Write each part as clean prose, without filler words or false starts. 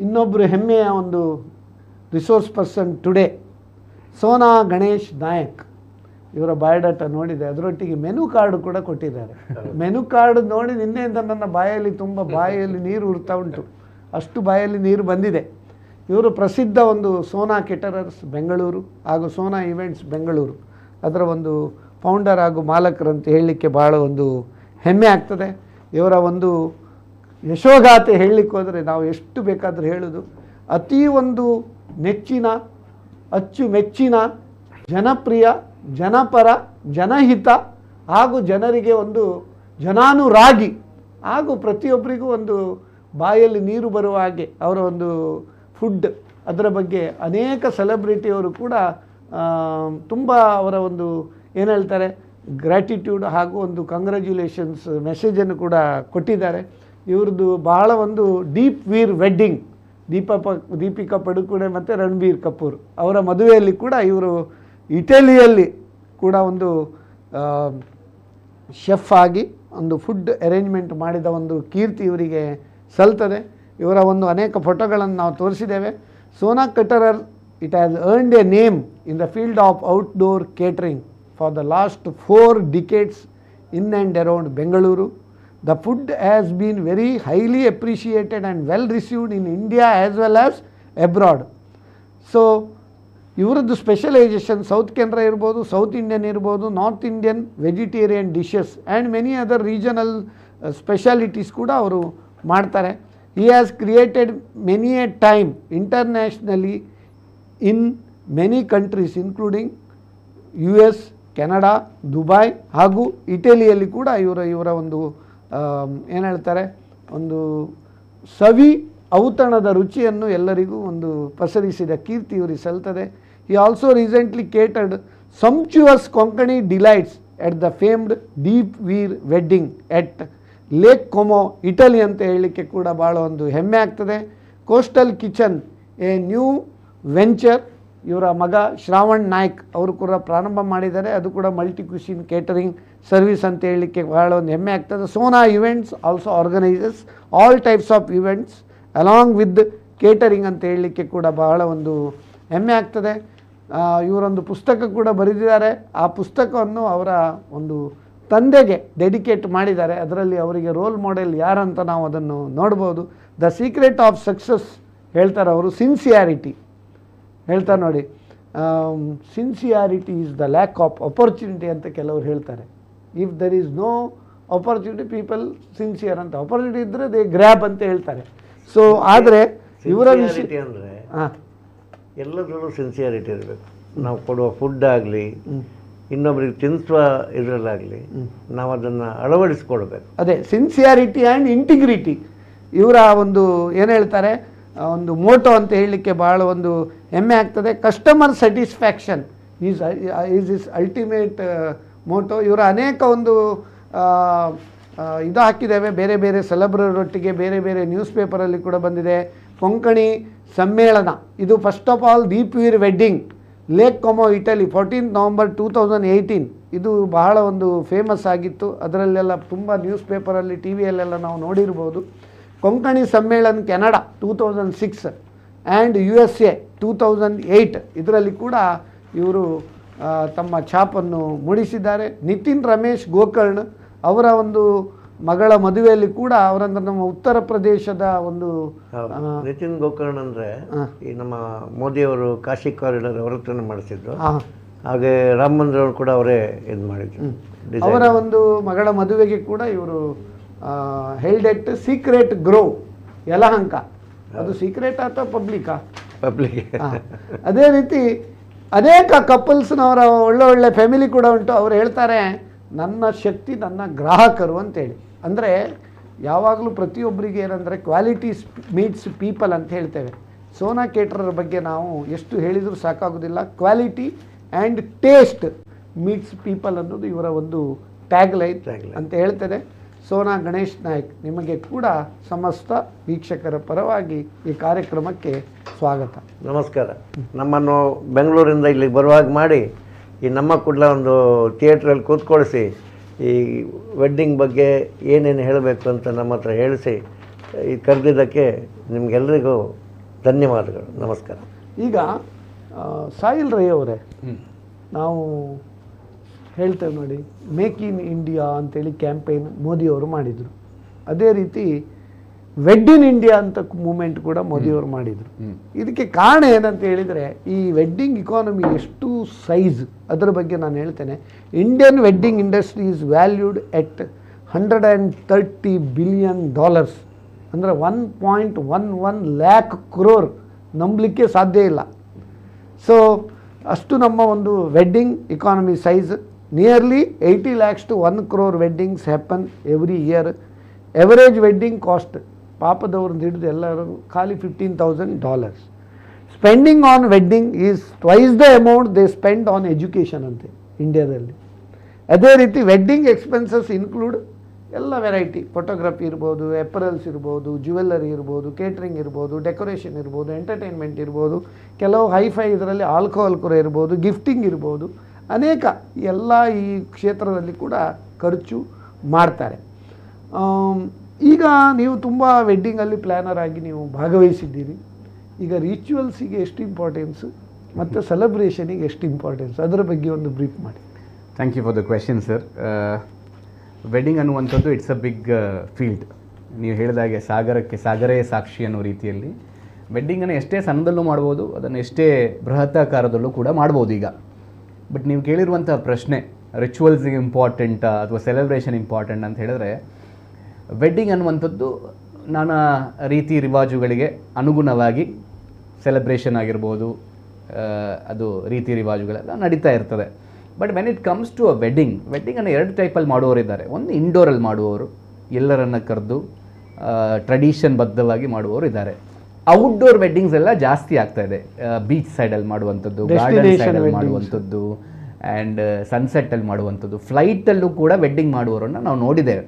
ಇನ್ನೊಬ್ಬರು ಹೆಮ್ಮೆಯ ಒಂದು resource person today Sona Ganesh Nayak. ಇವರ ಬಯೋಡಾಟ ನೋಡಿದೆ, ಅದರೊಟ್ಟಿಗೆ ಮೆನು ಕಾರ್ಡ್ ಕೂಡ ಕೊಟ್ಟಿದ್ದಾರೆ. ಮೆನು ಕಾರ್ಡ್ ನೋಡಿ ನಿನ್ನೆಯಿಂದ ನನ್ನ ಬಾಯಲ್ಲಿ ನೀರು ಉರ್ತಾ ಉಂಟು, ಅಷ್ಟು ಬಾಯಲ್ಲಿ ನೀರು ಬಂದಿದೆ. ಇವರು ಪ್ರಸಿದ್ಧ ಒಂದು ಸೋನಾ ಕೇಟರರ್ಸ್ ಬೆಂಗಳೂರು ಹಾಗೂ ಸೋನಾ ಇವೆಂಟ್ಸ್ ಬೆಂಗಳೂರು ಅದರ ಒಂದು ಫೌಂಡರ್ ಹಾಗೂ ಮಾಲಕರಂತ ಹೇಳಲಿಕ್ಕೆ ಭಾಳ ಒಂದು ಹೆಮ್ಮೆ ಆಗ್ತದೆ. ಇವರ ಒಂದು ಯಶೋಗಾಥೆ ಹೇಳಲಿಕ್ಕೆ ಹೋದರೆ ನಾವು ಎಷ್ಟು ಬೇಕಾದರೂ ಹೇಳೋದು. ಅತೀ ಒಂದು ನೆಚ್ಚಿನ, ಅಚ್ಚುಮೆಚ್ಚಿನ, ಜನಪ್ರಿಯ, ಜನಪರ, ಜನಹಿತ ಹಾಗೂ ಜನರಿಗೆ ಒಂದು ಜನಾನುರಾಗಿ ಹಾಗೂ ಪ್ರತಿಯೊಬ್ಬರಿಗೂ ಒಂದು ಬಾಯಲ್ಲಿ ನೀರು ಬರುವ ಹಾಗೆ ಅವರ ಒಂದು ಫುಡ್, ಅದರ ಬಗ್ಗೆ ಅನೇಕ ಸೆಲೆಬ್ರಿಟಿಯವರು ಕೂಡ ತುಂಬ ಅವರ ಒಂದು ಏನು ಹೇಳ್ತಾರೆ ಗ್ರ್ಯಾಟಿಟ್ಯೂಡ್ ಹಾಗೂ ಒಂದು ಕಂಗ್ರ್ಯಾಚುಲೇಷನ್ಸ್ ಮೆಸೇಜನ್ನು ಕೂಡ ಕೊಟ್ಟಿದ್ದಾರೆ. ಇವ್ರದ್ದು ಬಹಳ ಒಂದು ಡೀಪ್ ವೀರ್ ವೆಡ್ಡಿಂಗ್, ದೀಪಿಕಾ ಪಡುಕೋಣೆ ಮತ್ತು ರಣಬೀರ್ ಕಪೂರ್ ಅವರ ಮದುವೆಯಲ್ಲಿ ಕೂಡ ಇವರು ಇಟಲಿಯಲ್ಲಿ ಕೂಡ ಒಂದು ಶೆಫ್ ಆಗಿ ಒಂದು ಫುಡ್ ಅರೇಂಜ್ಮೆಂಟ್ ಮಾಡಿದ ಒಂದು ಕೀರ್ತಿ ಇವರಿಗೆ ಸಲ್ತದೆ. ಇವರ ಒಂದು ಅನೇಕ ಫೋಟೋಗಳನ್ನು ನಾವು ತೋರಿಸಿದ್ದೇವೆ. Sona caterer it has earned a name in the field of outdoor catering for the last 4 decades in and around Bengaluru. The food has been very highly appreciated and well received in India as well as abroad. So ಇವರದ್ದು specialisation south Canara ಇರ್ಬೋದು, south Indian ಇರ್ಬೋದು, north Indian vegetarian dishes and many other regional specialities ಕೂಡ ಅವರು ಮಾಡ್ತಾರೆ. He has created many a time internationally in many countries including US, Canada, Dubai ಹಾಗೂ ಇಟಲಿಯಲ್ಲಿ ಕೂಡ ಇವರ ಒಂದು ಏನು ಹೇಳ್ತಾರೆ ಒಂದು ಸವಿ ಔತಣದ ರುಚಿಯನ್ನು ಎಲ್ಲರಿಗೂ ಒಂದು ಪಸರಿಸಿದ ಕೀರ್ತಿ ಇವರಿಗೆ ಸಲ್ತದೆ. He also recently catered sumptuous Konkani delights at the famed Deep Veer wedding at lake Como, Italy ಅಂತ ಹೇಳಲಿಕ್ಕೆ ಕೂಡ ಭಾಳ ಒಂದು ಹೆಮ್ಮೆ ಆಗ್ತದೆ. Coastal kitchen a new venture ಇವರ ಮಗ ಶ್ರಾವಣ್ ನಾಯ್ಕ್ ಅವರು ಕೂಡ ಪ್ರಾರಂಭ ಮಾಡಿದ್ದಾರೆ. ಅದು ಕೂಡ ಮಲ್ಟಿ ಕ್ಯೂಸಿನ್ ಕೇಟರಿಂಗ್ ಸರ್ವಿಸ್ ಅಂತ ಹೇಳಲಿಕ್ಕೆ ಭಾಳ ಒಂದು ಹೆಮ್ಮೆ ಆಗ್ತದೆ. Sona events also organisers all types of events along with catering ಅಂತ ಹೇಳಲಿಕ್ಕೆ ಕೂಡ ಬಹಳ ಒಂದು ಹೆಮ್ಮೆ ಆಗ್ತದೆ. ಇವರೊಂದು ಪುಸ್ತಕ ಕೂಡ ಬರೆದಿದ್ದಾರೆ. ಆ ಪುಸ್ತಕವನ್ನು ಅವರ ಒಂದು ತಂದೆಗೆ ಡೆಡಿಕೇಟ್ ಮಾಡಿದ್ದಾರೆ. ಅದರಲ್ಲಿ ಅವರಿಗೆ ರೋಲ್ ಮಾಡೆಲ್ ಯಾರಂತ ನಾವು ಅದನ್ನು ನೋಡ್ಬೋದು. ದ ಸೀಕ್ರೆಟ್ ಆಫ್ ಸಕ್ಸಸ್ ಹೇಳ್ತಾರೆ ಅವರು ಸಿನ್ಸಿಯಾರಿಟಿ ಹೇಳ್ತಾರೆ ನೋಡಿ. Sincerity is the lack of opportunity ಅಂತ ಕೆಲವರು ಹೇಳ್ತಾರೆ. If there is no opportunity people sincere ಅಂತ, ಅಪರ್ಚುನಿಟಿ ಇದ್ದರೆ ದೇ ಗ್ರ್ಯಾಬ್ ಅಂತ ಹೇಳ್ತಾರೆ. ಸೊ ಆದರೆ ಇವರ ವಿಷಯ ಅಂದರೆ ಎಲ್ಲದರಲ್ಲೂ ಸಿನ್ಸಿಯಾರಿಟಿ ಇರಬೇಕು. ನಾವು ಕೊಡುವ ಫುಡ್ ಆಗಲಿ, ಇನ್ನೊಬ್ಬರಿಗೆ ತಿನ್ನಿಸುವ ಇದರಲ್ಲಾಗಲಿ ನಾವು ಅದನ್ನು ಅಳವಡಿಸ್ಕೊಳ್ಬೇಕು. ಅದೇ ಸಿನ್ಸಿಯಾರಿಟಿ ಆ್ಯಂಡ್ ಇಂಟಿಗ್ರಿಟಿ ಇವರ ಒಂದು ಏನು ಹೇಳ್ತಾರೆ ಒಂದು ಮೋಟೋ ಅಂತ ಹೇಳಲಿಕ್ಕೆ ಭಾಳ ಒಂದು ಹೆಮ್ಮೆ ಆಗ್ತದೆ. Customer satisfaction is is ultimate motto. ಇವರ ಅನೇಕ ಒಂದು ಇದು ಹಾಕಿದ್ದೇವೆ ಬೇರೆ ಬೇರೆ ಸೆಲೆಬ್ರಿಟಿಯೊಟ್ಟಿಗೆ, ಬೇರೆ ಬೇರೆ ನ್ಯೂಸ್ ಪೇಪರಲ್ಲಿ ಕೂಡ ಬಂದಿದೆ. ಕೊಂಕಣಿ ಸಮ್ಮೇಳನ ಇದು first of all Deep Veer wedding lake Como Italy 14 November 2018 ಇದು ಬಹಳ ಒಂದು ಫೇಮಸ್ ಆಗಿತ್ತು. ಅದರಲ್ಲೆಲ್ಲ ತುಂಬ ನ್ಯೂಸ್ ಪೇಪರಲ್ಲಿ ಟಿ ವಿಯಲ್ಲೆಲ್ಲ ನಾವು ನೋಡಿರ್ಬೋದು. ಕೊಂಕಣಿ ಸಮ್ಮೇಳನ ಕೆನಡಾ 2006 ಆ್ಯಂಡ್ USA 2008 ಇದರಲ್ಲಿ ಕೂಡ ಇವರು ತಮ್ಮ ಛಾಪನ್ನು ಮೂಡಿಸಿದ್ದಾರೆ. ನಿತಿನ್ ರಮೇಶ್ ಗೋಕರ್ಣ್ ಅವರ ಒಂದು ಮಗಳ ಮದುವೆಯಲ್ಲಿ ಕೂಡ ಅವರಂದ್ರೆ ನಮ್ಮ ಉತ್ತರ ಪ್ರದೇಶದ ಒಂದು ನಿತಿನ್ ಗೋಕರ್ಣ್ ಅಂದರೆ ಈ ನಮ್ಮ ಮೋದಿಯವರು ಕಾಶಿ ಕಾರಿಡಾರ್ ಅವ್ರ ಹತ್ರನೇ ಮಾಡಿಸಿದ್ದು. ಹಾಗೆ ರಾಮ ಮಂದಿರ ಕೂಡ ಅವರೇ ಇದು ಮಾಡಿದ್ರು. ಅವರ ಒಂದು ಮಗಳ ಮದುವೆಗೆ ಕೂಡ ಇವರು ಹೆಲ್ಡ್ ಎಟ್ ಸೀಕ್ರೆಟ್ ಗ್ರೋವ್ ಯಲಹಂಕ. ಅದು ಸೀಕ್ರೆಟ್ ಅಥವಾ ಪಬ್ಲಿಕ್. ಅದೇ ರೀತಿ ಅನೇಕ ಕಪಲ್ಸ್ನವರ ಒಳ್ಳೆ ಫ್ಯಾಮಿಲಿ ಕೂಡ ಉಂಟು. ಅವರು ಹೇಳ್ತಾರೆ ನನ್ನ ಶಕ್ತಿ ನನ್ನ ಗ್ರಾಹಕರು ಅಂತೇಳಿ. ಅಂದರೆ ಯಾವಾಗಲೂ ಪ್ರತಿಯೊಬ್ಬರಿಗೆ ಏನಂದರೆ ಕ್ವಾಲಿಟಿ ಮೀಟ್ಸ್ ಪೀಪಲ್ ಅಂತ ಹೇಳ್ತೇವೆ. ಸೋನಾ ಕೇಟರರ್ ಬಗ್ಗೆ ನಾವು ಎಷ್ಟು ಹೇಳಿದರೂ ಸಾಕಾಗೋದಿಲ್ಲ. Quality and taste meets people ಅನ್ನೋದು ಇವರ ಒಂದು ಟ್ಯಾಗ್ಲೈನ್ ಅಂತ ಹೇಳ್ತದೆ. ಸೋನಾ ಗಣೇಶ್ ನಾಯ್ಕ್ ನಿಮಗೆ ಕೂಡ ಸಮಸ್ತ ವೀಕ್ಷಕರ ಪರವಾಗಿ ಈ ಕಾರ್ಯಕ್ರಮಕ್ಕೆ ಸ್ವಾಗತ. ನಮಸ್ಕಾರ. ನಮ್ಮನ್ನು ಬೆಂಗಳೂರಿಂದ ಇಲ್ಲಿಗೆ ಬರುವಾಗ ಮಾಡಿ ಈ ನಮ್ಮ ಕೂಡಲ ಒಂದು ಥಿಯೇಟ್ರಲ್ಲಿ ಕೂತ್ಕೊಳಿಸಿ ಈ ವೆಡ್ಡಿಂಗ್ ಬಗ್ಗೆ ಏನೇನು ಹೇಳಬೇಕು ಅಂತ ನಮ್ಮ ಹತ್ರ ಹೇಳಿಸಿ ಕರೆದಿದ್ದಕ್ಕೆ ನಿಮಗೆಲ್ಲರಿಗೂ ಧನ್ಯವಾದಗಳು. ನಮಸ್ಕಾರ. ಈಗ ಸಾಹಿಲ್ ರೈ ಅವರೇ, ನಾವು ಹೇಳ್ತೇವೆ ನೋಡಿ, ಮೇಕ್ ಇನ್ ಇಂಡಿಯಾ ಅಂತೇಳಿ ಕ್ಯಾಂಪೇನ್ ಮೋದಿಯವರು ಮಾಡಿದರು. ಅದೇ ರೀತಿ ವೆಡ್ ಇನ್ ಇಂಡಿಯಾ ಅಂತ ಮೂಮೆಂಟ್ ಕೂಡ ಮೋದಿಯವರು ಮಾಡಿದರು. ಇದಕ್ಕೆ ಕಾರಣ ಏನಂತ ಹೇಳಿದರೆ, ಈ ವೆಡ್ಡಿಂಗ್ ಇಕಾನಮಿ ಎಷ್ಟು ಸೈಜ್ ಅದರ ಬಗ್ಗೆ ನಾನು ಹೇಳ್ತೇನೆ. Indian wedding industry is valued at $130 billion, ಅಂದರೆ 1.11 lakh crore. ನಂಬಲಿಕ್ಕೆ ಸಾಧ್ಯ ಇಲ್ಲ. ಸೊ ಅಷ್ಟು ನಮ್ಮ ಒಂದು wedding economy size. Nearly 80 lakhs to 1 crore weddings happen every year. Average wedding cost ಪಾಪದವ್ರದ್ದು ಹಿಡಿದು ಎಲ್ಲರೂ ಖಾಲಿ $15,000. Spending on wedding is twice the amount they spend on education ಅಂತೆ ಇಂಡಿಯಾದಲ್ಲಿ. ಅದೇ ರೀತಿ ವೆಡ್ಡಿಂಗ್ ಎಕ್ಸ್ಪೆನ್ಸಸ್ ಇನ್ಕ್ಲೂಡ್ ಎಲ್ಲ ವೆರೈಟಿ, ಫೋಟೋಗ್ರಫಿ ಇರ್ಬೋದು, ಎಪರಲ್ಸ್ ಇರ್ಬೋದು, ಜ್ಯುವೆಲ್ಲರಿ ಇರ್ಬೋದು, ಕೇಟ್ರಿಂಗ್ ಇರ್ಬೋದು, ಡೆಕೋರೇಷನ್ ಇರ್ಬೋದು, ಎಂಟರ್ಟೈನ್ಮೆಂಟ್ ಇರ್ಬೋದು, ಕೆಲವು ಹೈಫೈ ಇದರಲ್ಲಿ ಆಲ್ಕೋಹಾಲ್ ಕೂಡ ಇರ್ಬೋದು, ಗಿಫ್ಟಿಂಗ್ ಇರ್ಬೋದು, ಅನೇಕ ಎಲ್ಲ ಈ ಕ್ಷೇತ್ರದಲ್ಲಿ ಕೂಡ ಖರ್ಚು ಮಾಡ್ತಾರೆ. ಈಗ ನೀವು ತುಂಬ ವೆಡ್ಡಿಂಗಲ್ಲಿ ಪ್ಲ್ಯಾನರ್ ಆಗಿ ನೀವು ಭಾಗವಹಿಸಿದ್ದೀರಿ. ಈಗ ರಿಚುವಲ್ಸಿಗೆ ಎಷ್ಟು ಇಂಪಾರ್ಟೆನ್ಸು ಮತ್ತು ಸೆಲೆಬ್ರೇಷನಿಗೆ ಎಷ್ಟು ಇಂಪಾರ್ಟೆನ್ಸ್, ಅದರ ಬಗ್ಗೆ ಒಂದು ಬ್ರೀಫ್ ಮಾಡಿ. Thank you for the question sir. Wedding ಅನ್ನುವಂಥದ್ದು ಇಟ್ಸ್ ಅ ಬಿಗ್ ಫೀಲ್ಡ್. ನೀವು ಹೇಳಿದಾಗೆ ಸಾಗರೇ ಸಾಕ್ಷಿ ಅನ್ನೋ ರೀತಿಯಲ್ಲಿ ವೆಡ್ಡಿಂಗನ್ನು ಎಷ್ಟೇ ಸಣ್ಣದಲ್ಲೂ ಮಾಡ್ಬೋದು, ಅದನ್ನು ಎಷ್ಟೇ ಬೃಹತ್ತಾಕಾರದಲ್ಲೂ ಕೂಡ ಮಾಡ್ಬೋದು ಈಗ. ಬಟ್ ನೀವು ಕೇಳಿರುವಂಥ ಪ್ರಶ್ನೆ, ರಿಚುವಲ್ಸ್ಗೆ ಇಂಪಾರ್ಟೆಂಟಾ ಅಥವಾ ಸೆಲೆಬ್ರೇಷನ್ ಇಂಪಾರ್ಟೆಂಟ್ ಅಂತ ಹೇಳಿದ್ರೆ, ವೆಡ್ಡಿಂಗ್ ಅನ್ನುವಂಥದ್ದು ನಾನಾ ರೀತಿ ರಿವಾಜುಗಳಿಗೆ ಅನುಗುಣವಾಗಿ ಸೆಲೆಬ್ರೇಷನ್ ಆಗಿರ್ಬೋದು, ಅದು ರೀತಿ ರಿವಾಜುಗಳೆಲ್ಲ ನಡೀತಾ ಇರ್ತದೆ. But when it comes to a ವೆಡ್ಡಿಂಗನ್ನು 2 ಟೈಪಲ್ಲಿ ಮಾಡುವವರಿದ್ದಾರೆ. ಒಂದು ಇಂಡೋರಲ್ಲಿ ಮಾಡುವವರು, ಎಲ್ಲರನ್ನು ಕರೆದು ಟ್ರೆಡಿಷನ್ ಬದ್ಧವಾಗಿ ಮಾಡುವವರು ಇದ್ದಾರೆ. ಔಟ್ಡೋರ್ ವೆಡ್ಡಿಂಗ್ಸ್ ಎಲ್ಲ ಜಾಸ್ತಿ ಆಗ್ತಾ ಇದೆ. ಬೀಚ್ ಸೈಡಲ್ಲಿ ಮಾಡುವಂಥದ್ದು, ಗಾರ್ಡನ್ ಸೈಡಲ್ಲಿ ಮಾಡುವಂಥದ್ದು, ಆ್ಯಂಡ್ ಸನ್ಸೆಟ್ಟಲ್ಲಿ ಮಾಡುವಂಥದ್ದು, ಫ್ಲೈಟಲ್ಲೂ ಕೂಡ ವೆಡ್ಡಿಂಗ್ ಮಾಡುವವರನ್ನು ನಾವು ನೋಡಿದ್ದೇವೆ.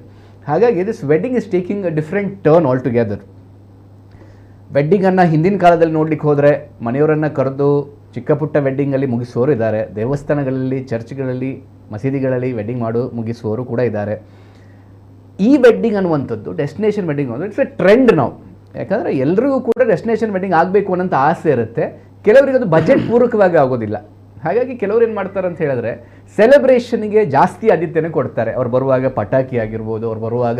ಹಾಗಾಗಿ this wedding is taking a different turn altogether. ವೆಡ್ಡಿಂಗನ್ನು ಹಿಂದಿನ ಕಾಲದಲ್ಲಿ ನೋಡ್ಲಿಕ್ಕೆ ಹೋದರೆ ಮನೆಯವರನ್ನು ಕರೆದು ಚಿಕ್ಕ ಪುಟ್ಟ ವೆಡ್ಡಿಂಗಲ್ಲಿ ಮುಗಿಸುವವರು ಇದ್ದಾರೆ. ದೇವಸ್ಥಾನಗಳಲ್ಲಿ, ಚರ್ಚ್ಗಳಲ್ಲಿ, ಮಸೀದಿಗಳಲ್ಲಿ ವೆಡ್ಡಿಂಗ್ ಮುಗಿಸುವವರು ಕೂಡ ಇದ್ದಾರೆ. ಈ ವೆಡ್ಡಿಂಗ್ ಅನ್ನುವಂಥದ್ದು ಡೆಸ್ಟಿನೇಷನ್ ವೆಡ್ಡಿಂಗ್ ಅನ್ನೋದು ಇಟ್ಸ್ ಎ ಟ್ರೆಂಡ್ ನಾವು. ಯಾಕಂದರೆ ಎಲ್ರಿಗೂ ಕೂಡ ಡೆಸ್ಟಿನೇಷನ್ ವೆಡ್ಡಿಂಗ್ ಆಗಬೇಕು ಅನ್ನೋಂಥ ಆಸೆ ಇರುತ್ತೆ. ಕೆಲವರಿಗೆ ಅದು ಬಜೆಟ್ ಪೂರ್ವಕವಾಗಿ ಆಗೋದಿಲ್ಲ. ಹಾಗಾಗಿ ಕೆಲವರು ಏನು ಮಾಡ್ತಾರೆ ಅಂತ ಹೇಳಿದ್ರೆ, ಸೆಲೆಬ್ರೇಷನ್ಗೆ ಜಾಸ್ತಿ ಆದ್ಯತೆಯನ್ನು ಕೊಡ್ತಾರೆ. ಅವ್ರು ಬರುವಾಗ ಪಟಾಕಿ ಆಗಿರ್ಬೋದು, ಅವ್ರು ಬರುವಾಗ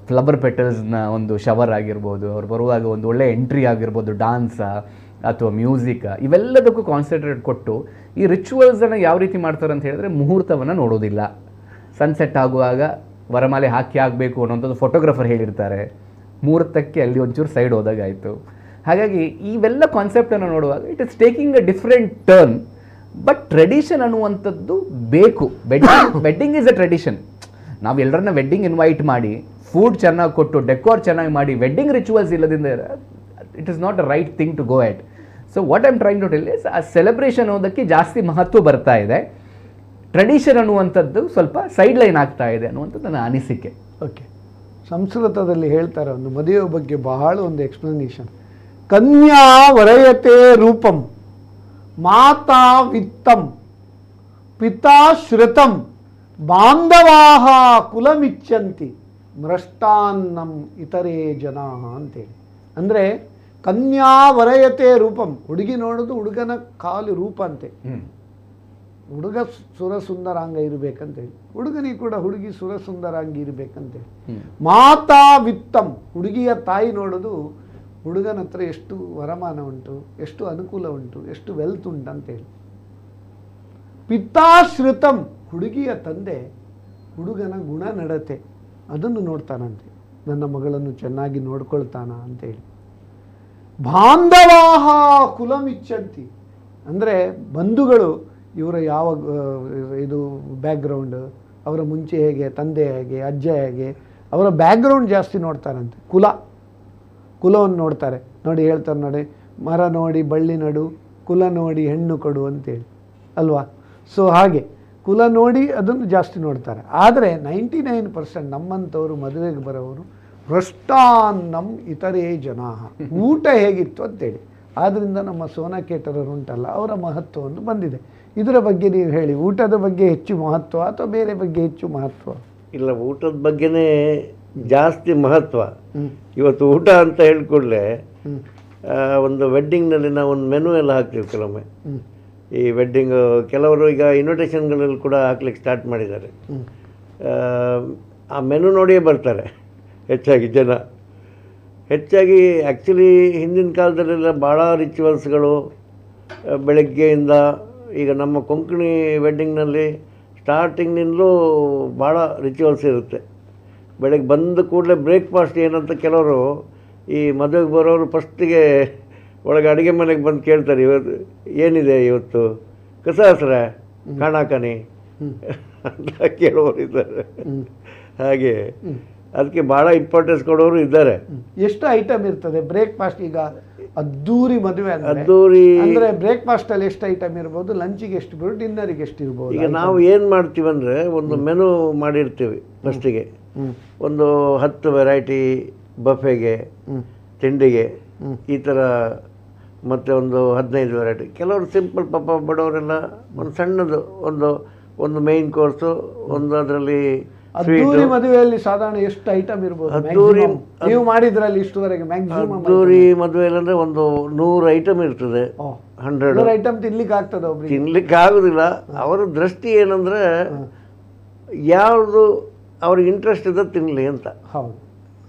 ಫ್ಲವರ್ ಪೆಟಲ್ಸ್ನ ಒಂದು ಶವರ್ ಆಗಿರ್ಬೋದು, ಅವ್ರು ಬರುವಾಗ ಒಂದು ಒಳ್ಳೆ ಎಂಟ್ರಿ ಆಗಿರ್ಬೋದು, ಡಾನ್ಸಾ ಅಥವಾ ಮ್ಯೂಸಿಕ್, ಇವೆಲ್ಲದಕ್ಕೂ ಕಾನ್ಸಂಟ್ರೇಟ್ ಕೊಟ್ಟು ಈ ರಿಚುವಲ್ಸನ್ನು ಯಾವ ರೀತಿ ಮಾಡ್ತಾರೆ ಅಂತ ಹೇಳಿದ್ರೆ, ಮುಹೂರ್ತವನ್ನು ನೋಡೋದಿಲ್ಲ. ಸನ್ಸೆಟ್ ಆಗುವಾಗ ವರಮಾಲೆ ಹಾಕಿ ಆಗಬೇಕು ಅನ್ನೋಂಥದ್ದು ಫೋಟೋಗ್ರಾಫರ್ ಹೇಳಿರ್ತಾರೆ. ಮುಹೂರ್ತಕ್ಕೆ ಅಲ್ಲಿ ಒಂಚೂರು ಸೈಡ್ ಹೋದಾಗಾಯಿತು. ಹಾಗಾಗಿ ಇವೆಲ್ಲ ಕಾನ್ಸೆಪ್ಟನ್ನು ನೋಡುವಾಗ it is taking a different turn. But tradition ಅನ್ನುವಂಥದ್ದು ಬೇಕು. Wedding is a tradition. ನಾವು ಎಲ್ಲರನ್ನ ವೆಡ್ಡಿಂಗ್ ಇನ್ವೈಟ್ ಮಾಡಿ, ಫುಡ್ ಚೆನ್ನಾಗಿ ಕೊಟ್ಟು, ಡೆಕೋರ್ ಚೆನ್ನಾಗಿ ಮಾಡಿ, ವೆಡ್ಡಿಂಗ್ ರಿಚುವಲ್ಸ್ ಇಲ್ಲದಿಂದ it is not a right thing to go at. So what I am trying to tell is, ಆ ಸೆಲೆಬ್ರೇಷನ್ ಅನ್ನೋದಕ್ಕೆ ಜಾಸ್ತಿ ಮಹತ್ವ ಬರ್ತಾ ಇದೆ. ಟ್ರೆಡಿಷನ್ ಅನ್ನುವಂಥದ್ದು ಸ್ವಲ್ಪ ಸೈಡ್ ಲೈನ್ ಆಗ್ತಾ ಇದೆ ಅನ್ನುವಂಥದ್ದು ನನ್ನ ಅನಿಸಿಕೆ. ಓಕೆ, ಸಂಸ್ಕೃತದಲ್ಲಿ ಹೇಳ್ತಾರೆ ಒಂದು ಮದುವೆ ಬಗ್ಗೆ ಬಹಳ ಒಂದು ಎಕ್ಸ್ಪ್ಲನೇಷನ್. ಕನ್ಯಾ ವರಯತೆ ರೂಪಂ, ಮಾತಾ ವಿತ್ತಂ, ಪಿತಾ ಶ್ರುತಂ, ಬಾಂಧವಾಹ ಕುಲಮಿಚ್ಚಂತಿ, ಮೃಷ್ಟಾನ್ನಂ ಇತರೇ ಜನಾ ಅಂತೇಳಿ. ಅಂದರೆ ಕನ್ಯಾ ವರಯತೆ ರೂಪಂ, ಹುಡುಗಿ ನೋಡೋದು ಹುಡುಗನ ಕಾಲು ರೂಪ ಅಂತೆ. ಹುಡುಗ ಸುರಸುಂದರಾಂಗ ಇರಬೇಕಂತೇಳಿ, ಹುಡುಗನಿಗೆ ಕೂಡ ಹುಡುಗಿ ಸುರಸುಂದರಾಂಗಿ ಇರಬೇಕಂತೇಳಿ. ಮಾತಾ ವಿತ್ತಂ, ಹುಡುಗಿಯ ತಾಯಿ ನೋಡೋದು ಹುಡುಗನ ಹತ್ರ ಎಷ್ಟು ವರಮಾನ ಉಂಟು, ಎಷ್ಟು ಅನುಕೂಲ ಉಂಟು, ಎಷ್ಟು ವೆಲ್ತ್ ಉಂಟು ಅಂತೇಳಿ. ಪಿತಾಶ್ರುತಂ, ಹುಡುಗಿಯ ತಂದೆ ಹುಡುಗನ ಗುಣ ನಡತೆ ಅದನ್ನು ನೋಡ್ತಾನಂತೆ, ನನ್ನ ಮಗಳನ್ನು ಚೆನ್ನಾಗಿ ನೋಡ್ಕೊಳ್ತಾನ ಅಂತೇಳಿ. ಬಾಂಧವಾಹ ಕುಲಮಿಚ್ಚಂತಿ, ಅಂದರೆ ಬಂಧುಗಳು ಇವರ ಯಾವ ಇದು ಬ್ಯಾಕ್ಗ್ರೌಂಡ್, ಅವರ ಮುಂಚೆ ಹೇಗೆ, ತಂದೆ ಹೇಗೆ, ಅಜ್ಜ ಹೇಗೆ, ಅವರ ಬ್ಯಾಕ್ಗ್ರೌಂಡ್ ಜಾಸ್ತಿ ನೋಡ್ತಾರಂತೆ. ಕುಲವನ್ನು ನೋಡ್ತಾರೆ. ನೋಡಿ ಹೇಳ್ತಾರೆ ನೋಡಿ, ಮರ ನೋಡಿ ಬಳ್ಳಿ ನಡು, ಕುಲ ನೋಡಿ ಹೆಣ್ಣು ಕೊಡು ಅಂತೇಳಿ ಅಲ್ವಾ. ಸೊ ಹಾಗೆ ಕುಲ ನೋಡಿ ಅದನ್ನು ಜಾಸ್ತಿ ನೋಡ್ತಾರೆ. ಆದರೆ 99% ನಮ್ಮಂಥವರು ಮದುವೆಗೆ ಬರೋವರು ಭ್ರಷ್ಟಾನ್ನಂ ಇತರೇ ಜನಾ, ಊಟ ಹೇಗಿತ್ತು ಅಂತೇಳಿ. ಆದ್ದರಿಂದ ನಮ್ಮ ಸೋನಾ ಕೇಟರರ್ ಉಂಟಲ್ಲ, ಅವರ ಮಹತ್ವವನ್ನು ಬಂದಿದೆ. ಇದರ ಬಗ್ಗೆ ನೀವು ಹೇಳಿ, ಊಟದ ಬಗ್ಗೆ ಹೆಚ್ಚು ಮಹತ್ವ ಅಥವಾ ಬೇರೆ ಬಗ್ಗೆ ಹೆಚ್ಚು ಮಹತ್ವ? ಇಲ್ಲ, ಊಟದ ಬಗ್ಗೆನೇ ಜಾಸ್ತಿ ಮಹತ್ವ. ಇವತ್ತು ಊಟ ಅಂತ ಹೇಳ್ಕೊಡ್ಲೆ ಒಂದು ವೆಡ್ಡಿಂಗ್ನಲ್ಲಿ ನಾವು ಒಂದು ಮೆನು ಎಲ್ಲ ಹಾಕ್ತೀವಿ ಕೆಲವೊಮ್ಮೆ. ಈ ವೆಡ್ಡಿಂಗ್ ಕೆಲವರು ಈಗ ಇನ್ವಿಟೇಷನ್ಗಳಲ್ಲಿ ಕೂಡ ಹಾಕ್ಲಿಕ್ಕೆ ಸ್ಟಾರ್ಟ್ ಮಾಡಿದ್ದಾರೆ. ಆ ಮೆನು ನೋಡಿಯೇ ಬರ್ತಾರೆ ಹೆಚ್ಚಾಗಿ ಜನ. ಹೆಚ್ಚಾಗಿ ಆ್ಯಕ್ಚುಲಿ ಹಿಂದಿನ ಕಾಲದಲ್ಲೆಲ್ಲ ಭಾಳ ರಿಚುವಲ್ಸ್ಗಳು ಬೆಳಗ್ಗೆಯಿಂದ, ಈಗ ನಮ್ಮ ಕೊಂಕಣಿ ವೆಡ್ಡಿಂಗ್ನಲ್ಲಿ ಸ್ಟಾರ್ಟಿಂಗ್ನಿಂದಲೂ ಭಾಳ ರಿಚುವಲ್ಸ್ ಇರುತ್ತೆ. ಬೆಳಗ್ಗೆ ಬಂದ ಕೂಡಲೇ ಬ್ರೇಕ್ಫಾಸ್ಟ್ ಏನಂತ ಕೆಲವರು ಈ ಮದುವೆಗೆ ಬರೋರು ಫಸ್ಟಿಗೆ ಒಳಗೆ ಅಡುಗೆ ಮನೆಗೆ ಬಂದು ಕೇಳ್ತಾರೆ, ಇವತ್ತು ಏನಿದೆ ಇವತ್ತು ಕಸ ಹಸ್ರ ಕಾಣಾಕನಿ ಅಂತ ಕೇಳೋರು ಇದ್ದಾರೆ. ಹಾಗೆ ಅದಕ್ಕೆ ಭಾಳ ಇಂಪಾರ್ಟೆನ್ಸ್ ಕೊಡೋರು ಇದ್ದಾರೆ. ಎಷ್ಟು ಐಟಮ್ ಇರ್ತದೆ ಬ್ರೇಕ್ಫಾಸ್ಟ್? ಈಗ ಅದ್ದೂರಿ ಮದುವೆ ಅದ್ದೂರಿ ಅಂದರೆ ಬ್ರೇಕ್ಫಾಸ್ಟಲ್ಲಿ ಎಷ್ಟು ಐಟಮ್ ಇರ್ಬೋದು, ಲಂಚಿಗೆ ಎಷ್ಟು ಇರ್ಬೋದು, ಡಿನ್ನರಿಗೆ ಎಷ್ಟು ಇರ್ಬೋದು? ಈಗ ನಾವು ಏನು ಮಾಡ್ತೀವಂದರೆ ಒಂದು ಮೆನು ಮಾಡಿರ್ತೀವಿ ಫಸ್ಟಿಗೆ, ಒಂದು 10 ವೆರೈಟಿ ಬಫೆಗೆ, ತಿಂಡಿಗೆ ಈ ಥರ, ಮತ್ತು ಒಂದು 15 ವೆರೈಟಿ. ಕೆಲವರು ಸಿಂಪಲ್ ಪಾಪ ಬಡವರೆಲ್ಲ ಒಂದು ಸಣ್ಣದು ಒಂದು ಮೇಯ್ನ್ ಕೋರ್ಸು, ಒಂದು ಅದರಲ್ಲಿ ಅದ್ದೂರಿ ಮದುವೆಯಲ್ಲಿ ಸಾಧಾರಣ ಎಷ್ಟು ಐಟಮ್ ಇರ್ಬೋದು? ಅದ್ದೂರಿ ನೀವು ಮಾಡಿದ್ರಲ್ಲಿ ಇಷ್ಟುವರೆಗೆ ಮ್ಯಾಕ್ಸಿಮಮ್ ಅದ್ದೂರಿ ಮದುವೆಯಲ್ಲಿ ಅಂದರೆ ಒಂದು 100 ಐಟಮ್ ಇರ್ತದೆ. 100 ಐಟಮ್ ತಿನ್ಲಿಕ್ಕೆ ಆಗ್ತದೆ ಒಬ್ರಿಗೆ? ತಿನ್ಲಿಕ್ಕೆ ಆಗೋದಿಲ್ಲ. ಅವರ ದೃಷ್ಟಿ ಏನಂದರೆ ಯಾವುದು ಅವ್ರಿಗೆ ಇಂಟ್ರೆಸ್ಟ್ ಇದೆ ತಿನ್ನಲಿ ಅಂತ. ಹೌದು.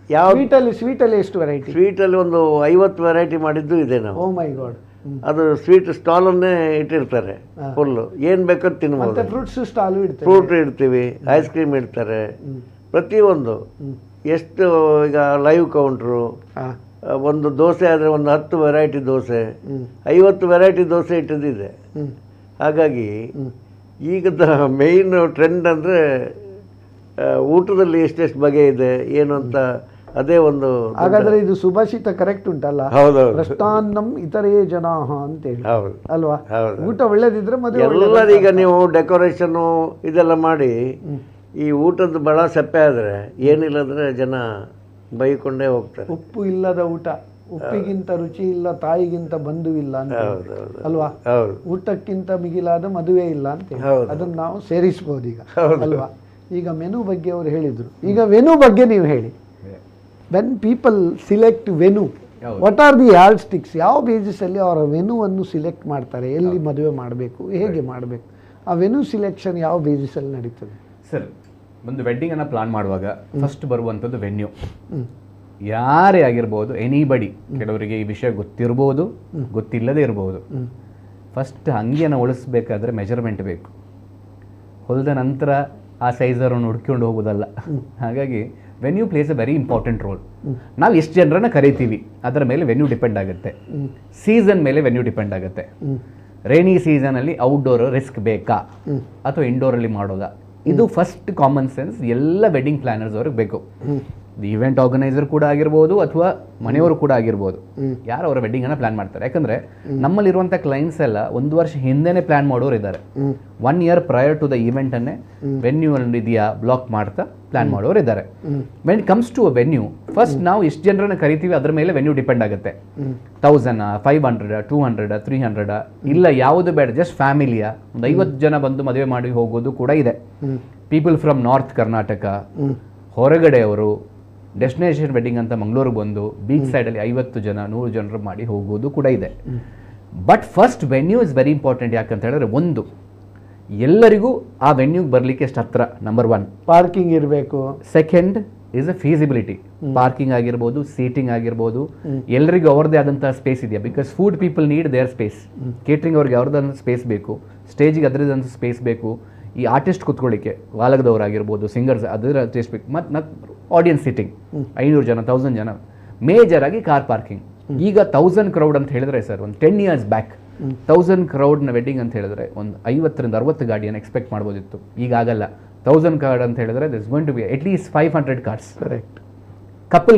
ಯಾವ ಸ್ವೀಟಲ್ಲಿ ಎಷ್ಟು ವೆರೈಟಿ? ಸ್ವೀಟಲ್ಲಿ ಒಂದು 50 ವೆರೈಟಿ ಮಾಡಿದ್ದು ಇದೆ ನಾವು. ಓ ಮೈ ಗಾಡ್. ಅದು ಸ್ವೀಟ್ ಸ್ಟಾಲನ್ನೇ ಇಟ್ಟಿರ್ತಾರೆ ಫುಲ್ಲು, ಏನು ಬೇಕಾದ್ರೆ ತಿನ್ಬೋದು. ಫ್ರೂಟ್ಸ್ ಸ್ಟಾಲು ಇಡ್ತಾರೆ, ಫ್ರೂಟ್ ಇಡ್ತೀವಿ, ಐಸ್ ಕ್ರೀಮ್ ಇಡ್ತಾರೆ, ಪ್ರತಿಯೊಂದು. ಎಷ್ಟು ಈಗ ಲೈವ್ ಕೌಂಟ್ರು, ಒಂದು ದೋಸೆ ಆದರೆ ಒಂದು 10 ವೆರೈಟಿ ದೋಸೆ, 50 ವೆರೈಟಿ ದೋಸೆ ಇಟ್ಟಿದ್ದಿದೆ. ಹಾಗಾಗಿ ಈಗದ ಮೇಯ್ನ್ ಟ್ರೆಂಡ್ ಅಂದರೆ ಊಟದಲ್ಲಿ ಎಷ್ಟೆಷ್ಟು ಬಗೆ ಇದೆ ಏನು ಅಂತ, ಅದೇ ಒಂದು. ಹಾಗಾದ್ರೆ ಇದು ಸುಭಾಷಿತ ಕರೆಕ್ಟ್ ಉಂಟಲ್ಲ? ಹೌದೌದು. ಪ್ರಸ್ಥಾನಂ ಇತರೇ ಜನಾಹ ಅಂತೇಳಿ, ಹೌದು ಅಲ್ವಾ? ಹೌದು. ಊಟ ಒಳ್ಳೇದಿದ್ರೆ ಮದುವೆ ಎಲ್ಲರೀಗ ನೀವು ಡೆಕೋರೇಷನ್ನು ಇದೆಲ್ಲ ಮಾಡಿ ಈ ಊಟದ ಬಹಳ ಸಪ್ಪೆ ಆದರೆ ಏನಿಲ್ಲದ್ರೆ ಜನ ಬೈಕೊಂಡೇ ಹೋಗ್ತಾರೆ. ಉಪ್ಪು ಇಲ್ಲದ ಊಟ, ಉಪ್ಪಿಗಿಂತ ರುಚಿ ಇಲ್ಲ, ತಾಯಿಗಿಂತ ಬಂಧು ಇಲ್ಲ ಅಂತ, ಅಲ್ವಾ? ಊಟಕ್ಕಿಂತ ಮಿಗಿಲಾದ ಮದುವೆ ಇಲ್ಲ ಅಂತ ಅದನ್ನ ನಾವು ಸೇರಿಸಬಹುದು ಈಗ, ಅಲ್ವಾ? ಈಗ ಮೆನು ಬಗ್ಗೆ ಅವರು ಹೇಳಿದ್ರು, ಈಗ ವೆನು ಬಗ್ಗೆ ನೀವು ಹೇಳಿ. When people select venue, what are the yard sticks? ಯಾವ ಬೇಸಿಸಲ್ಲಿ ಅವರ ವೆನುವನ್ನು ಸಿಲೆಕ್ಟ್ ಮಾಡ್ತಾರೆ? ಎಲ್ಲಿ ಮದುವೆ ಮಾಡಬೇಕು, ಹೇಗೆ ಮಾಡಬೇಕು? ಆ ವೆನು ಸಿಲೆಕ್ಷನ್ ಯಾವ ಬೇಸಿಸಲ್ಲಿ ನಡೀತದೆ ಸರ್? ಒಂದು ವೆಡ್ಡಿಂಗನ್ನು ಪ್ಲಾನ್ ಮಾಡುವಾಗ ಫಸ್ಟ್ ಬರುವಂಥದ್ದು ವೆನ್ಯೂ. ಯಾರೇ ಆಗಿರ್ಬೋದು, ಎನಿಬಡಿ. ಕೆಲವರಿಗೆ ಈ ವಿಷಯ ಗೊತ್ತಿರ್ಬೋದು, ಗೊತ್ತಿಲ್ಲದೆ ಇರ್ಬೋದು. ಫಸ್ಟ್ ಅಂಗಿಯನ್ನು ಉಳಿಸ್ಬೇಕಾದ್ರೆ ಮೆಜರ್ಮೆಂಟ್ ಬೇಕು. ಹೊಲಿದ ನಂತರ ಆ ಸೈಜರನ್ನು ಹುಡ್ಕೊಂಡು ಹೋಗೋದಲ್ಲ. ಹಾಗಾಗಿ venue place A very important roll. ನಾವು ಎಷ್ಟು ಜನರನ್ನ ಕರಿತೀವಿ ಅದರ ಮೇಲೆ ವೆನ್ಯೂ ಡಿಪೆಂಡ್ ಆಗುತ್ತೆ. ಸೀಸನ್ ಮೇಲೆ ವೆನ್ಯೂ ಡಿಪೆಂಡ್ ಆಗುತ್ತೆ. ರೈನಿ ಸೀಸನಲ್ಲಿ ಔಟ್ಡೋರ್ ರಿಸ್ಕ್ ಬೇಕಾ ಅಥವಾ ಇಂಡೋರಲ್ಲಿ ಮಾಡೋದಾ? ಇದು ಫಸ್ಟ್ ಕಾಮನ್ ಸೆನ್ಸ್ ಎಲ್ಲ ವೆಡ್ಡಿಂಗ್ ಪ್ಲಾನರ್ಸ್ ಅವ್ರಿಗೆ ಬೇಕು. ಈವೆಂಟ್ ಆರ್ಗನೈಸರ್ ಕೂಡ ಆಗಿರ್ಬೋದು ಅಥವಾ ಮನೆಯವರು ಕೂಡ ಆಗಿರ್ಬೋದು, ಯಾರು ಅವರ ವೆಡ್ಡಿಂಗನ್ನು ಪ್ಲಾನ್ ಮಾಡ್ತಾರೆ. ಯಾಕಂದರೆ ನಮ್ಮಲ್ಲಿರುವಂಥ ಕ್ಲೈಂಟ್ಸ್ ಎಲ್ಲ 1 ವರ್ಷ ಹಿಂದೆನೇ ಪ್ಲಾನ್ ಮಾಡೋರು ಇದ್ದಾರೆ. 1 ಇಯರ್ ಪ್ರಯರ್ ಟು ದ ಈವೆಂಟನ್ನೇ ವೆನ್ಯೂ ಇದೆಯಾ ಬ್ಲಾಕ್ ಮಾಡ್ತಾ ಪ್ಲಾನ್ ಮಾಡೋರು ಇದ್ದಾರೆ. When it comes to a venue, first ನಾವು ಎಷ್ಟು ಜನರನ್ನ ಕರಿತೀವಿ ಅದ್ರ ಮೇಲೆ ವೆನ್ಯೂ ಡಿಪೆಂಡ್ ಆಗುತ್ತೆ. 1000, 500, 200, 300 ಇಲ್ಲ ಯಾವುದು ಬೇಡ, ಜಸ್ಟ್ ಫ್ಯಾಮಿಲಿಯ ಒಂದು 50 ಜನ ಬಂದು ಮದುವೆ ಮಾಡಿ ಹೋಗೋದು ಕೂಡ ಇದೆ. ಪೀಪಲ್ ಫ್ರಮ್ ನಾರ್ತ್ ಕರ್ನಾಟಕ, ಹೊರಗಡೆಯವರು, ಡೆಸ್ಟಿನೇಷನ್ ವೆಡ್ಡಿಂಗ್ ಅಂತ ಮಂಗಳೂರಿಗೆ ಬಂದು ಬೀಚ್ ಸೈಡಲ್ಲಿ 50 ಜನ 100 ಜನರು ಮಾಡಿ ಹೋಗೋದು ಕೂಡ ಇದೆ. But first venue is very important. ಯಾಕಂತ ಹೇಳಿದ್ರೆ ಒಂದು ಎಲ್ಲರಿಗೂ ಆ ವೆನ್ಯೂಗೆ ಬರಲಿಕ್ಕೆ ಎಷ್ಟು ಹತ್ರ, ನಂಬರ್ 1 ಪಾರ್ಕಿಂಗ್ ಇರಬೇಕು. Second is a feasibility. Parking ಆಗಿರ್ಬೋದು, ಸೀಟಿಂಗ್ ಆಗಿರ್ಬೋದು, ಎಲ್ಲರಿಗೂ ಅವ್ರದ್ದೇ ಆದಂತಹ ಸ್ಪೇಸ್ ಇದೆಯಾ? Because food people need their space. Catering ಅವ್ರಿಗೆ ಅವ್ರದ್ದಂಥ ಸ್ಪೇಸ್ ಬೇಕು, ಸ್ಟೇಜಿಗೆ ಅದರದಂಥ ಸ್ಪೇಸ್ ಬೇಕು, ಈ ಆರ್ಟಿಸ್ಟ್ ಕೂತ್ಕೊಳ್ಳಿಕ್ಕೆ ವಾಲಕದವರಾಗಿರ್ಬೋದು, ಸಿಂಗರ್ಸ್ ಅದರ ಟೇಸ್ಟ್ ಬೇಕು, ಮತ್ತು ಆಡಿಯನ್ಸ್ ಸಿಟ್ಟಿಂಗ್ 500 ಜನ 1000 ಜನ. ಮೇಜರ್ ಆಗಿ ಕಾರ್ ಪಾರ್ಕಿಂಗ್. ಈಗ 1000 ಕ್ರೌಡ್ ಅಂತ ಹೇಳಿದ್ರೆ ಸರ್, ಒಂದು 10 years ಬ್ಯಾಕ್ 1000 ಕ್ರೌಡ್ನ ವೆಡ್ಡಿಂಗ್ ಅಂತ ಹೇಳಿದ್ರೆ ಒಂದು 50ರಿಂದ 60 ಗಾಡಿಯನ್ನು ಎಕ್ಸ್ಪೆಕ್ಟ್ ಮಾಡ್ಬೋದಿತ್ತು. ಈಗ ಆಗಲ್ಲ. 1000 ಕಾರ್ಡ್ ಅಂತ ಹೇಳಿದ್ರೆ this going to be at least 500 cars. Correct.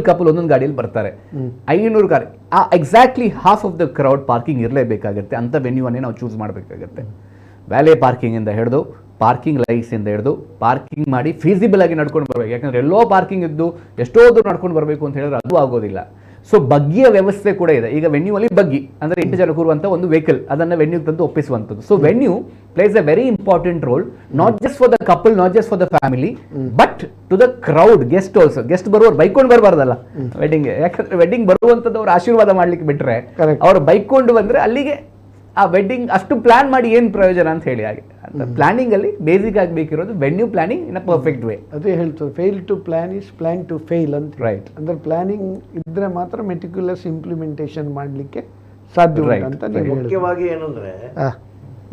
Couple ಒಂದೊಂದು ಗಾಡಿಯಲ್ಲಿ ಬರ್ತಾರೆ. 500 ಕಾರ್. ಆ exactly half of the crowd parking ಇರಲೇಬೇಕಾಗುತ್ತೆ. ಅಂಥ ವೆನ್ಯೂವನ್ನೇ ನಾವು ಚೂಸ್ ಮಾಡಬೇಕಾಗುತ್ತೆ. ವ್ಯಾಲೆ ಪಾರ್ಕಿಂಗಿಂದ ಹಿಡಿದು ಪಾರ್ಕಿಂಗ್ ಲೈಟ್ಸಿಂದ ಹಿಡಿದು ಪಾರ್ಕಿಂಗ್ ಮಾಡಿ ಫೀಸಿಬಲ್ ಆಗಿ ನಡ್ಕೊಂಡು ಬರಬೇಕು. ಯಾಕಂದರೆ ಎಲ್ಲೋ ಪಾರ್ಕಿಂಗ್ ಇದ್ದು ಎಷ್ಟೋ ದೂರ ನಡ್ಕೊಂಡು ಬರಬೇಕು ಅಂತ ಹೇಳಿದ್ರೆ ಅದು ಆಗೋದಿಲ್ಲ. ಸೊ ಬಗ್ಗಿಯ ವ್ಯವಸ್ಥೆ ಕೂಡ ಇದೆ. ಈಗ ವೆನ್ಯೂ ಅಲ್ಲಿ ಬಗ್ಗಿ ಅಂದ್ರೆ 8 ಜನ ಕೂರುವಂತ ಒಂದು ವೆಹಿಕಲ್, ಅದನ್ನ ವೆನ್ಯೂ ತಂದು ಒಪ್ಪಿಸುವಂಥದ್ದು. So venue plays a very important role, not just for the couple, not just for the family, but to the crowd, guest also. Guest ಬರುವವರು ಬೈಕೊಂಡು ಬರಬಾರ್ದಲ್ಲ ವೆಡ್ಡಿಂಗ್, ಯಾಕಂದ್ರೆ ವೆಡ್ಡಿಂಗ್ ಬರುವಂತದ್ದು ಅವ್ರ ಆಶೀರ್ವಾದ ಮಾಡ್ಲಿಕ್ಕೆ ಬಿಟ್ರೆ, ಅವ್ರು ಬೈಕೊಂಡು ಬಂದ್ರೆ ಅಲ್ಲಿಗೆ ಆ ವೆಡ್ಡಿಂಗ್ ಅಷ್ಟು ಪ್ಲಾನ್ ಮಾಡಿ ಏನು ಪ್ರಯೋಜನ ಅಂತ ಹೇಳಿ. ಹಾಗೆ ಪ್ಲಾನಿಂಗ್ ಅಲ್ಲಿ ಬೇಸಿಕ್ ಆಗಬೇಕಿರೋದು venue planning in a perfect way. ಅದೇ ಹೇಳ್ತಾರೆ, fail to plan is plan to fail ಅಂತ. ರೈಟ್. ಅಂದ್ರೆ ಪ್ಲಾನಿಂಗ್ ಇದ್ರೆ ಮಾತ್ರ ಮೆಟಿಕ್ಯುಲಸ್ ಇಂಪ್ಲಿಮೆಂಟೇಷನ್ ಮಾಡಲಿಕ್ಕೆ ಸಾಧ್ಯ ಅಂತ ನೀವು ಮುಖ್ಯವಾಗಿ ಏನಂದ್ರೆ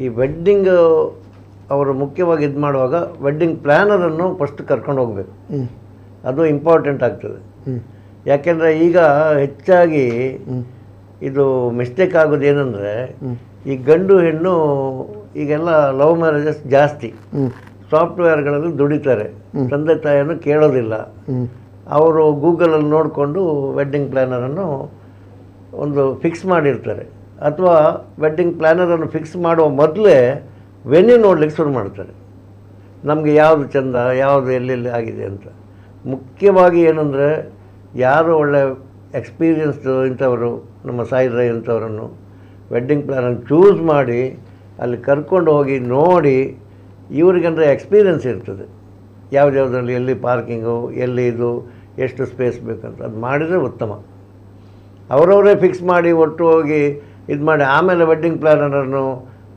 ಈ ವೆಡ್ಡಿಂಗ್ ಅವರು ಮುಖ್ಯವಾಗಿ ಇದು ಮಾಡುವಾಗ ವೆಡ್ಡಿಂಗ್ ಪ್ಲ್ಯಾನರನ್ನು ಫಸ್ಟ್ ಕರ್ಕೊಂಡು ಹೋಗಬೇಕು. ಅದು ಇಂಪಾರ್ಟೆಂಟ್ ಆಗ್ತದೆ. ಯಾಕೆಂದರೆ ಈಗ ಹೆಚ್ಚಾಗಿ ಇದು ಮಿಸ್ಟೇಕ್ ಆಗೋದು ಏನಂದರೆ, ಈ ಗಂಡು ಹೆಣ್ಣು ಈಗೆಲ್ಲ ಲವ್ ಮ್ಯಾರೇಜಸ್ ಜಾಸ್ತಿ, ಸಾಫ್ಟ್ವೇರ್ಗಳಲ್ಲಿ ದುಡಿತಾರೆ, ತಂದೆ ತಾಯಿಯನ್ನು ಕೇಳೋದಿಲ್ಲ. ಅವರು ಗೂಗಲಲ್ಲಿ ನೋಡಿಕೊಂಡು ವೆಡ್ಡಿಂಗ್ ಪ್ಲ್ಯಾನರನ್ನು ಒಂದು ಫಿಕ್ಸ್ ಮಾಡಿರ್ತಾರೆ, ಅಥವಾ ವೆಡ್ಡಿಂಗ್ ಪ್ಲ್ಯಾನರನ್ನು ಫಿಕ್ಸ್ ಮಾಡುವ ಮೊದಲೇ ವೆನ್ಯೂ ನೋಡ್ಲಿಕ್ಕೆ ಶುರು ಮಾಡ್ತಾರೆ, ನಮಗೆ ಯಾವುದು ಚೆಂದ, ಯಾವುದು ಎಲ್ಲೆಲ್ಲಿ ಆಗಿದೆ ಅಂತ. ಮುಖ್ಯವಾಗಿ ಏನಂದರೆ, ಯಾರು ಒಳ್ಳೆ ಎಕ್ಸ್ಪೀರಿಯನ್ಸ್ಡು ಇಂಥವರು, ನಮ್ಮ ಸಾಯಿ ರೈ ಅಂಥವರನ್ನು ವೆಡ್ಡಿಂಗ್ ಪ್ಲ್ಯಾನನ್ನು ಚೂಸ್ ಮಾಡಿ ಅಲ್ಲಿ ಕರ್ಕೊಂಡು ಹೋಗಿ ನೋಡಿ, ಇವರಿಗಂದರೆ ಎಕ್ಸ್ಪೀರಿಯನ್ಸ್ ಇರ್ತದೆ, ಯಾವುದ್ಯಾವುದರಲ್ಲಿ ಎಲ್ಲಿ ಪಾರ್ಕಿಂಗು, ಎಲ್ಲಿ ಇದು, ಎಷ್ಟು ಸ್ಪೇಸ್ ಬೇಕಂತ. ಅದು ಮಾಡಿದರೆ ಉತ್ತಮ. ಅವರವರೇ ಫಿಕ್ಸ್ ಮಾಡಿ ಒಟ್ಟು ಹೋಗಿ ಇದು ಮಾಡಿ ಆಮೇಲೆ ವೆಡ್ಡಿಂಗ್ ಪ್ಲ್ಯಾನರನ್ನು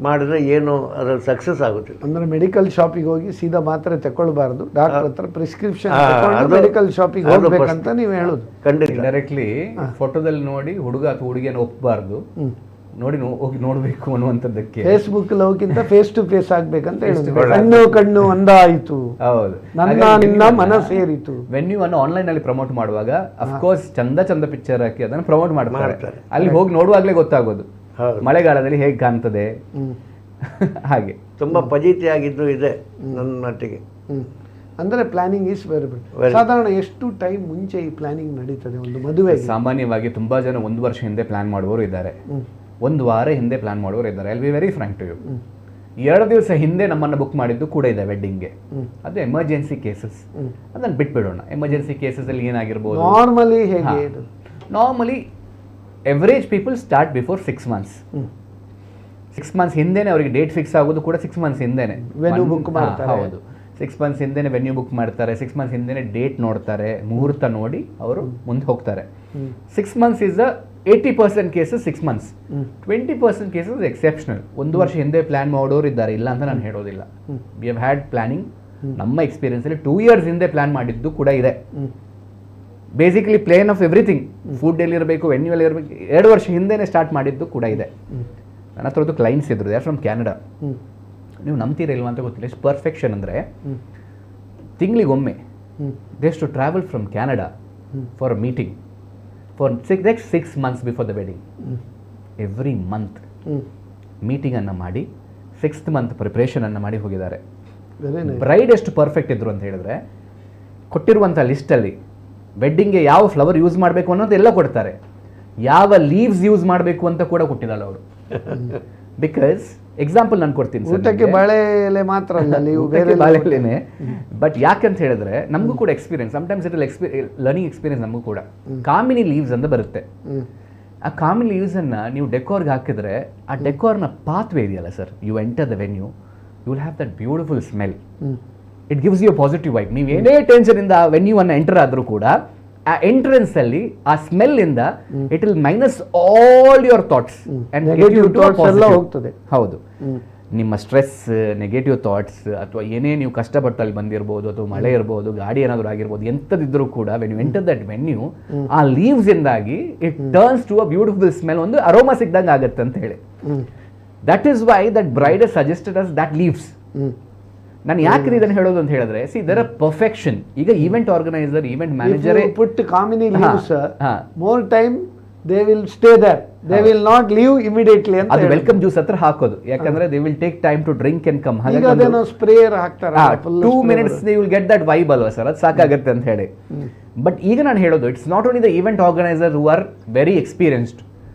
ಮಾಡಿದರೆ ಏನು ಅದರಲ್ಲಿ ಸಕ್ಸಸ್ ಆಗುತ್ತಿಲ್ಲ. ಅಂದರೆ ಮೆಡಿಕಲ್ ಶಾಪಿಗೆ ಹೋಗಿ ಸೀದಾ ಮಾತ್ರೆ ತಗೊಳ್ಬಾರ್ದು, ಡಾಕ್ಟರ್ ಹತ್ರ ಪ್ರಿಸ್ಕ್ರಿಪ್ಷನ್ ಮೆಡಿಕಲ್ ಶಾಪಿಗೆ ಹೋಗ್ಬೇಕಂತ ನೀವು ಹೇಳೋದು. ಖಂಡಿತ. ಡೈರೆಕ್ಟ್ಲಿ ಫೋಟೋದಲ್ಲಿ ನೋಡಿ ಹುಡುಗ ಅಥವಾ ಹುಡುಗಿಯನ್ನು ಒಪ್ಪಬಾರ್ದು, ನೋಡಿ ಹೋಗಿ ನೋಡಬೇಕು ಅನ್ನುವಂಥದ್ದಕ್ಕೆ. ಫೇಸ್ಬುಕ್ ಲವ್ಗಿಂತ ಫೇಸ್ ಟು ಫೇಸ್ ಆಗ್ಬೇಕಂತ ಹೇಳಿದ್ರು. ಕಣ್ಣು ಕಣ್ಣು ಒಂದ ಆಯಿತು, ಹೌದು, ನಿನ್ನ ಮನ ಸೇರಿತು. ವೆನ್ಯೂ ಅನ್ನು ಆನ್ಲೈನ್ ಅಲ್ಲಿ ಪ್ರಮೋಟ್ ಮಾಡುವಾಗ ಅಫ್ಕೋರ್ಸ್ ಚಂದ ಪಿಕ್ಚರ್ ಹಾಕಿ ಅದನ್ನು ಪ್ರಮೋಟ್ ಮಾಡ್ತಾರೆ. ಅಲ್ಲಿ ಹೋಗಿ ನೋಡುವಾಗಲೇ ಗೊತ್ತಾಗೋದು ಮಳೆಗಾಲದಲ್ಲಿ ಹೇಗೆ ಕಾಣ್ತದೆ. ಹಾಗೆ ತುಂಬ ಫಜೀತಿಯಾಗಿದ್ದು ಇದೆ ನನ್ನ ಮಟ್ಟಿಗೆ. ಅಂದರೆ ಪ್ಲಾನಿಂಗ್ ಈಸ್ ವೆರಿ ಗುಡ್. ಸಾಧಾರಣ ಎಷ್ಟು ಟೈಮ್ ಮುಂಚೆ ಈ ಪ್ಲಾನಿಂಗ್ ನಡೀತದೆ ಒಂದು ಮದುವೆ? ಸಾಮಾನ್ಯವಾಗಿ ತುಂಬಾ ಜನ 1 ವರ್ಷ ಹಿಂದೆ ಪ್ಲಾನ್ ಮಾಡುವವರು ಇದ್ದಾರೆ, 1 ವಾರ ಹಿಂದೆ ಪ್ಲಾನ್ ಮಾಡುವವರು ಇದ್ದಾರೆ. I will be very frank to you, 2 ದಿವಸ ಹಿಂದೆ ನಮ್ಮನ್ನು ಬುಕ್ ಮಾಡಿದ್ದು ಕೂಡ ಇದೆ ವೆಡ್ಡಿಂಗ್ಗೆ. ಅದು ಎಮರ್ಜೆನ್ಸಿ ಕೇಸಸ್, ಅದನ್ನು ಬಿಟ್ಬಿಡೋಣ. ಎಮರ್ಜೆನ್ಸಿ ಕೇಸಸ್ ಅಲ್ಲಿ ಏನಾಗಿರ್ಬೋದು, ನಾರ್ಮಲಿ ಹೇಗೆ? Normally average people start before 6 months. 6 months ಹಿಂದೆನೆ ಅವರಿಗೆ ಡೇಟ್ ಫಿಕ್ಸ್ ಆಗೋದು ಕೂಡ 6 months ಹಿಂದೆನೆ ವೆನ್ಯೂ ಬುಕ್ ಮಾಡ್ತಾರೆ. ಹೌದು, 6 months ಹಿಂದೆನೆ ವೆನ್ಯೂ ಬುಕ್ ಮಾಡ್ತಾರೆ, 6 months ಹಿಂದೆನೆ ಡೇಟ್ ನೋಡ್ತಾರೆ, ಮುಹೂರ್ತ ನೋಡಿ ಅವರು ಮುಂದೆ ಹೋಗ್ತಾರೆ. 6 months is the 80% cases 6 months. 20% cases exceptional. 1 ವರ್ಷ ಹಿಂದೆ ಪ್ಲಾನ್ ಮಾಡೋರು ಇದ್ದಾರೆ, ಇಲ್ಲ ಅಂತ ನಾನು ಹೇಳೋದಿಲ್ಲ. ವಿ ಹ್ಯಾವ್ ಹ್ಯಾಡ್ ಪ್ಲಾನಿಂಗ್, ನಮ್ಮ ಎಕ್ಸ್ಪೀರಿಯನ್ಸ್ ಅಲ್ಲಿ 2 years ಹಿಂದೆ ಪ್ಲಾನ್ ಮಾಡಿದ್ದು ಕೂಡ ಇದೆ. Basically plane of everything, food ಎಲ್ಲಿರಬೇಕು, ವೆನ್ಯೂ ಎಲ್ಲಿ ಇರಬೇಕು, 2 ವರ್ಷ ಹಿಂದೆನೇ ಸ್ಟಾರ್ಟ್ ಮಾಡಿದ್ದು ಕೂಡ ಇದೆ. ನನ್ನ ಹತ್ರದ್ದು ಕ್ಲೈಂಟ್ಸ್ ಇದ್ರು, ದೇ ಆರ್ ಫ್ರಮ್ ಕ್ಯಾನಡಾ. ನೀವು ನಂಬ್ತೀರ ಇಲ್ವಾ ಅಂತ ಗೊತ್ತಿಲ್ಲ, ಎಷ್ಟು ಪರ್ಫೆಕ್ಷನ್ ಅಂದರೆ ತಿಂಗಳಿಗೊಮ್ಮೆ they to travel from Canada for a meeting for next 6 months before the wedding. Every month ಮೀಟಿಂಗನ್ನು ಮಾಡಿ 6th month ಪ್ರಿಪ್ರೇಷನನ್ನು ಮಾಡಿ ಹೋಗಿದ್ದಾರೆ. ಬ್ರೈಡ್ ಎಷ್ಟು ಪರ್ಫೆಕ್ಟ್ ಇದ್ರು ಅಂತ ಹೇಳಿದ್ರೆ, ಕೊಟ್ಟಿರುವಂಥ ಲಿಸ್ಟಲ್ಲಿ ವೆಡ್ಡಿಂಗ್ಗೆ ಯಾವ ಫ್ಲವರ್ ಯೂಸ್ ಮಾಡಬೇಕು ಅನ್ನೋದು ಎಲ್ಲ ಕೊಡ್ತಾರೆ, ಯಾವ ಲೀವ್ಸ್ ಯೂಸ್ ಮಾಡಬೇಕು ಅಂತ ಕೂಡ ಕೊಟ್ಟಿರಲ್ಲ ಅವರು. ಬಿಕಾಸ್ ಎಕ್ಸಾಂಪಲ್ ನಾನು ಕೊಡ್ತೀನಿ, ಊಟಕ್ಕೆ ಬಾಳೆ ಎಲೆ ಮಾತ್ರ ಅಲ್ಲ, ನೀವು ಬೇರೆ ಬಾಳೆ ಎಲೆನೇ. ಬಟ್ ಯಾಕಂತ ಹೇಳಿದ್ರೆ ನಮಗೂ ಕೂಡ experience, sometimes it learning experience ನಮಗೂ ಕೂಡ. ಕಾಮಿನಿ ಲೀವ್ಸ್ ಅಂತ ಬರುತ್ತೆ, ಆ ಕಾಮಿನಿ ಲೀವ್ಸ್ ಅನ್ನ ನೀವು ಡೆಕೋರ್ಗೆ ಹಾಕಿದ್ರೆ, ಆ ಡೆಕೋರ್ನ ಪಾತ್ವೇ ಇದೆಯಲ್ಲ sir, you enter the venue, you will have that beautiful smell. It gives you positive vibe. ನೀವು ಏನೇ ಟೆನ್ಷನ್ ಇಂದ ಆ ವೆನ್ಯೂ ಅನ್ನ ಎಂಟರ್ ಆದ್ರೂ ಕೂಡ ಆ ಎಂಟ್ರೆನ್ಸ್ ಅಲ್ಲಿ ಆ ಸ್ಮೆಲ್ ಇಂದ it will minus all your thoughts and ಎಲ್ಲ ಹೋಗ್ತದೆ. ಹೌದು, ನಿಮ್ಮ ಸ್ಟ್ರೆಸ್, ನೆಗೆಟಿವ್ ಥಾಟ್ಸ್, ಅಥವಾ ಏನೇ ನೀವು ಕಷ್ಟಪಟ್ಟು ಅಲ್ಲಿ ಬಂದಿರ್ಬೋದು, ಅಥವಾ ಮಳೆ ಇರ್ಬೋದು, ಗಾಡಿ ಏನಾದರೂ ಆಗಿರ್ಬೋದು, ಎಂಥದಿದ್ರೂ ಕೂಡ when you enter that venue, ಆ ಲೀವ್ಸ್ ಇಂದಾಗಿ it turns to a beautiful smell, ಒಂದು ಅರೋಮಾ ಸಿಗ್ದಂಗೆ ಆಗುತ್ತೆ ಅಂತ ಹೇಳಿ. That is why that bride suggested us that leaves. ನಾನು ಯಾಕೆ ಇದನ್ನು ಹೇಳೋದು ಅಂತ ಹೇಳಿದ್ರೆ, ಸಿ ದರ್ ಆರ್ ಪರ್ಫೆಕ್ಷನ್. ಈಗ event organizer, event manager put ಕಾಮಿನಿ leaves more time they will stay there, they will not leave immediately ಅಂತ. ಅದು ವೆಲ್ಕಮ್ ಜ್ಯೂಸ್ ಹತ್ರ ಹಾಕೋದು, ಯಾಕಂದ್ರೆ they will take time to drink and come. ಹಾಗಾಗಿ ಅದೇನೋ sprayer ಹಾಕ್ತಾರೆ, 2 minutes they will get that vibe ಅಲ್ವಾ ಸರ್, ಅದು ಸಾಕಾಗುತ್ತೆ ಅಂತ ಹೇಳಿ. ಬಟ್ ಈಗ ನಾನು ಹೇಳೋದು, it's not only the event organiser who are very experienced,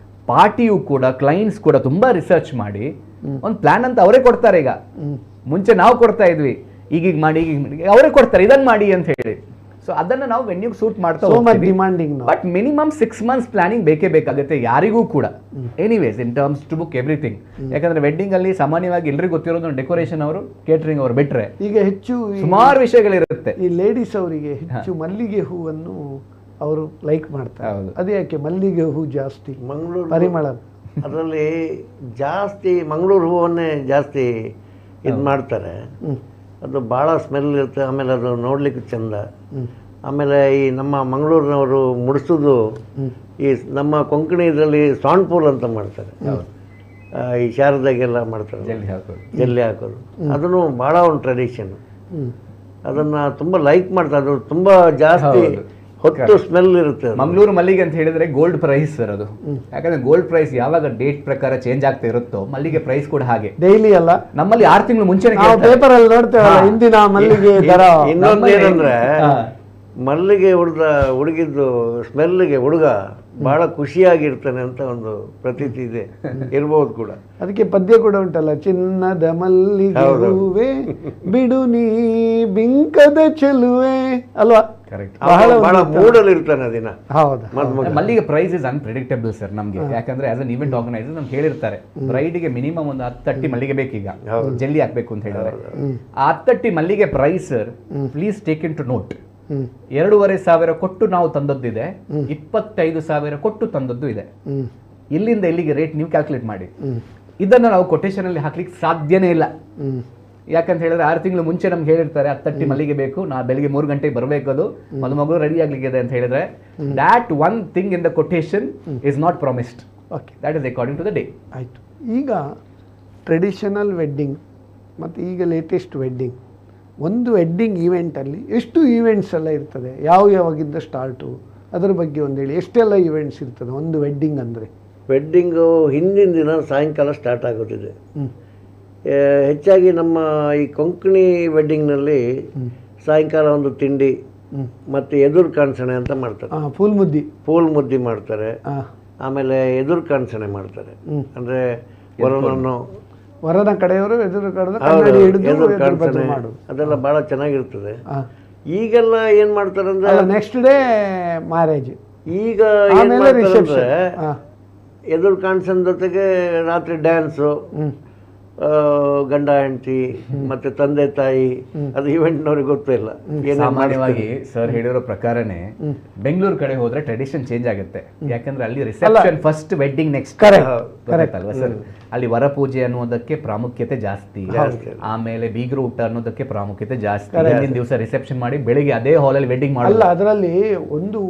ಪಾರ್ಟಿಯು ಕೂಡ, ಕ್ಲೈಂಟ್ಸ್ ಕೂಡ ತುಂಬಾ ರಿಸರ್ಚ್ ಮಾಡಿ ಒಂದು ಪ್ಲಾನ್ ಅಂತ ಅವರೇ ಕೊಡ್ತಾರೆ. ಈಗ ಮುಂಚೆ ನಾವು ಕೊಡ್ತಾ ಇದ್ವಿ, ಈಗೀಗ ಮಾಡಿ, ಅವರೇ ಕೊಡ್ತಾರೆ, ಇದನ್ನು ಮಾಡಿ ಅಂತ ಹೇಳಿ. ಸೊ ಅದನ್ನು ನಾವು ವೆನ್ಯೂಗೆ ಸೂಟ್ ಮಾಡ್ತಾ So much ಹೋಗ್ತೀವಿ. demanding now. But minimum 6 months planning ಬೇಕೇ ಬೇಕಾಗುತ್ತೆ ಯಾರಿಗೂ ಕೂಡ. Anyways in terms to book everything. ಯಾಕಂದ್ರೆ ವೆಡ್ಡಿಂಗ್ ಅಲ್ಲಿ ಸಾಮಾನ್ಯವಾಗಿ ಎಲ್ರಿಗೂ ಗೊತ್ತಿರೋದು ಡೆಕೋರೇಷನ್ ಅವರು ಕೇಟರಿಂಗ್ ಅವರು ಬಿಟ್ರೆ ಈಗ ಹೆಚ್ಚು ಸುಮಾರು ವಿಷಯಗಳಿರುತ್ತೆ. ಈ ಲೇಡೀಸ್ ಅವರಿಗೆ ಹೆಚ್ಚು ಮಲ್ಲಿಗೆ ಹೂವನ್ನು ಅವರು ಲೈಕ್ ಮಾಡ್ತಾರೆ. ಹೌದು. ಅದು ಯಾಕೆ ಮಲ್ಲಿಗೆ ಹೂ ಜಾಸ್ತಿ ಮಂಗಳೂರು ಪರಿಮಳ? ಅದರಲ್ಲಿ ಜಾಸ್ತಿ ಮಂಗಳೂರು ಹೂವನ್ನೇ ಜಾಸ್ತಿ ಇದು ಮಾಡ್ತಾರೆ. ಅದು ಭಾಳ ಸ್ಮೆಲ್ ಇರುತ್ತೆ, ಆಮೇಲೆ ಅದು ನೋಡ್ಲಿಕ್ಕೆ ಚಂದ. ಆಮೇಲೆ ಈ ನಮ್ಮ ಮಂಗಳೂರಿನವರು ಮುಡಿಸೋದು ಈ ನಮ್ಮ ಕೊಂಕಣಿ ಇದರಲ್ಲಿ ಸಾಂಡ್ ಪೂಲ್ ಅಂತ ಮಾಡ್ತಾರೆ. ಈ ಶಾರದಾಗೆಲ್ಲ ಮಾಡ್ತಾರೆ ಜಲ್ಲಿ ಹಾಕೋದು. ಅದನ್ನು ಭಾಳ ಒಂದು ಟ್ರೆಡಿಷನ್. ಅದನ್ನು ತುಂಬ ಲೈಕ್ ಮಾಡ್ತಾರೆ. ಅದು ತುಂಬ ಜಾಸ್ತಿ ಹೊತ್ತು ಸ್ಮೆಲ್ ಇರುತ್ತೆ. ಮಂಗಳೂರು ಮಲ್ಲಿಗೆ ಅಂತ ಹೇಳಿದ್ರೆ ಗೋಲ್ಡ್ ಪ್ರೈಸ್ ಸರ್ ಅದು. ಯಾಕಂದ್ರೆ ಗೋಲ್ಡ್ ಪ್ರೈಸ್ ಯಾವಾಗ ಡೇಟ್ ಪ್ರಕಾರ ಚೇಂಜ್ ಆಗ್ತಾ ಇರುತ್ತೋ ಮಲ್ಲಿಗೆ ಪ್ರೈಸ್ ಕೂಡ ಹಾಗೆ. ಡೈಲಿ ಅಲ್ಲ, ನಮ್ಮಲ್ಲಿ 6 ತಿಂಗಳು ಮುಂಚೆ ಪೇಪರ್ ಅಲ್ಲಿ ನೋಡ್ತೇವಲ್ಲ ಇಂದಿನ ಮಲ್ಲಿಗೆ ದರ. ಇನ್ನೊಂದು ಏನಂದ್ರೆ ಮಲ್ಲಿಗೆ ಹುಡುಗಿದ್ದು ಸ್ಮೆಲ್ಗೆ ಹುಡುಗ ಬಹಳ ಖುಷಿಯಾಗಿರ್ತಾನೆ ಅಂತ ಒಂದು ಪ್ರತೀತಿ ಇದೆ, ಇರ್ಬೋದು ಕೂಡ. ಅದಕ್ಕೆ ಪದ್ಯ ಕೂಡ ಉಂಟಲ್ಲ, ಚಿನ್ನದ ಮಲ್ಲಿಗೆ ಹೂವೆ ಬಿಡು ನೀ ಬಿಂಕದ ಚೆಲುವೆ ಅಲ್ವಾ? ಬಹಳ ಮೂಡಲ್ಲಿ ಇರ್ತಾನೆ ದಿನ. ಹೌದಾ? ಮಲ್ಲಿಗೆ ಪ್ರೈಸ್ ಇಸ್ ಅನ್ಪ್ರೆಡಿಕ್ಟಬಲ್ ಸರ್ ನಮ್ಗೆ. ಯಾಕಂದ್ರೆ ಆಸ್ ಅನ್ ಈವೆಂಟ್ ಆರ್ಗನೈಸರ್ ನಮ್ಗೆ ಹೇಳಿರ್ತಾರೆ ಬ್ರೈಡ್ಗೆ ಮಿನಿಮಮ್ ಒಂದು 10 ಅಟ್ಟಿ ಮಲ್ಲಿಗೆ ಬೇಕೀಗ ಜಲ್ಲಿ ಹಾಕ್ಬೇಕು ಅಂತ ಹೇಳಿದ್ರೆ. ಆ 10 ಅಟ್ಟಿ ಮಲ್ಲಿಗೆ price sir please take into note. 2,500 ಕೊಟ್ಟು ನಾವು ತಂದದ್ದಿದೆ, 25,000 ಕೊಟ್ಟು ತಂದದ್ದು ಇದೆ. ಇಲ್ಲಿಂದ ಇಲ್ಲಿಗೆ ರೇಟ್ ನೀವು ಕ್ಯಾಲ್ಕುಲೇಟ್ ಮಾಡಿ. ಇದನ್ನು ನಾವು ಕೊಟೇಶನ್ ಅಲ್ಲಿ ಹಾಕ್ಲಿಕ್ಕೆ ಸಾಧ್ಯನೇ ಇಲ್ಲ. ಯಾಕಂತ ಹೇಳಿದ್ರೆ 6 ತಿಂಗಳು ಮುಂಚೆ ನಮ್ಗೆ ಹೇಳಿರ್ತಾರೆ 10 ಅಟ್ಟಿ ಮಲ್ಲಿಗೆ ಬೇಕು, ನಾ ಬೆಳಿಗ್ಗೆ 3 ಗಂಟೆಗೆ ಬರಬೇಕು, ಅದು ಮದುಮಗು ರೆಡಿ ಆಗ್ಲಿಕ್ಕೆ ಅಂತ ಹೇಳಿದ್ರೆ that one thing in the quotation is not promised. Okay, that is according to the day. ಆಯಿತು. ಈಗ ಟ್ರೆಡಿಷನಲ್ ವೆಡ್ಡಿಂಗ್ ಮತ್ತು ಈಗ ಲೇಟೆಸ್ಟ್ ವೆಡ್ಡಿಂಗ್, ಒಂದು ವೆಡ್ಡಿಂಗ್ ಈವೆಂಟಲ್ಲಿ ಎಷ್ಟು ಈವೆಂಟ್ಸ್ ಎಲ್ಲ ಇರ್ತದೆ? ಯಾವಾಗಿಂದ ಸ್ಟಾರ್ಟು ಅದರ ಬಗ್ಗೆ ಒಂದು ಹೇಳಿ. ಎಷ್ಟೆಲ್ಲ ಈವೆಂಟ್ಸ್ ಇರ್ತದೆ ಒಂದು ವೆಡ್ಡಿಂಗ್ ಅಂದರೆ? ವೆಡ್ಡಿಂಗು ಹಿಂದಿನ ದಿನ ಸಾಯಂಕಾಲ ಸ್ಟಾರ್ಟ್ ಆಗೋದಿದೆ. ಹೆಚ್ಚಾಗಿ ನಮ್ಮ ಈ ಕೊಂಕಣಿ ವೆಡ್ಡಿಂಗ್ನಲ್ಲಿ ಸಾಯಂಕಾಲ ಒಂದು ತಿಂಡಿ ಮತ್ತು ಎದುರು ಕಾಣಿಸಣೆ ಅಂತ ಮಾಡ್ತಾರೆ. ಫೂಲ್ ಮುದ್ದಿ ಮಾಡ್ತಾರೆ. ಆಮೇಲೆ ಎದುರು ಕಾಣಿಸಣೆ ಮಾಡ್ತಾರೆ. ಅಂದರೆ ವರನ ಕಡೆಯವರು ಎದುರು ಕಾಣಿಸಣೆ ಅದೆಲ್ಲ ಭಾಳ ಚೆನ್ನಾಗಿರ್ತದೆ. ಈಗೆಲ್ಲ ಏನು ಮಾಡ್ತಾರೆ ಅಂದರೆ ನೆಕ್ಸ್ಟ್ ಡೇ ಮ್ಯಾರೇಜ್. ಈಗ ಏನು ಮಾಡ್ತಾರೆ ಅಂದರೆ ಎದುರು ಕಾಣಿಸನ್ ಜೊತೆಗೆ ರಾತ್ರಿ ಡ್ಯಾನ್ಸು, ಗಂಡ ಹೆಂಡತಿ ಮತ್ತೆ ತಂದೆ ತಾಯಿ, ಅದು ಈವೆಂಟ್ನವ್ರಿಗೆ ಗೊತ್ತಿಲ್ಲ. ಸಾಮಾನ್ಯವಾಗಿ ಸರ್ ಹೇಳಿರೋ ಪ್ರಕಾರನೇ ಬೆಂಗಳೂರು ಕಡೆ ಹೋದ್ರೆ ಟ್ರೆಡಿಷನ್ ಚೇಂಜ್ ಆಗುತ್ತೆ. ಯಾಕಂದ್ರೆ ಅಲ್ಲಿ ರಿಸೆಪ್ಷನ್ ಫಸ್ಟ್, ವೆಡ್ಡಿಂಗ್ ನೆಕ್ಸ್ಟ್ ಅಲ್ವಾ ಸರ್? ಅಲ್ಲಿ ವರ ಪೂಜೆ ಅನ್ನೋದಕ್ಕೆ ಪ್ರಾಮುಖ್ಯತೆ ಜಾಸ್ತಿ, ಆಮೇಲೆ ಬೀಗರು ಊಟ ಅನ್ನೋದಕ್ಕೆ ಪ್ರಾಮುಖ್ಯತೆ ಜಾಸ್ತಿ. ಹಿಂದಿನ ದಿವಸ ರಿಸೆಪ್ಷನ್ ಮಾಡಿ ಬೆಳಿಗ್ಗೆ ಅದೇ ಹಾಲಲ್ಲಿ ವೆಡ್ಡಿಂಗ್ ಮಾಡಲ್ಲ. ಅದರಲ್ಲಿ ಒಂದು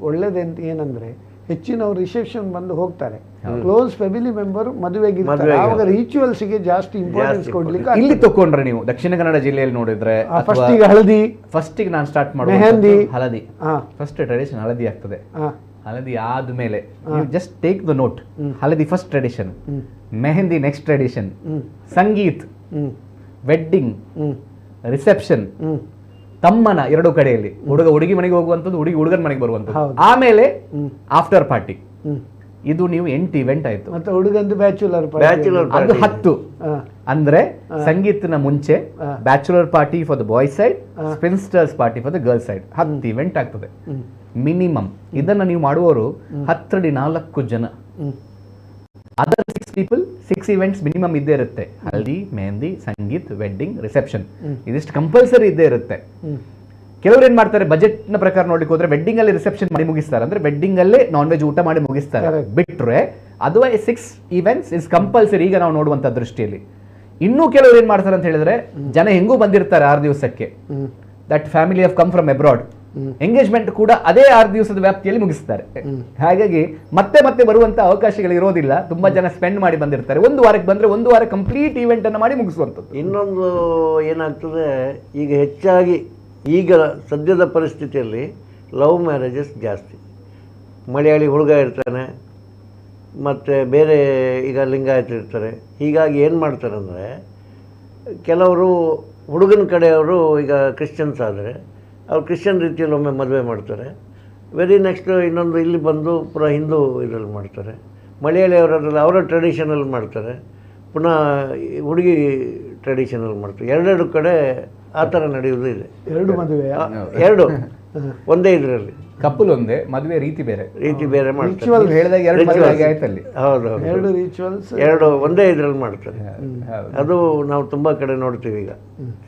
ಒಳ್ಳೇದಂತ ಏನಂದ್ರೆ ಹೆಚ್ಚಿನವರು ರಿಸೆಪ್ಷನ್ ಬಂದು ಹೋಗ್ತಾರೆ, ಕ್ಲೋಸ್ ಫ್ಯಾಮಿಲಿ ಮೆಂಬರ್ ಮದುವೆಗಿರ್ತಾರೆ. ಆವಾಗ ರಿಚುವಲ್ಸ್ಗೆ ಜಾಸ್ತಿ ಇಂಪಾರ್ಟೆನ್ಸ್ ಕೊಡ್ಲಿಕ್ಕೆ. ಇಲ್ಲಿ ತಕೊಂಡ್ರೆ ನೀವು ದಕ್ಷಿಣ ಕನ್ನಡ ಜಿಲ್ಲೆಯಲ್ಲಿ ನೋಡಿದ್ರೆ ಹಳದಿ ಫಸ್ಟಿಗೆ ನಾನು ಸ್ಟಾರ್ಟ್ ಮಾಡೋದು ಹಳದಿ. ಫಸ್ಟ್ ಟ್ರೆಡಿಷನ್ ಹಳದಿ ಆಗ್ತದೆ. ಹಳದಿ ಆದ್ಮೇಲೆ ಜಸ್ಟ್ ಟೇಕ್ ದ ನೋಟ್, ಹಳದಿ first tradition, mehndi next tradition, sangeet, wedding, reception, ತಮ್ಮನ 2 ಕಡೆಯಲ್ಲಿ ಹುಡುಗ ಹುಡುಗಿ ಮನೆಗೆ ಹೋಗುವಂಥದ್ದು, ಹುಡುಗಿ ಹುಡುಗನ ಮನೆಗೆ ಬರುವಂಥದ್ದು, ಆಮೇಲೆ ಆಫ್ಟರ್ ಪಾರ್ಟಿ. ಇದು ನೀವು 8 ಇವೆಂಟ್ ಆಯ್ತು. ಮತ್ತೆ ಹುಡುಗಂದು ಬ್ಯಾಚುಲರ್ ಅದು 10. ಅಂದ್ರೆ ಸಂಗೀತನ ಮುಂಚೆ bachelor party for the boy side, spinsters party for the girl side, 10 event ಆಗ್ತದೆ ಮಿನಿಮಮ್. ಇದನ್ನ ನೀವು ಮಾಡುವವರು 10 ಅಡಿ 4 ಜನ. ಅದರ್ 6 ಪೀಪಲ್ 6 ಇವೆಂಟ್ಸ್ ಮಿನಿಮಮ್ ಇದ್ದೇ ಇರುತ್ತೆ. ಹಲ್ದಿ, ಮೆಹಂದಿ, ಸಂಗೀತ್, ವೆಡ್ಡಿಂಗ್, ರಿಸೆಪ್ಷನ್, ಇದಿಷ್ಟು ಕಂಪಲ್ಸರಿ ಇದ್ದೇ ಇರುತ್ತೆ. ಕೆಲವರು ಏನ್ ಮಾಡ್ತಾರೆ, ಬಜೆಟ್ ನ ಪ್ರಕಾರ ನೋಡ್ಲಿಕ್ಕೆ ಹೋದ್ರೆ ವೆಡ್ಡಿಂಗ್ ಅಲ್ಲಿ ರಿಸೆಪ್ಷನ್ ಮಾಡಿ ಮುಗಿಸ್ತಾರೆ, ಅಂದ್ರೆ ವೆಡ್ಡಿಂಗ್ ಅಲ್ಲೇ ನಾನ್ ವೆಜ್ ಊಟ ಮಾಡಿ ಮುಗಿಸ್ತಾರೆ. ಬಿಟ್ರೆ ಅದರ್ವೈಸ್ 6 ಇವೆಂಟ್ಸ್ ಇಸ್ ಕಂಪಲ್ಸರಿ ಈಗ ನಾವು ನೋಡುವಂತ ದೃಷ್ಟಿಯಲ್ಲಿ. ಇನ್ನೂ ಕೆಲವರು ಏನ್ ಮಾಡ್ತಾರೆ ಅಂತ ಹೇಳಿದ್ರೆ, ಜನ ಹೆಂಗೂ ಬಂದಿರ್ತಾರೆ 6 ದಿವಸಕ್ಕೆ, that family have come from abroad, engagement ಕೂಡ ಅದೇ 6 ದಿವಸದ ವ್ಯಾಪ್ತಿಯಲ್ಲಿ ಮುಗಿಸ್ತಾರೆ. ಹಾಗಾಗಿ ಮತ್ತೆ ಮತ್ತೆ ಬರುವಂತ ಅವಕಾಶಗಳು ಇರೋದಿಲ್ಲ. ತುಂಬಾ ಜನ ಸ್ಪೆಂಡ್ ಮಾಡಿ ಬಂದಿರ್ತಾರೆ. 1 ವಾರಕ್ಕೆ ಬಂದ್ರೆ 1 ವಾರ ಕಂಪ್ಲೀಟ್ ಇವೆಂಟ್ ಅನ್ನು ಮಾಡಿ ಮುಗಿಸುವಂಥದ್ದು. ಇನ್ನೊಂದು ಏನಾಗ್ತದೆ, ಈಗ ಹೆಚ್ಚಾಗಿ ಈಗ ಸದ್ಯದ ಪರಿಸ್ಥಿತಿಯಲ್ಲಿ ಲವ್ ಮ್ಯಾರೇಜಸ್ ಜಾಸ್ತಿ. ಮಲಯಾಳಿ ಹುಡುಗ ಇರ್ತಾನೆ, ಮತ್ತು ಬೇರೆ ಈಗ ಲಿಂಗಾಯತ ಇರ್ತಾರೆ. ಹೀಗಾಗಿ ಏನು ಮಾಡ್ತಾರೆ ಅಂದರೆ, ಕೆಲವರು ಹುಡುಗನ ಕಡೆಯವರು ಈಗ ಕ್ರಿಶ್ಚಿಯನ್ಸ್ ಆದರೆ ಅವ್ರು ಕ್ರಿಶ್ಚಿಯನ್ ರೀತಿಯಲ್ಲಿ ಒಮ್ಮೆ ಮದುವೆ ಮಾಡ್ತಾರೆ. ವೆರಿ ನೆಕ್ಸ್ಟ್ ಇನ್ನೊಂದು ಇಲ್ಲಿ ಬಂದು ಪುನಃ ಹಿಂದೂ ಇದರಲ್ಲಿ ಮಾಡ್ತಾರೆ. ಮಲಯಾಳಿಯವರಲ್ಲಿ ಅವರ ಟ್ರೆಡಿಷನಲ್ಲಿ ಮಾಡ್ತಾರೆ, ಪುನಃ ಹುಡುಗಿ ಟ್ರೆಡಿಷನಲ್ಲಿ ಮಾಡ್ತಾರೆ. 2 ಕಡೆ ಆ ಥರ ನಡೆಯೋದು ಇದೆ. 2 ಮದುವೆ, ಒಂದೇ ಇದರಲ್ಲಿ ಕಪ್ಪಲ್ ಒಂದೇ, ಮದುವೆ ರೀತಿ ಬೇರೆ ಮಾಡ್ತಾರೆ. ನೀವು ಹೇಳಿದಾಗ ಎರಡು ಮದುವೆ ಆಗಿ ಆಯ್ತಲ್ಲಿ. ಹೌದು, ಎರಡು ರಿಚುವಲ್ಸ್ ಎರಡು ಒಂದೇ ಇದರಲ್ಲಿ ಮಾಡ್ತಾರೆ. ಅದು ನಾವು ತುಂಬಾ ಕಡೆ ನೋಡ್ತೀವಿ ಈಗ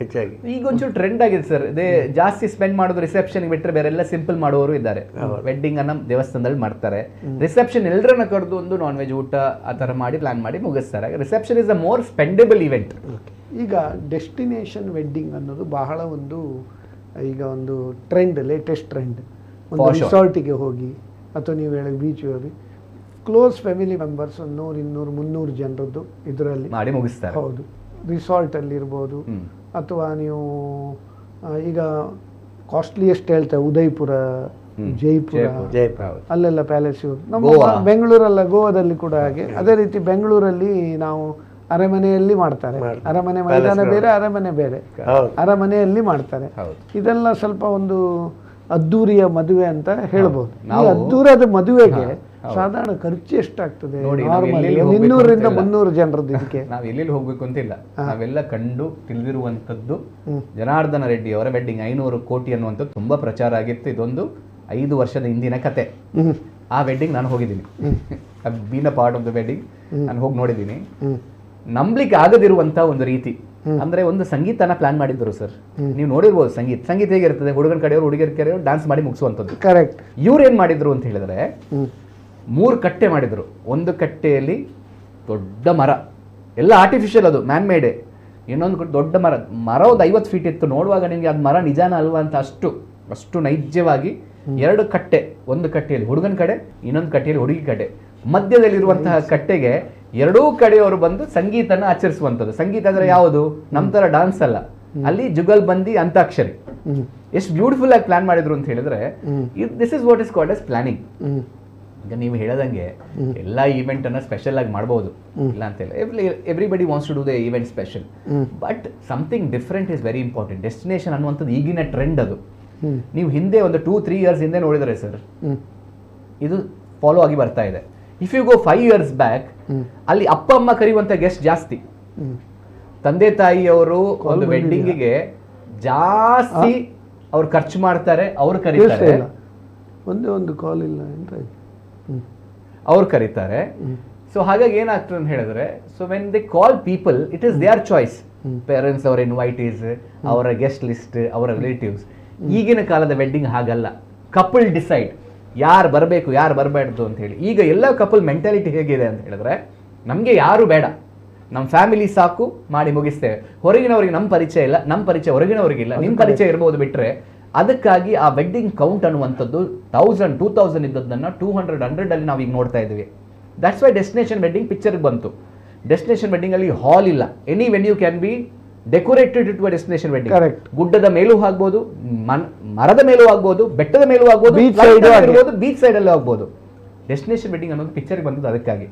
ಹೆಚ್ಚಾಗಿ. ಈಗ ಒಂಚೂರು ಟ್ರೆಂಡ್ ಆಗಿದೆ ಸರ್. ಅದೇ ಜಾಸ್ತಿ ಸ್ಪೆಂಡ್ ಮಾಡೋದು ರಿಸೆಪ್ಷನ್ ಬಿಟ್ಟರೆ ಬೇರೆ ಎಲ್ಲ ಸಿಂಪಲ್ ಮಾಡೋರು ಇದ್ದಾರೆ. ವೆಡ್ಡಿಂಗ್ ಅನ್ನ ದೇವಸ್ಥಾನದಲ್ಲಿ ಮಾಡ್ತಾರೆ, ರಿಸೆಪ್ಷನ್ ಎಲ್ಲರನ್ನ ಕರೆದು ಒಂದು ನಾನ್ ವೆಜ್ ಊಟ ಆ ಥರ ಮಾಡಿ ಪ್ಲಾನ್ ಮಾಡಿ ಮುಗಿಸ್ತಾರೆ. Reception is a more spendable event. ಈಗ ಡೆಸ್ಟಿನೇಷನ್ ವೆಡ್ಡಿಂಗ್ ಅನ್ನೋದು ಬಹಳ ಈಗ ಒಂದು ಟ್ರೆಂಡ್, ಲೇಟೆಸ್ಟ್ ಟ್ರೆಂಡ್. ಒಂದು ರಿಸಾರ್ಟಿಗೆ ಹೋಗಿ ಅಥವಾ ನೀವು ಹೇಳಿ ಬೀಚ್ ಹೋಗಿ ಕ್ಲೋಸ್ ಫ್ಯಾಮಿಲಿ ಮೆಂಬರ್ಸ್ 100, 200, 300 ಜನರದ್ದು ಇದರಲ್ಲಿ ಮಾಡಿ ಮುಗಿಸ್ತಾರೆ. ಹೌದು, ರಿಸಾರ್ಟಲ್ಲಿ ಇರ್ಬೋದು ಅಥವಾ ನೀವು ಈಗ ಕಾಸ್ಟ್ಲಿಯೆಸ್ಟ್ ಹೇಳ್ತೇವೆ ಉದಯಪುರ, ಜೈಪುರ, ಅಲ್ಲೆಲ್ಲ ಪ್ಯಾಲೇಸ್. ನಮ್ಮ ಬೆಂಗಳೂರಲ್ಲ, ಗೋವಾದಲ್ಲಿ ಕೂಡ ಹಾಗೆ. ಅದೇ ರೀತಿ ಬೆಂಗಳೂರಲ್ಲಿ ನಾವು ಅರಮನೆಯಲ್ಲಿ ಮಾಡ್ತಾರೆ. ಅರಮನೆ ಮೈದಾನ ಬೇರೆ, ಅರಮನೆ ಬೇರೆ. ಅರಮನೆಯಲ್ಲಿ ಮಾಡ್ತಾರೆ. ಇದೆಲ್ಲ ಸ್ವಲ್ಪ ಒಂದು ಅದ್ದೂರಿಯ ಮದುವೆ ಅಂತ ಹೇಳ್ಬೋದು. ಈ ಅದ್ದೂರದ ಮದುವೆಗೆ ಸಾಧಾರಣ ಖರ್ಚು ಎಷ್ಟಾಗ್ತದೆ? 200ರಿಂದ 300 ಜನರದ್ದು. ಇದಕ್ಕೆ ನಾವು ಎಲ್ಲೆಲ್ಲಿ ಹೋಗ್ಬೇಕು ಅಂತಿಲ್ಲ, ನಾವೆಲ್ಲ ಕಂಡು ತಿಳಿದಿರುವಂತದ್ದು ಜನಾರ್ದನ ರೆಡ್ಡಿ ಅವರ ವೆಡ್ಡಿಂಗ್ 500 ಕೋಟಿ ಅನ್ನುವಂಥದ್ದು ತುಂಬಾ ಪ್ರಚಾರ ಆಗಿತ್ತು. ಇದೊಂದು 5 ವರ್ಷದ ಹಿಂದಿನ ಕತೆ. ಆ ವೆಡ್ಡಿಂಗ್ ನಾನು ಹೋಗಿದ್ದೀನಿ. Been a part of the wedding. ನಾನು ಹೋಗಿ ನೋಡಿದ್ದೀನಿ. ನಂಬ್ಲಿಕ್ಕೆ ಆಗದಿರುವಂತ ಒಂದು ರೀತಿ ಅಂದ್ರೆ ಒಂದು ಸಂಗೀತನ ಪ್ಲಾನ್ ಮಾಡಿದ್ರು ಸರ್. ನೀವು ನೋಡಿರ್ಬೋದು. ಸಂಗೀತ ಹೇಗಿರ್ತದೆ, ಹುಡುಗನ ಕಡೆಯವರು ಹುಡುಗಿಯರ ಕಡೆಯವರು ಡ್ಯಾನ್ಸ್ ಮಾಡಿ ಮುಗಿಸುವಂಥದ್ದು. ಕರೆಕ್ಟ್. ಇವ್ರು ಏನ್ ಮಾಡಿದ್ರು ಅಂತ ಹೇಳಿದ್ರೆ 3 ಕಟ್ಟೆ ಮಾಡಿದ್ರು. ಒಂದು ಕಟ್ಟೆಯಲ್ಲಿ ದೊಡ್ಡ ಮರ, ಎಲ್ಲ ಆರ್ಟಿಫಿಷಿಯಲ್, ಅದು ಮ್ಯಾನ್ ಮೇಡೆ. ಇನ್ನೊಂದು ದೊಡ್ಡ ಮರ ಒಂದು 50 ಫೀಟ್ ಇತ್ತು. ನೋಡುವಾಗ ನಿಮಗೆ ಅದು ಮರ ನಿಜಾನ ಅಲ್ವಾ ಅಂತ ಅಷ್ಟು ನೈಜವಾಗಿ 2 ಕಟ್ಟೆ. ಒಂದು ಕಟ್ಟೆಯಲ್ಲಿ ಹುಡುಗನ ಕಡೆ, ಇನ್ನೊಂದು ಕಟ್ಟೆಯಲ್ಲಿ ಹುಡುಗಿ ಕಡೆ. ಮಧ್ಯದಲ್ಲಿರುವಂತಹ ಕಟ್ಟೆಗೆ 2 ಕಡೆಯವರು ಬಂದು ಸಂಗೀತನ ಆಚರಿಸುವಂಥದ್ದು. ಸಂಗೀತ ಅಂದ್ರೆ ಯಾವುದು? ನಮ್ಮ ತರ ಡಾನ್ಸ್ ಅಲ್ಲ, ಅಲ್ಲಿ ಜುಗಲ್ಬಂದಿ, ಅಂತಾಕ್ಷರಿ. ಎಷ್ಟು ಬ್ಯೂಟಿಫುಲ್ ಆಗಿ ಪ್ಲಾನ್ ಮಾಡಿದ್ರು ಅಂತ ಹೇಳಿದ್ರೆ, this is what is called as planning. ಈಗ ನೀವು ಹೇಳದಂಗೆ ಎಲ್ಲಾ ಈವೆಂಟ್ ಅನ್ನ ಸ್ಪೆಷಲ್ ಆಗಿ ಮಾಡಬಹುದು, ಇಲ್ಲ ಅಂತ ಹೇಳಿ. Everybody wants to do the event special, but something different is very important. Destination ಅನ್ನುವಂಥದ್ದು ಈಗಿನ ಟ್ರೆಂಡ್. ಅದು ನೀವು ಹಿಂದೆ ಒಂದು 2-3 ಇಯರ್ಸ್ ಹಿಂದೆ ನೋಡಿದರೆ ಸರ್, ಇದು ಫಾಲೋ ಆಗಿ ಬರ್ತಾ ಇದೆ. If you go 5 years back, ಅಲ್ಲಿ ಅಪ್ಪ ಅಮ್ಮ ಕರೆಯುವಂತ ಗೆಸ್ಟ್ ಜಾಸ್ತಿ. ತಂದೆ ತಾಯಿಯವರು ಒಂದು ವೆಡ್ಡಿಂಗಿಗೆ ಜಾಸ್ತಿ ಅವ್ರು ಖರ್ಚು ಮಾಡ್ತಾರೆ, ಅವ್ರು ಕರೀತಾರೆ. ಒಂದು ಕಾಲ್ ಇಲ್ಲ ಅಂತ ಅವ್ರು ಕರೀತಾರೆ. ಸೊ ಹಾಗಾಗಿ ಏನಾಗ್ತದೆ ಅಂತ ಹೇಳಿದ್ರೆ, so when they call people, it is there choice. Parents ಅವರ ಇನ್ವೈಟೀಸ್, ಅವರ ಗೆಸ್ಟ್ ಲಿಸ್ಟ್, ಅವರ ರಿಲೇಟಿವ್ಸ್. ಈಗಿನ ಕಾಲದ ವೆಡ್ಡಿಂಗ್ ಹಾಗಲ್ಲ. ಕಪಲ್ ಡಿಸೈಡ್ ಯಾರು ಬರಬೇಕು, ಯಾರು ಬರಬಾರ್ದು ಅಂತ ಹೇಳಿ. ಈಗ ಎಲ್ಲ ಕಪಲ್ ಮೆಂಟಾಲಿಟಿ ಹೇಗಿದೆ ಅಂತ ಹೇಳಿದ್ರೆ, ನಮಗೆ ಯಾರು ಬೇಡ, ನಮ್ಮ ಫ್ಯಾಮಿಲಿ ಸಾಕು, ಮಾಡಿ ಮುಗಿಸ್ತೇವೆ. ಹೊರಗಿನವರಿಗೆ ನಮ್ಮ ಪರಿಚಯ ಇಲ್ಲ, ನಮ್ಮ ಪರಿಚಯ ಹೊರಗಿನವರಿಗಿಲ್ಲ. ನಿಮ್ಮ ಪರಿಚಯ ಇರ್ಬೋದು ಬಿಟ್ರೆ. ಅದಕ್ಕಾಗಿ ಆ ವೆಡ್ಡಿಂಗ್ ಕೌಂಟ್ ಅನ್ನುವಂಥದ್ದು 1000, 2000 ಇದ್ದದ್ದನ್ನು 200, 100 ಅಲ್ಲಿ ನಾವು ಈಗ ನೋಡ್ತಾ ಇದ್ದೀವಿ. ದಟ್ಸ್ ವೈ ಡೆಸ್ಟಿನೇಷನ್ ವೆಡ್ಡಿಂಗ್ ಪಿಕ್ಚರ್ಗೆ ಬಂತು. ಡೆಸ್ಟಿನೇಷನ್ ವೆಡ್ಡಿಂಗ್ ಅಲ್ಲಿ ಹಾಲ್ ಇಲ್ಲ, any venue can be decorated to a destination wedding. ಗುಡ್ಡದ ಮೇಲೂ ಆಗ್ಬೋದು, ಮರದ ಮೇಲೂ ಆಗ್ಬೋದು, ಬೆಟ್ಟದ ಮೇಲೂ ಆಗ್ಬೋದು, ಬೀಚ್ ಸೈಡ್ ಅಲ್ಲೂ ಆಗ್ಬೋದು. ಡೆಸ್ಟಿನೇಷನ್ ವೆಡ್ಡಿಂಗ್ ಅನ್ನೋದು ಪಿಕ್ಚರ್ಗೆ ಬಂದದ್ದು ಅದಕ್ಕಾಗಿ.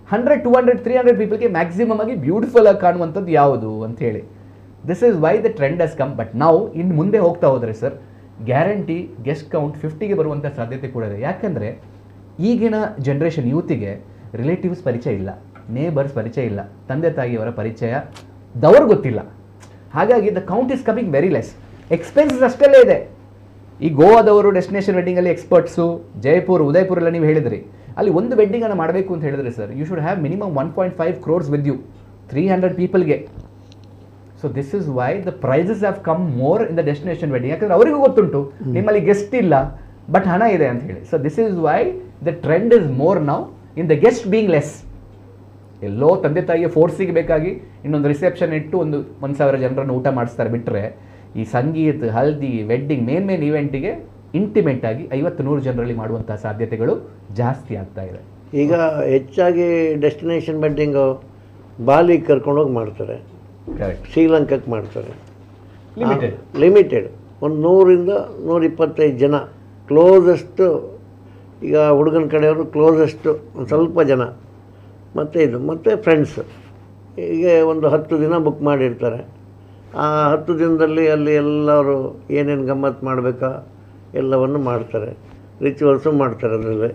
100, 200, 300 ಪೀಪಲ್ಗೆ ಮ್ಯಾಕ್ಸಿಮಮ್ ಆಗಿ ಬ್ಯೂಟಿಫುಲ್ ಆಗಿ ಕಾಣುವಂಥದ್ದು ಯಾವುದು ಅಂತ ಹೇಳಿ. This is why the trend has come. But ನಾವು ಇನ್ನು ಮುಂದೆ ಹೋಗ್ತಾ ಹೋದರೆ ಸರ್, ಗ್ಯಾರಂಟಿ ಗೆಸ್ಟ್ ಕೌಂಟ್ 50ಗೆ ಬರುವಂಥ ಸಾಧ್ಯತೆ ಕೂಡ ಇದೆ. ಯಾಕಂದರೆ ಈಗಿನ ಜನ್ರೇಷನ್ ಯೂತಿಗೆ ರಿಲೇಟಿವ್ಸ್ ಪರಿಚಯ ಇಲ್ಲ, ನೇಬರ್ಸ್ ಪರಿಚಯ ಇಲ್ಲ, ತಂದೆ ತಾಯಿಯವರ ಪರಿಚಯ ದವ್ರು ಗೊತ್ತಿಲ್ಲ. ಹಾಗಾಗಿ the count is coming very less. Expenses ಅಷ್ಟೆಲ್ಲೇ ಇದೆ. ಈ ಗೋವಾದವರು ಡೆಸ್ಟಿನೇಷನ್ ವೆಡ್ಡಿಂಗಲ್ಲಿ ಎಕ್ಸ್ಪರ್ಟ್ಸು, ಜೈಪುರ್, ಉದಯಪುರ ಎಲ್ಲ ನೀವು ಹೇಳಿದ್ರಿ. ಅಲ್ಲಿ ಒಂದು ವೆಡ್ಡಿಂಗನ್ನು ಮಾಡಬೇಕು ಅಂತ ಹೇಳಿದ್ರೆ sir, you should have minimum 1.5 crores with you, 300 ಪೀಪಲ್ಗೆ. So this is why the prices have come more in the destination wedding. ಯಾಕಂದ್ರೆ ಅವರಿಗೂ ಗೊತ್ತುಂಟು ನಿಮ್ಮಲ್ಲಿ ಗೆಸ್ಟ್ ಇಲ್ಲ ಬಟ್ ಹಣ ಇದೆ ಅಂತ ಹೇಳಿ. So this is why the trend is more now in the guest being less. ಎಲ್ಲೋ ತಂದೆ ತಾಯಿಗೆ ಫೋರ್ಸಿಗೆ ಬೇಕಾಗಿ ಇನ್ನೊಂದು ರಿಸೆಪ್ಷನ್ ಇಟ್ಟು 1,000 ಜನರನ್ನು ಊಟ ಮಾಡಿಸ್ತಾರೆ ಬಿಟ್ಟರೆ, ಈ ಸಂಗೀತ, ಹಲ್ದಿ, ವೆಡ್ಡಿಂಗ್, ಮೇನ್ ಇವೆಂಟಿಗೆ ಇಂಟಿಮೇಟ್ ಆಗಿ 50-100 ಜನರಲ್ಲಿ ಮಾಡುವಂತಹ ಸಾಧ್ಯತೆಗಳು ಜಾಸ್ತಿ ಆಗ್ತಾ ಇದೆ. ಈಗ ಹೆಚ್ಚಾಗಿ ಡೆಸ್ಟಿನೇಷನ್ ವೆಡ್ಡಿಂಗು ಬಾಲಿಗೆ ಕರ್ಕೊಂಡೋಗಿ ಮಾಡ್ತಾರೆ, ಶ್ರೀಲಂಕಕ್ಕೆ ಮಾಡ್ತಾರೆ. ಲಿಮಿಟೆಡ್ ಒಂದು 100ರಿಂದ 125 ಜನ ಕ್ಲೋಸೆಸ್ಟು. ಈಗ ಹುಡುಗನ ಕಡೆಯವರು ಕ್ಲೋಸೆಸ್ಟು ಒಂದು ಸ್ವಲ್ಪ ಜನ, ಮತ್ತು ಫ್ರೆಂಡ್ಸ್. ಹೀಗೆ ಒಂದು 10 ದಿನ ಬುಕ್ ಮಾಡಿರ್ತಾರೆ. ಆ 10 ದಿನದಲ್ಲಿ ಅಲ್ಲಿ ಎಲ್ಲರೂ ಏನೇನು ಗಮ್ಮತ್ತು ಮಾಡಬೇಕಾ ಎಲ್ಲವನ್ನು ಮಾಡ್ತಾರೆ, ರಿಚುವಲ್ಸು ಮಾಡ್ತಾರೆ ಅದರಲ್ಲೇ.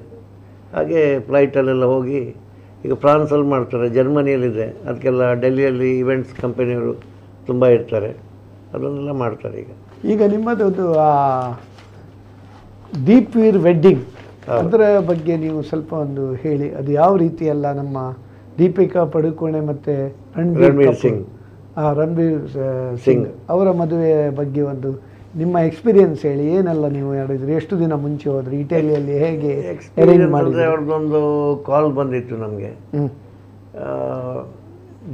ಹಾಗೆ ಫ್ಲೈಟಲ್ಲೆಲ್ಲ ಹೋಗಿ, ಈಗ ಫ್ರಾನ್ಸಲ್ಲಿ ಮಾಡ್ತಾರೆ, ಜರ್ಮನಿಯಲ್ಲಿದೆ, ಅದಕ್ಕೆಲ್ಲ ಡೆಲ್ಲಿಯಲ್ಲಿ ಇವೆಂಟ್ಸ್ ಕಂಪನಿಯವರು ತುಂಬ ಇರ್ತಾರೆ, ಅದನ್ನೆಲ್ಲ ಮಾಡ್ತಾರೆ. ಈಗ ನಿಮ್ಮದೊಂದು ದೀಪ್ವೀರ್ ವೆಡ್ಡಿಂಗ್ ಅದರ ಬಗ್ಗೆ ನೀವು ಸ್ವಲ್ಪ ಒಂದು ಹೇಳಿ. ಅದು ಯಾವ ರೀತಿ ಎಲ್ಲ ನಮ್ಮ ದೀಪಿಕಾ ಪಡುಕೋಣೆ ಮತ್ತು ರಣಬೀರ್ ಸಿಂಗ್ ಸಿಂಗ್ ಅವರ ಮದುವೆ ಬಗ್ಗೆ ಒಂದು ನಿಮ್ಮ ಎಕ್ಸ್ಪೀರಿಯನ್ಸ್ ಹೇಳಿ. ಏನೆಲ್ಲ ನೀವು ಹೇಳಿದ್ರಿ, ಎಷ್ಟು ದಿನ ಮುಂಚೆ ಹೋದ್ರಿ, ಇಟಲಿಯಲ್ಲಿ ಹೇಗೆ ಅರೇಂಜ್ ಮಾಡಿದ್ರಿ? ಅವ್ರದ್ದೊಂದು ಕಾಲ್ ಬಂದಿತ್ತು ನಮಗೆ,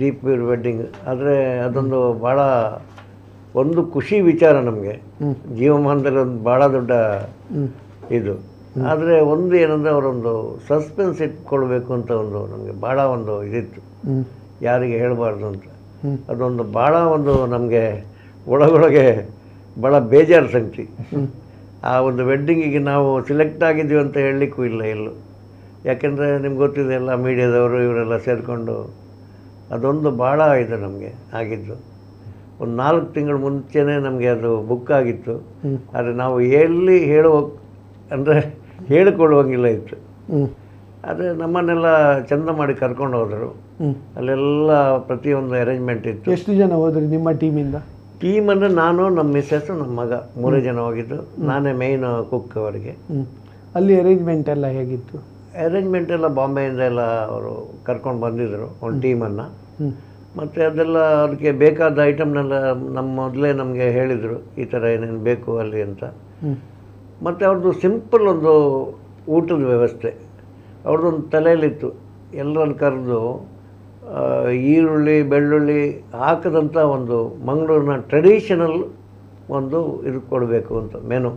ದೀಪ್ವೀರ್ ವೆಡ್ಡಿಂಗ್. ಆದರೆ ಅದೊಂದು ಭಾಳ ಒಂದು ಖುಷಿ ವಿಚಾರ ನಮಗೆ, ಜೀವಮಾನದಲ್ಲಿ ಒಂದು ಭಾಳ ದೊಡ್ಡ ಇದು. ಆದರೆ ಒಂದು ಏನಂದರೆ ಅವರೊಂದು ಸಸ್ಪೆನ್ಸ್ ಇಟ್ಕೊಳ್ಬೇಕು ಅಂತ ಒಂದು ನಮಗೆ ಭಾಳ ಒಂದು ಇದಿತ್ತು, ಯಾರಿಗೆ ಹೇಳಬಾರ್ದು ಅಂತ. ಅದೊಂದು ಭಾಳ ಒಂದು ನಮಗೆ ಒಳಗೊಳಗೆ ಭಾಳ ಬೇಜಾರು ಸಂಗತಿ. ಆ ಒಂದು ವೆಡ್ಡಿಂಗಿಗೆ ನಾವು ಸಿಲೆಕ್ಟ್ ಆಗಿದ್ದೀವಿ ಅಂತ ಹೇಳಲಿಕ್ಕೂ ಇಲ್ಲ ಎಲ್ಲೂ. ಯಾಕೆಂದರೆ ನಿಮ್ಗೆ ಗೊತ್ತಿದೆ, ಎಲ್ಲ ಮೀಡಿಯಾದವರು ಇವರೆಲ್ಲ ಸೇರಿಕೊಂಡು ಅದೊಂದು ಭಾಳ ಇದು ನಮಗೆ ಆಗಿದ್ದು. ಒಂದು 4 ತಿಂಗಳ ಮುಂಚೆನೇ ನಮಗೆ ಅದು ಬುಕ್ ಆಗಿತ್ತು. ಆದರೆ ನಾವು ಎಲ್ಲಿ ಅಂದರೆ ಹೇಳಿಕೊಳ್ಳುವಂಗಿಲ್ಲ ಇತ್ತು. ಆದರೆ ನಮ್ಮನ್ನೆಲ್ಲ ಚಂದ ಮಾಡಿ ಕರ್ಕೊಂಡು ಹೋದರು. ಅಲ್ಲೆಲ್ಲ ಪ್ರತಿಯೊಂದು ಅರೇಂಜ್ಮೆಂಟ್ ಇತ್ತು. ಎಷ್ಟು ಜನ ಹೋದ್ರಿ ನಿಮ್ಮ ಟೀಮಿಂದ? ಟೀಮ್ ಅಂದರೆ ನಾನು, ನಮ್ಮ ಮಿಸ್ಸಸ್ಸು, ನಮ್ಮ ಮಗ, 3 ಜನ ಹೋಗಿದ್ದು. ನಾನೇ ಮೇಯ್ನ್ ಕುಕ್ ಅವರಿಗೆ. ಅಲ್ಲಿ ಅರೇಂಜ್ಮೆಂಟ್ ಎಲ್ಲ ಹೇಗಿತ್ತು? ಅರೇಂಜ್ಮೆಂಟ್ ಎಲ್ಲ ಬಾಂಬೆಯಿಂದ ಎಲ್ಲ ಅವರು ಕರ್ಕೊಂಡು ಬಂದಿದ್ದರು ಒಂದು ಟೀಮನ್ನು. ಮತ್ತು ಅದೆಲ್ಲ ಅದಕ್ಕೆ ಬೇಕಾದ ಐಟಮ್ನೆಲ್ಲ ಮೊದಲೇ ನಮಗೆ ಹೇಳಿದರು, ಈ ಥರ ಏನೇನು ಬೇಕು ಅಲ್ಲಿ ಅಂತ. ಮತ್ತು ಅವ್ರದ್ದು ಸಿಂಪಲ್ ಒಂದು ಊಟದ ವ್ಯವಸ್ಥೆ ಅವ್ರದ್ದೊಂದು ತಲೆಯಲ್ಲಿತ್ತು. ಎಲ್ಲರನ್ನು ಕರೆದು ಈರುಳ್ಳಿ ಬೆಳ್ಳುಳ್ಳಿ ಹಾಕದಂಥ ಒಂದು ಮಂಗಳೂರಿನ ಟ್ರೆಡಿಷನಲ್ ಒಂದು ಇದು ಕೊಡಬೇಕು ಅಂತ ಮೆನು.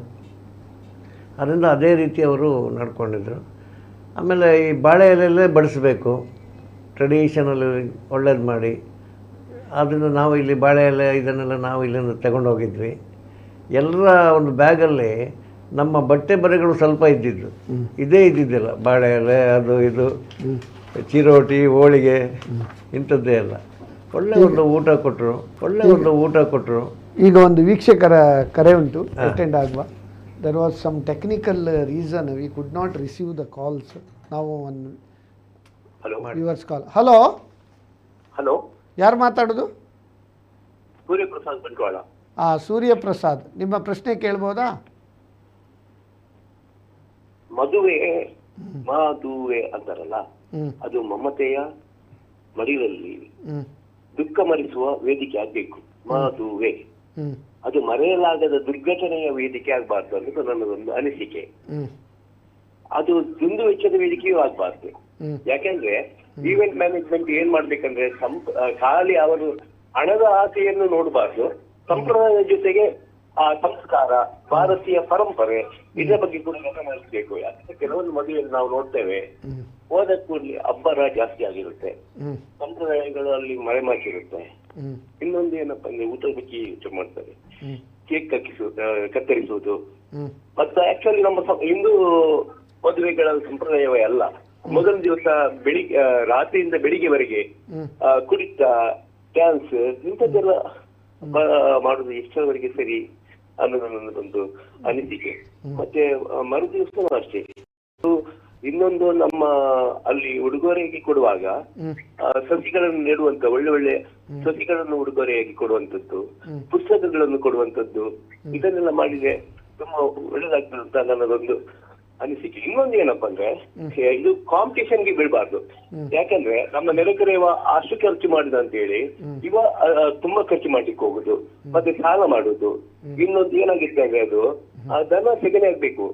ಅದರಿಂದ ಅದೇ ರೀತಿ ಅವರು ನಡ್ಕೊಂಡಿದ್ರು. ಆಮೇಲೆ ಈ ಬಾಳೆ ಎಲೆಯಲ್ಲೇ ಬಡಿಸ್ಬೇಕು, ಟ್ರೆಡಿಷನಲ್ ಒಳ್ಳೇದು ಮಾಡಿ. ಅದನ್ನು ನಾವು ಇಲ್ಲಿ ಬಾಳೆ ಎಲೆ ಇದನ್ನೆಲ್ಲ ನಾವು ಇಲ್ಲಿಂದ ತಗೊಂಡೋಗಿದ್ವಿ. ಎಲ್ಲರ ಒಂದು ಬ್ಯಾಗಲ್ಲಿ ನಮ್ಮ ಬಟ್ಟೆ ಬರೆಗಳು ಸ್ವಲ್ಪ ಇದ್ದಿದ್ದು, ಇದೇ ಇದ್ದಿದ್ದಿಲ್ಲ. ಬಾಳೆ ಎಲೆ, ಅದು ಇದು, ಚಿರೋಟಿ, ಹೋಳಿಗೆ, ಇಂಥದ್ದೇ ಎಲ್ಲ. ಒಳ್ಳೆ ಒಂದು ಊಟ ಕೊಟ್ಟರು. ಈಗ ಒಂದು ವೀಕ್ಷಕರ ಕರೆ ಉಂಟು, ಅಟೆಂಡ್ ಆಗುವ. There was some technical reason, we could not receive the calls. ನಾವು ಒಂದು ವ್ಯೂವರ್ಸ್ ಕಾಲ್. ಹಲೋ ಹಲೋ, ಯಾರು ಮಾತಾಡೋದು? ಸೂರ್ಯಪ್ರಸಾದ್ ಬಂಟ್ವಾಳ. ಸೂರ್ಯಪ್ರಸಾದ್, ನಿಮ್ಮ ಪ್ರಶ್ನೆ ಕೇಳ್ಬೋದಾ? ಮದುವೆ ಅಂತಾರಲ್ಲ, ಅದು ಮಮತೆಯ ಮಡಿಲಲ್ಲಿ ದುಃಖ ಮರೆಸುವ ವೇದಿಕೆ ಆಗ್ಬೇಕು. ಮದುವೆ ಅದು ಮರೆಯಲಾಗದ ದುರ್ಘಟನೆಯ ವೇದಿಕೆ ಆಗ್ಬಾರ್ದು ಅನ್ನೋದು ನನ್ನದೊಂದು ಅನಿಸಿಕೆ. ಅದು ದುಂದು ವೆಚ್ಚದ ವೇದಿಕೆಯೂ ಆಗ್ಬಾರ್ದು. ಯಾಕೆಂದ್ರೆ ಈವೆಂಟ್ ಮ್ಯಾನೇಜ್ಮೆಂಟ್ ಏನ್ ಮಾಡ್ಬೇಕಂದ್ರೆ ಖಾಲಿ ಅವರು ಹಣದ ಆಸೆಯನ್ನು ನೋಡಬಾರ್ದು, ಸಂಪ್ರದಾಯದ ಜೊತೆಗೆ ಆ ಸಂಸ್ಕಾರ, ಭಾರತೀಯ ಪರಂಪರೆ, ಇದರ ಬಗ್ಗೆ ಕೂಡ ಗಮನಿಸಬೇಕು. ಯಾಕಂದ್ರೆ ಕೆಲವೊಂದು ಮದುವೆಯಲ್ಲಿ ನಾವು ನೋಡ್ತೇವೆ, ಹೋದ ಕೂಡಲೇ ಅಬ್ಬರ ಜಾಸ್ತಿ ಆಗಿರುತ್ತೆ, ಸಂಪ್ರದಾಯಗಳಲ್ಲಿ ಮರೆಮಾಚಿರುತ್ತೆ. ಇನ್ನೊಂದು ಏನಪ್ಪಾ ಅಂದ್ರೆ ಊಟದ ಬಗ್ಗೆ ಯೋಚನೆ ಮಾಡ್ತಾರೆ, ಕೇಕ್ ಕತ್ತರಿಸುವುದು. ಮತ್ತೆ ಆಕ್ಚುಲಿ ನಮ್ಮ ಹಿಂದೂ ಮದುವೆಗಳ ಸಂಪ್ರದಾಯವೇ ಅಲ್ಲ. ಮೊದಲ ದಿವಸ ರಾತ್ರಿಯಿಂದ ಬೆಳಿಗ್ಗೆವರೆಗೆ ಕುಡಿತ, ಡ್ಯಾನ್ಸ್, ಇಂಥದ್ದೆಲ್ಲ ಮಾಡುದು ಎಷ್ಟರವರೆಗೆ ಸರಿ ಅನ್ನೋದು ನನ್ನದೊಂದು ಅನಿಸಿಕೆ. ಮತ್ತೆ ಮರು ದಿವಸನೂ ಅಷ್ಟೇ. ಇನ್ನೊಂದು, ನಮ್ಮ ಅಲ್ಲಿ ಉಡುಗೊರೆಯಾಗಿ ಕೊಡುವಾಗ ಸಸಿಗಳನ್ನು ನೆಡುವಂತ ಒಳ್ಳೆ ಸಸಿಗಳನ್ನು ಉಡುಗೊರೆಯಾಗಿ ಕೊಡುವಂತದ್ದು, ಪುಸ್ತಕಗಳನ್ನು ಕೊಡುವಂತದ್ದು, ಇದನ್ನೆಲ್ಲ ಮಾಡಿದ್ರೆ ತುಂಬಾ ಒಳ್ಳೇದಾಗ್ತದೆ ಅಂತ ನನ್ನದೊಂದು ಅನಿಸಿಕೆ. ಇನ್ನೊಂದು ಏನಪ್ಪಾ ಅಂದ್ರೆ, ಇದು ಕಾಂಪಿಟೇಷನ್ಗೆ ಬೀಳ್ಬಾರ್ದು. ಯಾಕಂದ್ರೆ ನಮ್ಮ ನೆರೆಕರೆಯುವ ಅಷ್ಟು ಖರ್ಚು ಮಾಡಿದ ಅಂತ ಹೇಳಿ ತುಂಬಾ ಖರ್ಚು ಮಾಡ್ಲಿಕ್ಕೆ ಹೋಗುದು, ಮತ್ತೆ ಸಾಲ ಮಾಡುದು. ಇನ್ನೊಂದು ಏನಾಗುತ್ತೆ ಅಂದ್ರೆ, ಅದು ದನ ಸೆಗಣಿ ಆಗ್ಬೇಕು,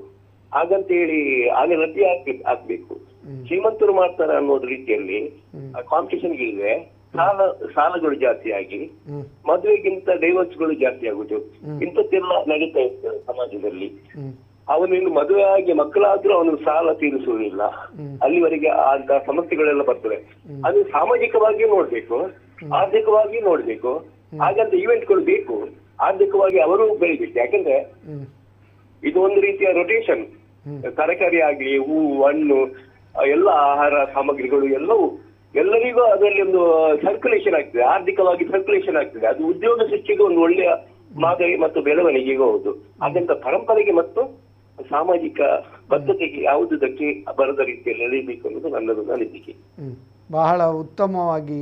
ಹಾಗಂತ ಹೇಳಿ ಆಗ ರದ್ದಿ ಆಗ್ಬೇಕು. ಶ್ರೀಮಂತರು ಮಾಡ್ತಾರೆ ಅನ್ನೋದ್ ರೀತಿಯಲ್ಲಿ ಕಾಂಪಿಟೇಷನ್ಗೆ ಇದ್ರೆ ಸಾಲಗಳು ಜಾಸ್ತಿ ಆಗಿ ಮದುವೆಗಿಂತ ಡೈವರ್ಸ್ಗಳು ಜಾಸ್ತಿ ಆಗುದು. ಇಂಥದ್ದೆಲ್ಲ ನಡೀತಾ ಇರ್ತದೆ ಸಮಾಜದಲ್ಲಿ. ಅವನಿನ್ನು ಮದುವೆ ಆಗಿ ಮಕ್ಕಳಾದ್ರೂ ಅವನು ಸಾಲ ತೀರಿಸುವುದಿಲ್ಲ, ಅಲ್ಲಿವರೆಗೆ ಅಂತ ಸಮಸ್ಯೆಗಳೆಲ್ಲ ಬರ್ತವೆ. ಅದು ಸಾಮಾಜಿಕವಾಗಿಯೂ ನೋಡ್ಬೇಕು, ಆರ್ಥಿಕವಾಗಿಯೂ ನೋಡ್ಬೇಕು. ಹಾಗಂತ ಈವೆಂಟ್ಗಳು ಬೇಕು, ಆರ್ಥಿಕವಾಗಿ ಅವರು ಬೆಳಿಬೇಕು. ಯಾಕಂದ್ರೆ ಇದು ಒಂದು ರೀತಿಯ ರೊಟೇಷನ್. ತರಕಾರಿ ಆಗ್ಲಿ, ಹೂವು, ಹಣ್ಣು, ಎಲ್ಲ ಆಹಾರ ಸಾಮಗ್ರಿಗಳು ಎಲ್ಲರಿಗೂ ಅದರಲ್ಲಿ ಒಂದು ಸರ್ಕ್ಯುಲೇಷನ್ ಆಗ್ತದೆ, ಆರ್ಥಿಕವಾಗಿ ಸರ್ಕ್ಯುಲೇಷನ್ ಆಗ್ತದೆ. ಅದು ಉದ್ಯೋಗ ಸೃಷ್ಟಿಗೆ ಒಂದು ಒಳ್ಳೆಯ ಮಾದರಿ ಮತ್ತು ಬೆಳವಣಿಗೆಗೆ ಹೌದು. ಹಾಗಂತ ಪರಂಪರೆಗೆ ಮತ್ತು ಸಾಮಾಜಿಕ ಬದ್ಧತೆಗೆ ಯಾವುದು ಧಕ್ಕೆ ಬರದ ರೀತಿಯಲ್ಲಿ ಎಳೆಯಬೇಕು ಅನ್ನೋದು ನನ್ನದೊಂದು ಅನಿಸಿಕೆ. ಬಹಳ ಉತ್ತಮವಾಗಿ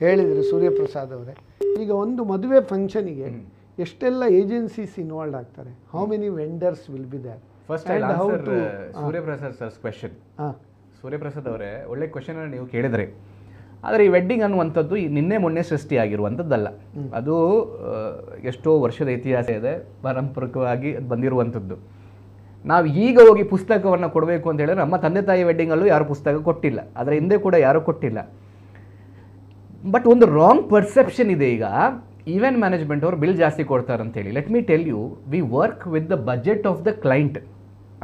ಹೇಳಿದ್ರು ಸೂರ್ಯಪ್ರಸಾದ್ ಅವರೇ. ಈಗ ಒಂದು ಮದುವೆ ಫಂಕ್ಷನಿಗೆ ಎಷ್ಟೆಲ್ಲ ಏಜೆನ್ಸೀಸ್ ಇನ್ವಾಲ್ವ್ ಆಗ್ತಾರೆ? How many vendors will be there? First I answer Suryaprasad sir's question. Suryaprasad ಅವರೇ, ಒಳ್ಳೆ ಕ್ವೆಶನ್ ನೀವು ಕೇಳಿದ್ರಿ. ಆದರೆ ಈ ವೆಡ್ಡಿಂಗ್ ಅನ್ನುವಂಥದ್ದು ನಿನ್ನೆ ಮೊನ್ನೆ ಸೃಷ್ಟಿಯಾಗಿರುವಂಥದ್ದಲ್ಲ. ಅದು ಎಷ್ಟೋ ವರ್ಷದ ಇತಿಹಾಸ ಇದೆ, ಪಾರಂಪರಿಕವಾಗಿ ಅದು ಬಂದಿರುವಂಥದ್ದು. ನಾವು ಈಗ ಹೋಗಿ ಪುಸ್ತಕವನ್ನು ಕೊಡಬೇಕು ಅಂತ ಹೇಳಿದ್ರೆ, ನಮ್ಮ ತಂದೆ ತಾಯಿ ವೆಡ್ಡಿಂಗಲ್ಲೂ ಯಾರು ಪುಸ್ತಕ ಕೊಟ್ಟಿಲ್ಲ, ಅದರ ಹಿಂದೆ ಕೂಡ ಯಾರೂ ಕೊಟ್ಟಿಲ್ಲ. ಬಟ್ ಒಂದು ರಾಂಗ್ ಪರ್ಸೆಪ್ಷನ್ ಇದೆ ಈಗ, ಈವೆಂಟ್ ಮ್ಯಾನೇಜ್ಮೆಂಟ್ ಅವರು ಬಿಲ್ ಜಾಸ್ತಿ ಕೊಡ್ತಾರೆ ಅಂತೇಳಿ. Let me tell you, we work with the budget of the client.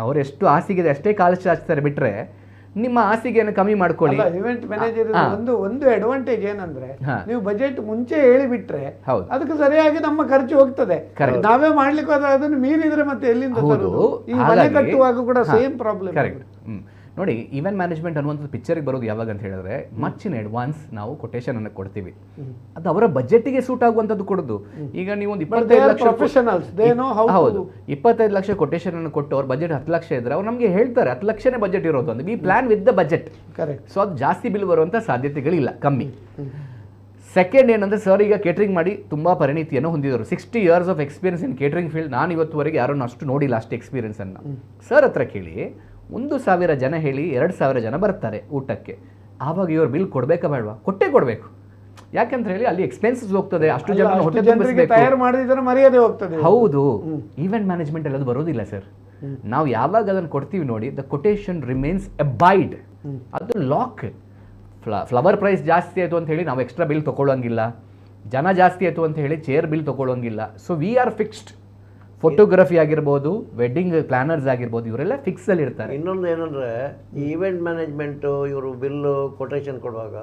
ಅವ್ರು ಎಷ್ಟು ಆಸೆಗಿದೆ ಅಷ್ಟೇ ಕಾಲು ಚಾಚ್ತಾರೆ, ಬಿಟ್ಟರೆ ನಿಮ್ಮ ಆಸೆಗೆಯನ್ನು ಕಮ್ಮಿ ಮಾಡ್ಕೊಳ್ಳಿ. ಇವೆಂಟ್ ಮ್ಯಾನೇಜರ್ ಒಂದು ಅಡ್ವಾಂಟೇಜ್ ಏನಂದ್ರೆ, ನೀವು ಬಜೆಟ್ ಮುಂಚೆ ಹೇಳಿ ಬಿಟ್ರೆ ಅದಕ್ಕೆ ಸರಿಯಾಗಿ ನಮ್ಮ ಖರ್ಚು ಹೋಗ್ತದೆ. ನಾವೇ ಮಾಡ್ಲಿಕ್ಕೆ ಹೋದ್ರೆ ಅದನ್ನು ಮೀರಿದ್ರೆ ಮತ್ತೆ ಎಲ್ಲಿಂದ ತರುವುದು? ಈ ಮನೆ ಕಟ್ಟುವಾಗ ಕೂಡ ಸೇಮ್ ಪ್ರಾಬ್ಲಮ್. ಕರೆಕ್ಟ್. ನೋಡಿ, ಈವೆಂಟ್ ಮ್ಯಾನೇಜ್ಮೆಂಟ್ ಅನ್ನುವಂಥದ್ದು ಪಿಕ್ಚರ್ಗೆ ಬರೋದು ಯಾವಾಗ ಅಂತ ಹೇಳಿದ್ರೆ, ಮಚ್ ಇನ್ ಅಡ್ವಾನ್ಸ್ ನಾವು ಕೊಟೇಶನ್ ಅನ್ನು ಕೊಡ್ತೀವಿ. ಅದು ಅವರ ಬಜೆಟ್ಗೆ ಸೂಟ್ ಆಗುವಂಥದ್ದು ಕೊಡೋದು. ಈಗ ನೀವು ಒಂದು 25 ಲಕ್ಷ, ಹೌದು, 25 ಲಕ್ಷ ಕೊಟೇಶನ್ ಅನ್ನು ಕೊಟ್ಟು ಅವ್ರ ಬಜೆಟ್ 10 ಲಕ್ಷ ಇದ್ರೆ ಅವ್ರು ನಮಗೆ ಹೇಳ್ತಾರೆ 10 ಲಕ್ಷನೇ ಬಜೆಟ್ ಇರೋದು ಅಂತ. We plan with the budget. Correct. So ಅದು ಜಾಸ್ತಿ ಬಿಲ್ ಬರುವಂಥ ಸಾಧ್ಯತೆಗಳಿಲ್ಲ, ಕಮ್ಮಿ. ಸೆಕೆಂಡ್ ಏನಂದ್ರೆ, ಸರ್ ಈಗ ಕೇಟರಿಂಗ್ ಮಾಡಿ ತುಂಬ ಪರಿಣಿತಿಯನ್ನು ಹೊಂದಿದರು, 60 years of experience in catering field. ನಾನು ಇವತ್ತುವರೆಗೆ ಯಾರನ್ನು ಅಷ್ಟು ನೋಡಿಲ್ಲ ಅಷ್ಟು ಎಕ್ಸ್ಪೀರಿಯನ್ಸನ್ನು. ಸರ್ ಹತ್ರ ಕೇಳಿ, 1,000 ಜನ ಹೇಳಿ 2,000 ಜನ ಬರ್ತಾರೆ ಊಟಕ್ಕೆ, ಆವಾಗ ಇವ್ರು ಬಿಲ್ ಕೊಡಬೇಕಾ ಬೇಡವಾ? ಕೊಟ್ಟೇ ಕೊಡಬೇಕು. ಯಾಕಂತ ಹೇಳಿ ಅಲ್ಲಿ ಎಕ್ಸ್ಪೆನ್ಸಸ್ ಹೋಗ್ತದೆ, ಅಷ್ಟು ಜನ ಹೊಟ್ಟೆ ತುಂಬಿಸಬೇಕು, ತಯಾರು ಮಾಡಿದ್ರೆ ಮರ್ಯಾದೆ ಹೋಗ್ತದೆ. ಹೌದು. ಈವೆಂಟ್ ಮ್ಯಾನೇಜ್ಮೆಂಟ್ ಅಲ್ಲಿ ಅದು ಬರೋದಿಲ್ಲ ಸರ್. ನಾವು ಯಾವಾಗ ಅದನ್ನು ಕೊಡ್ತೀವಿ ನೋಡಿ, ದ ಕೊಟೇಶನ್ ರಿಮೇನ್ಸ್ ಅಬೈಡ್. ಅದು ಲಾಕ್. ಫ್ಲವರ್ ಪ್ರೈಸ್ ಜಾಸ್ತಿ ಆಯಿತು ಅಂತ ಹೇಳಿ ನಾವು ಎಕ್ಸ್ಟ್ರಾ ಬಿಲ್ ತೊಗೊಳ್ಳೋಂಗಿಲ್ಲ, ಜನ ಜಾಸ್ತಿ ಆಯಿತು ಅಂತ ಹೇಳಿ ಚೇರ್ ಬಿಲ್ ತೊಗೊಳ್ಳೋಂಗಿಲ್ಲ. So we are fixed. Photography ಆಗಿರ್ಬೋದು, ವೆಡ್ಡಿಂಗ್ ಪ್ಲಾನರ್ಸ್ ಆಗಿರ್ಬೋದು, ಇವರೆಲ್ಲ ಫಿಕ್ಸ್ ಅಲ್ಲಿ ಇರ್ತಾರೆ. ಇನ್ನೊಂದು ಏನಂದ್ರೆ, ಈವೆಂಟ್ ಮ್ಯಾನೇಜ್ಮೆಂಟ್ ಇವರು ಬಿಲ್ ಕೊಟೇಶನ್ ಕೊಡುವಾಗ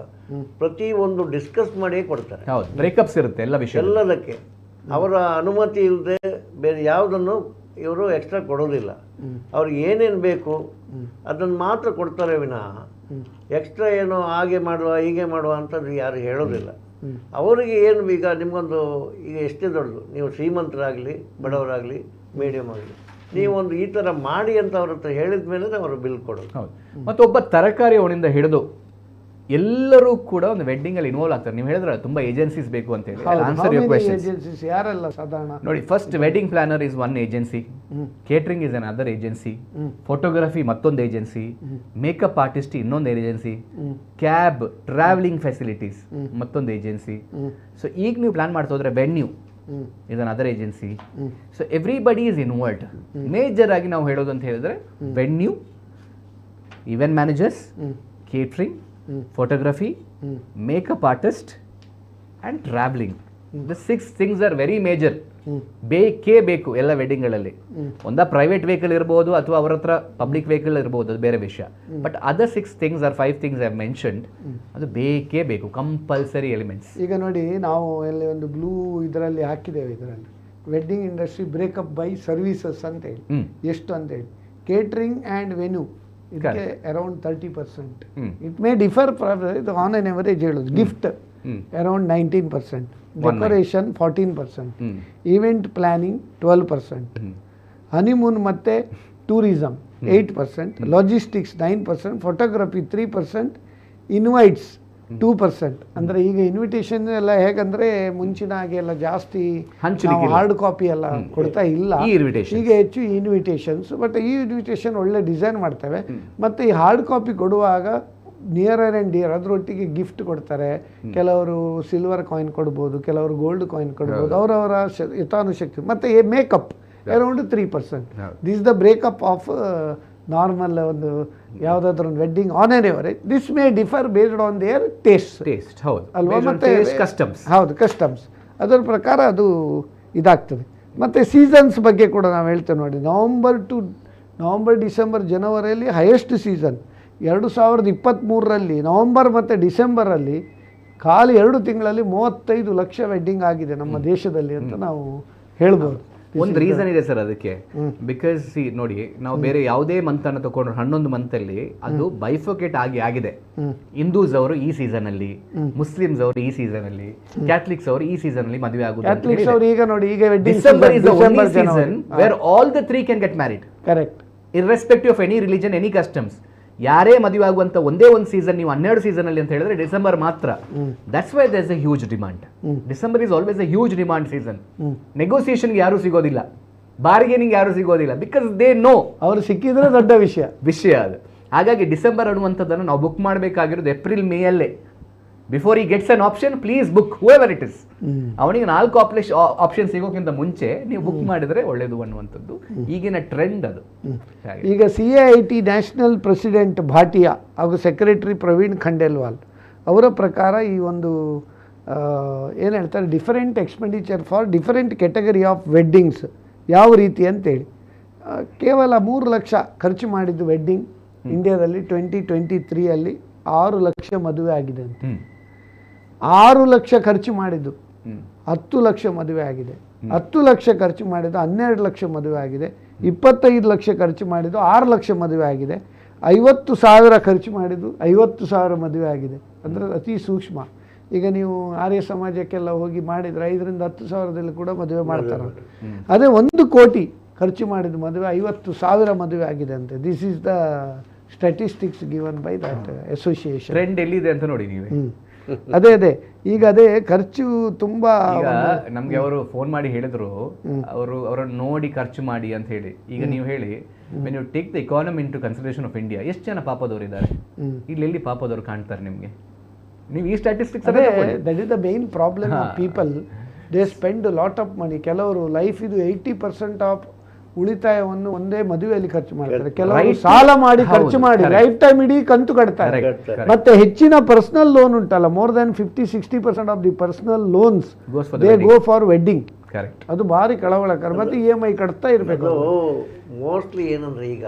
ಪ್ರತಿ ಒಂದು ಡಿಸ್ಕಸ್ ಮಾಡಿ ಕೊಡ್ತಾರೆ. ಹೌದು, ಬ್ರೇಕಪ್ಸ್ ಇರುತ್ತೆ ಎಲ್ಲ ವಿಷಯ, ಎಲ್ಲದಕ್ಕೆ ಅವರ ಅನುಮತಿ ಇಲ್ಲದೆ ಬೇರೆ ಯಾವುದನ್ನು ಇವರು ಎಕ್ಸ್ಟ್ರಾ ಕೊಡೋದಿಲ್ಲ. ಅವ್ರಿಗೆ ಏನೇನು ಬೇಕು ಅದನ್ನು ಮಾತ್ರ ಕೊಡ್ತಾರೆ ವಿನಃ ಎಕ್ಸ್ಟ್ರಾ ಏನು ಹಾಗೆ ಮಾಡುವ ಹೀಗೆ ಮಾಡುವ ಅಂತದ್ದು ಯಾರು ಹೇಳೋದಿಲ್ಲ. ಅವರಿಗೆ ಏನು, ಈಗ ನಿಮಗೊಂದು, ಈಗ ಎಷ್ಟೇ ದೊಡ್ಡದು, ನೀವು ಶ್ರೀಮಂತರಾಗಲಿ ಬಡವರಾಗಲಿ ಮೀಡಿಯಮ್ ಆಗಲಿ, ನೀವೊಂದು ಈ ಥರ ಮಾಡಿ ಅಂತ ಅವ್ರ ಹತ್ರ ಹೇಳಿದ ಮೇಲೆ ಅವರು ಬಿಲ್ ಕೊಡೋದು. ಹೌದು. ಮತ್ತೊಬ್ಬ ತರಕಾರಿ ಅವನಿಂದ ಹಿಡಿದು ಎಲ್ಲರೂ ಕೂಡ ಒಂದು ವೆಡ್ಡಿಂಗ್ ಅಲ್ಲಿ ಇನ್ವಾಲ್ವ್ ಆಗ್ತಾರೆ. ನೀವು ಹೇಳಿದ್ರೆ ತುಂಬಾ ಏಜೆನ್ಸೀಸ್ ಬೇಕು ಅಂತ ಹೇಳಿ. Answer your questions. ಯಾರೆಲ್ಲ ಸಾಧಾರಣ ನೋಡಿ, first wedding planner is one agency, catering is another agency, photography ಮತ್ತೊಂದು ಏಜೆನ್ಸಿ, ಮೇಕಪ್ ಆರ್ಟಿಸ್ಟ್ ಇನ್ನೊಂದು ಏಜೆನ್ಸಿ, ಕ್ಯಾಬ್ ಟ್ರಾವೆಲಿಂಗ್ ಫೆಸಿಲಿಟೀಸ್ ಮತ್ತೊಂದು ಏಜೆನ್ಸಿ. ಸೊ ಈಗ ನೀವು ಪ್ಲಾನ್ ಮಾಡ್ತಾ ಹೋದ್ರೆ venue is another agency. So everybody is involved. Major ಆಗಿ ನಾವು ಹೇಳೋದು ಅಂತ ಹೇಳಿದ್ರೆ venue, event managers, catering, photography, makeup artist and traveling. The 6 things are very major. ಬೇಕೇ ಬೇಕು ಎಲ್ಲ ವೆಡ್ಡಿಂಗ್ಗಳಲ್ಲಿ. ಒಂದ ಪ್ರೈವೇಟ್ ವೆಹಿಕಲ್ ಇರ್ಬೋದು ಅಥವಾ ಅವರ ಹತ್ರ ಪಬ್ಲಿಕ್ ವೆಹಿಕಲ್ ಇರ್ಬೋದು, ಅದು ಬೇರೆ ವಿಷಯ. But other 6 things or 5 things I have mentioned, ಅದು ಬೇಕೇ ಬೇಕು, ಕಂಪಲ್ಸರಿ ಎಲಿಮೆಂಟ್ಸ್. ಈಗ ನೋಡಿ, ನಾವು ಎಲ್ಲಿ ಒಂದು ಬ್ಲೂ ಇದರಲ್ಲಿ ಹಾಕಿದ್ದೇವೆ, ಇದರಲ್ಲಿ wedding industry breakup by services ಅಂತ ಹೇಳಿ. ಎಷ್ಟು ಅಂತ ಹೇಳಿ, ಕೇಟರಿಂಗ್ ಆ್ಯಂಡ್ ವೆನ್ಯೂ ಇದಕ್ಕೆ ಅರೌಂಡ್ 30%. ಇಟ್ ಮೇ ಡಿಫರ್ ಇದು ಆನ್ ಎನ್ ಎವರೇಜ್ ಹೇಳೋದು. Gift around 19%, decoration 14%, event planning 12%, honeymoon ಮತ್ತು ಟೂರಿಸಮ್ 8%, ಲಾಜಿಸ್ಟಿಕ್ಸ್ 9%, ಫೋಟೋಗ್ರಫಿ 3%, ಇನ್ವೈಟ್ಸ್ 2%. ಅಂದರೆ ಈಗ ಇನ್ವಿಟೇಷನ್ ಎಲ್ಲ ಹೇಗಂದ್ರೆ ಮುಂಚಿನ ಹಾಗೆ ಎಲ್ಲ ಜಾಸ್ತಿ ಹಾರ್ಡ್ ಕಾಪಿ ಎಲ್ಲ ಕೊಡ್ತಾ ಇಲ್ಲ. ಈಗ ಹೆಚ್ಚು ಇನ್ವಿಟೇಷನ್ಸ್. ಬಟ್ ಈ ಇನ್ವಿಟೇಷನ್ ಒಳ್ಳೆ ಡಿಸೈನ್ ಮಾಡ್ತೇವೆ. ಮತ್ತು ಈ ಹಾರ್ಡ್ ಕಾಪಿ ಕೊಡುವಾಗ ನಿಯರರ್ ಆ್ಯಂಡ್ ಡಿಯರ್ ಅದರೊಟ್ಟಿಗೆ ಗಿಫ್ಟ್ ಕೊಡ್ತಾರೆ. ಕೆಲವರು ಸಿಲ್ವರ್ ಕಾಯಿನ್ ಕೊಡ್ಬೋದು, ಕೆಲವರು ಗೋಲ್ಡ್ ಕಾಯಿನ್ ಕೊಡ್ಬೋದು, ಅವರವರ ಯಥಾನುಶಕ್ತಿ. ಮತ್ತು makeup around 3%. This the breakup of normal ಒಂದು ಯಾವುದಾದ್ರೂ ಒಂದು wedding on N average. This may differ based on there taste. ಹೌದು ಅಲ್ವಾ? ಮತ್ತು ಕಸ್ಟಮ್ಸ್. ಹೌದು, ಕಸ್ಟಮ್ಸ್. ಅದರ ಪ್ರಕಾರ ಅದು ಇದಾಗ್ತದೆ. ಮತ್ತು ಸೀಸನ್ಸ್ ಬಗ್ಗೆ ಕೂಡ ನಾವು ಹೇಳ್ತೇವೆ ನೋಡಿ. ನವಂಬರ್ ಡಿಸೆಂಬರ್ ಜನವರಿಯಲ್ಲಿ ಹೈಯೆಸ್ಟ್ ಸೀಸನ್. 2023ರಲ್ಲಿ ನವಂಬರ್ ಮತ್ತು ಡಿಸೆಂಬರಲ್ಲಿ ಖಾಲಿ 2 ತಿಂಗಳಲ್ಲಿ 35 ಲಕ್ಷ ವೆಡ್ಡಿಂಗ್ ಆಗಿದೆ ನಮ್ಮ ದೇಶದಲ್ಲಿ ಅಂತ ನಾವು ಹೇಳ್ಬೋದು. ಒಂದು ರೀಸನ್ ಇದೆ ಸರ್ ಅದಕ್ಕೆ. ಬಿಕಾಸ್ ನೋಡಿ, ನಾವು ಬೇರೆ ಯಾವುದೇ ಮಂತ್ ಅನ್ನು ತಗೊಂಡ್ರೆ 11 ಮಂತಲ್ಲಿ ಅದು ಬೈಫೋಕೇಟ್ ಆಗಿದೆ. ಹಿಂದೂಸ್ ಅವರು ಈ ಸೀಸನ್ ಅಲ್ಲಿ, ಮುಸ್ಲಿಮ್ಸ್ ಅವರು ಈ ಸೀಸನ್ ಅಲ್ಲಿ, ಕ್ಯಾಥಲಿಕ್ಸ್ ಅವರು ಈ ಸೀಸನ್ ಅಲ್ಲಿ ಮದುವೆ ಆಗುದು. ಈಗ ನೋಡಿ, ಈಗ December is the only season where all the 3 can get married. Correct. Irrespective of any religion, any customs. ಯಾರೇ ಮದುವೆ ಆಗುವಂತ ಒಂದೇ ಒಂದು ಸೀಸನ್ ನೀವು 12 ಸೀಸನ್ ಅಲ್ಲಿ ಅಂತ ಹೇಳಿದ್ರೆ ಡಿಸೆಂಬರ್ ಮಾತ್ರ. That's why there is a huge demand. December is always a huge demand season. ನೆಗೋಸಿಯೇಷನ್ಗೆ ಯಾರು ಸಿಗೋದಿಲ್ಲ. ಬಾರ್ಗೇನಿಂಗ್ ಯಾರು ಸಿಗೋದಿಲ್ಲ, ಬಿಕಾಸ್ ದೇ ನೋ ಅವರು ಸಿಕ್ಕಿದ್ರೆ ದೊಡ್ಡ ವಿಷಯ ಅದು. ಹಾಗಾಗಿ ಡಿಸೆಂಬರ್ ಅನ್ನುವಂಥದ್ದನ್ನು ನಾವು ಬುಕ್ ಮಾಡಬೇಕಾಗಿರೋದು ಏಪ್ರಿಲ್ ಮೇಯಲ್ಲೇ. ಬಿಫೋರ್ ಈ gets an option please book whoever it is. ಅವನಿಗೆ 4 ಆಪ್ಷನ್ ಸಿಗೋಕ್ಕಿಂತ ಮುಂಚೆ ನೀವು ಬುಕ್ ಮಾಡಿದ್ರೆ ಒಳ್ಳೇದು ಅನ್ನುವಂಥದ್ದು ಈಗಿನ ಟ್ರೆಂಡ್ ಅದು. ಈಗ CIIT ನ್ಯಾಷನಲ್ ಪ್ರೆಸಿಡೆಂಟ್ ಭಾಟಿಯಾ ಹಾಗೂ ಸೆಕ್ರೆಟರಿ ಪ್ರವೀಣ್ ಖಂಡೇಲ್ವಾಲ್ ಅವರ ಪ್ರಕಾರ ಈ ಒಂದು ಏನು ಹೇಳ್ತಾರೆ, different expenditure for different category of weddings ಯಾವ ರೀತಿ ಅಂತೇಳಿ, ಕೇವಲ 3 ಲಕ್ಷ ಖರ್ಚು ಮಾಡಿದ್ದು ವೆಡ್ಡಿಂಗ್ ಇಂಡಿಯಾದಲ್ಲಿ 2023 6 ಲಕ್ಷ ಮದುವೆ ಆಗಿದೆ ಅಂತ. 6 ಲಕ್ಷ ಖರ್ಚು ಮಾಡಿದ್ದು 10 ಲಕ್ಷ ಮದುವೆ ಆಗಿದೆ. 10 ಲಕ್ಷ ಖರ್ಚು ಮಾಡಿದ್ದು 12 ಲಕ್ಷ ಮದುವೆ ಆಗಿದೆ. 25 ಲಕ್ಷ ಖರ್ಚು ಮಾಡಿದ್ದು 6 ಲಕ್ಷ ಮದುವೆ ಆಗಿದೆ. 50,000 ಖರ್ಚು ಮಾಡಿದ್ದು 50,000 ಮದುವೆ ಆಗಿದೆ. ಅಂದರೆ ಅತಿ ಸೂಕ್ಷ್ಮ. ಈಗ ನೀವು ಆರ್ಯ ಸಮಾಜಕ್ಕೆಲ್ಲ ಹೋಗಿ ಮಾಡಿದರೆ 5,000 to 10,000 ಕೂಡ ಮದುವೆ ಮಾಡ್ತಾರೆ. ಅದೇ 1 ಕೋಟಿ ಖರ್ಚು ಮಾಡಿದ ಮದುವೆ 50,000 ಮದುವೆ ಆಗಿದೆ ಅಂತೆ. This is the statistics given by that association. Trend ಎಲ್ಲಿದೆ ಅಂತ ನೋಡಿ ನೀವೇ. ಅದೇ ಈಗ ಅದೇ ಖರ್ಚು ತುಂಬಾ. ನಮ್ಗೆ ಅವರು ಫೋನ್ ಮಾಡಿ ಹೇಳಿದ್ರು, ಅವರನ್ನು ನೋಡಿ ಖರ್ಚು ಮಾಡಿ ಅಂತ ಹೇಳಿ. ಈಗ ನೀವು ಹೇಳಿ, when you take the economy into consideration of India, ಎಷ್ಟು ಜನ ಪಾಪದವರು ಇದ್ದಾರೆ ಇಲ್ಲಿ ಪಾಪದವರು ಕಾಣ್ತಾರೆ ನಿಮಗೆ? ನೀವು ಈ statistics that is the main problem of people. They spend lot of money. ಕೆಲವರು ಲೈಫ್ ಇದು 80% ಆಫ್ ಉಳಿತಾಯವನ್ನು ಒಂದೇ ಮದುವೆಯಲ್ಲಿ ಖರ್ಚು ಮಾಡ್ತಾರೆ. ಕೆಲವರು ಸಾಲ ಮಾಡಿ ಖರ್ಚು ಮಾಡಿ ಲೈಫ್ ಟೈಮ್ ಇಡೀ ಕಂತು ಕಟ್ತಾರೆ. ಮತ್ತೆ ಹೆಚ್ಚಿನ ಪರ್ಸನಲ್ ಲೋನ್ ಉಂಟಲ್ಲ, more than 50-60% of the personal loans they go for wedding. ಅದು ಭಾರಿ ಕಳವಳಕರ. ಮತ್ತೆ EMI ಕಟ್ತಾ ಇರಬೇಕು. ಮೋಸ್ಟ್ಲಿ ಏನಂದ್ರೆ ಈಗ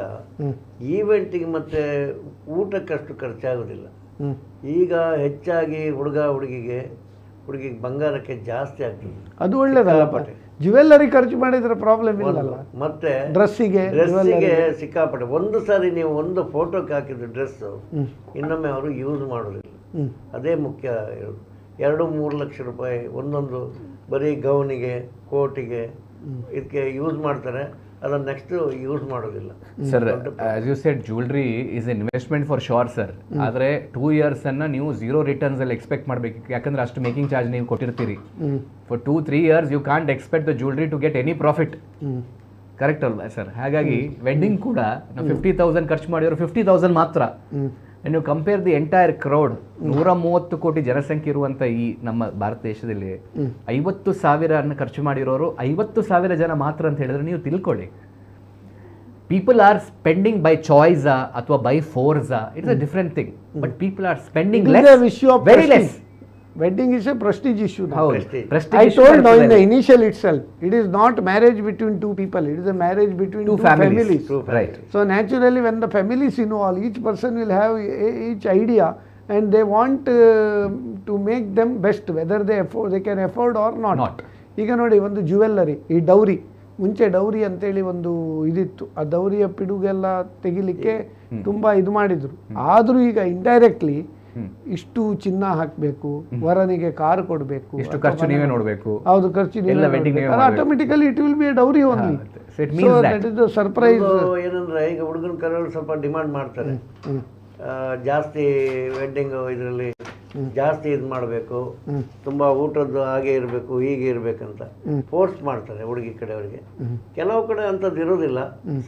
ಈವೆಂಟಿಗೆ ಮತ್ತೆ ಊಟಕ್ಕಷ್ಟು ಖರ್ಚಾಗೋದಿಲ್ಲ. ಈಗ ಹೆಚ್ಚಾಗಿ ಹುಡುಗಿಗೆ ಬಂಗಾರಕ್ಕೆ ಜಾಸ್ತಿ ಆಗ್ತದೆ. ಅದು ಒಳ್ಳೇದಲ್ಲ. ಜ್ಯುವೆಲ್ಲರಿ ಖರ್ಚು ಮಾಡಿದ್ರೆ ಪ್ರಾಬ್ಲಮ್ ಇಲ್ಲಲ್ಲ. ಮತ್ತೆ ಡ್ರೆಸ್ಸಿಗೆ ಸಿಕ್ಕಾಪಟ್ಟೆ. ಒಂದು ಸಾರಿ ನೀವು ಒಂದು ಫೋಟೋಕ್ಕೆ ಹಾಕಿದ ಡ್ರೆಸ್ ಇನ್ನೊಮ್ಮೆ ಅವರು ಯೂಸ್ ಮಾಡೋದಿಲ್ಲ. ಅದೇ ಮುಖ್ಯ. 2-3 ಲಕ್ಷ ರೂಪಾಯಿ ಒಂದೊಂದು ಬರೀ ಗೌನಿಗೆ, ಕೋಟಿಗೆ ಇದಕ್ಕೆ ಯೂಸ್ ಮಾಡ್ತಾರೆ. ಅದನ್ನು ನೆಕ್ಸ್ಟ್ ಯೂಸ್ ಮಾಡೋದಿಲ್ಲ. Sir, as you said, jewellery is investment for sure sir. ಆದರೆ 2 years ಅನ್ನ ನೀವು 0 returns ಅಲ್ಲಿ ಎಕ್ಸ್ಪೆಕ್ಟ್ ಮಾಡಬೇಕು. ಯಾಕಂದ್ರೆ ಅಷ್ಟು ಮೇಕಿಂಗ್ ಚಾರ್ಜ್ ನೀವು ಕೊಟ್ಟಿರ್ತೀರಿ. For 2-3 years you can't expect the jewellery to get any profit. Correct ಅಲ್ವಾ ಸರ್? ಹಾಗಾಗಿ ವೆಡ್ಡಿಂಗ್ ಕೂಡ ನಾವು 50,000 ಖರ್ಚು ಮಾಡಿದ್ರು 50,000 ಮಾತ್ರ. ನೀವು ಕಂಪೇರ್ ದಿ ಎಂಟೈರ್ ಕ್ರೌಡ್, 130 ಕೋಟಿ ಜನಸಂಖ್ಯೆ ಇರುವಂತ ಈ ನಮ್ಮ ಭಾರತ ದೇಶದಲ್ಲಿ 50,000 ಖರ್ಚು ಮಾಡಿರೋರು 50,000 ಜನ ಮಾತ್ರ ಅಂತ ಹೇಳಿದ್ರೆ ನೀವು ತಿಳ್ಕೊಳ್ಳಿ. People are spending by choice ಅಥವಾ by force, it's a different thing. But people are spending very less. Wedding is a prestige issue now. Prestige I told now in the initial itself, it is not marriage between 2 people, it is a marriage between 2 families. Right. So naturally when the families involved, each person will have each idea and they want to make them best, whether they can afford or not. ಈಗ ನೋಡಿ, ಒಂದು jewellery, ಈ dowry, ಮುಂಚೆ dowry ಅಂತೇಳಿ ಒಂದು ಇದಿತ್ತು. ಆ ಡೌರಿಯ ಪಿಡುಗೆಲ್ಲ ತೆಗಿಲಿಕ್ಕೆ ತುಂಬ ಇದು ಮಾಡಿದ್ರು. ಆದರೂ ಈಗ ಇಂಡೈರೆಕ್ಟ್ಲಿ ಇಷ್ಟು ಚಿನ್ನ ಹಾಕಬೇಕು, ವರನಿಗೆ ಕಾರ್ ಕೊಡಬೇಕು, ಇಷ್ಟು ಖರ್ಚು ನೀವೇ ನೋಡಬೇಕು. ಹೌದು, ಖರ್ಚು automatically it will be A dowry only. So that is the surprise. ಏನಂದ್ರೆ ಈಗ ಹುಡುಗನ ಕರೆಯವರು ಸ್ವಲ್ಪ ಡಿಮಾಂಡ್ ಮಾಡ್ತಾರೆ, ಜಾಸ್ತಿ ವೆಡ್ಡಿಂಗ್ ಇದರಲ್ಲಿ ಜಾಸ್ತಿ ಇದು ಮಾಡಬೇಕು, ತುಂಬಾ ಊಟದ್ದು ಹಾಗೆ ಇರಬೇಕು, ಹೀಗೆ ಇರ್ಬೇಕಂತ ಫೋರ್ಸ್ ಮಾಡ್ತಾರೆ ಹುಡುಗಿ ಕಡೆಯವರಿಗೆ. ಕೆಲವು ಕಡೆ ಅಂಥದ್ದು ಇರೋದಿಲ್ಲ,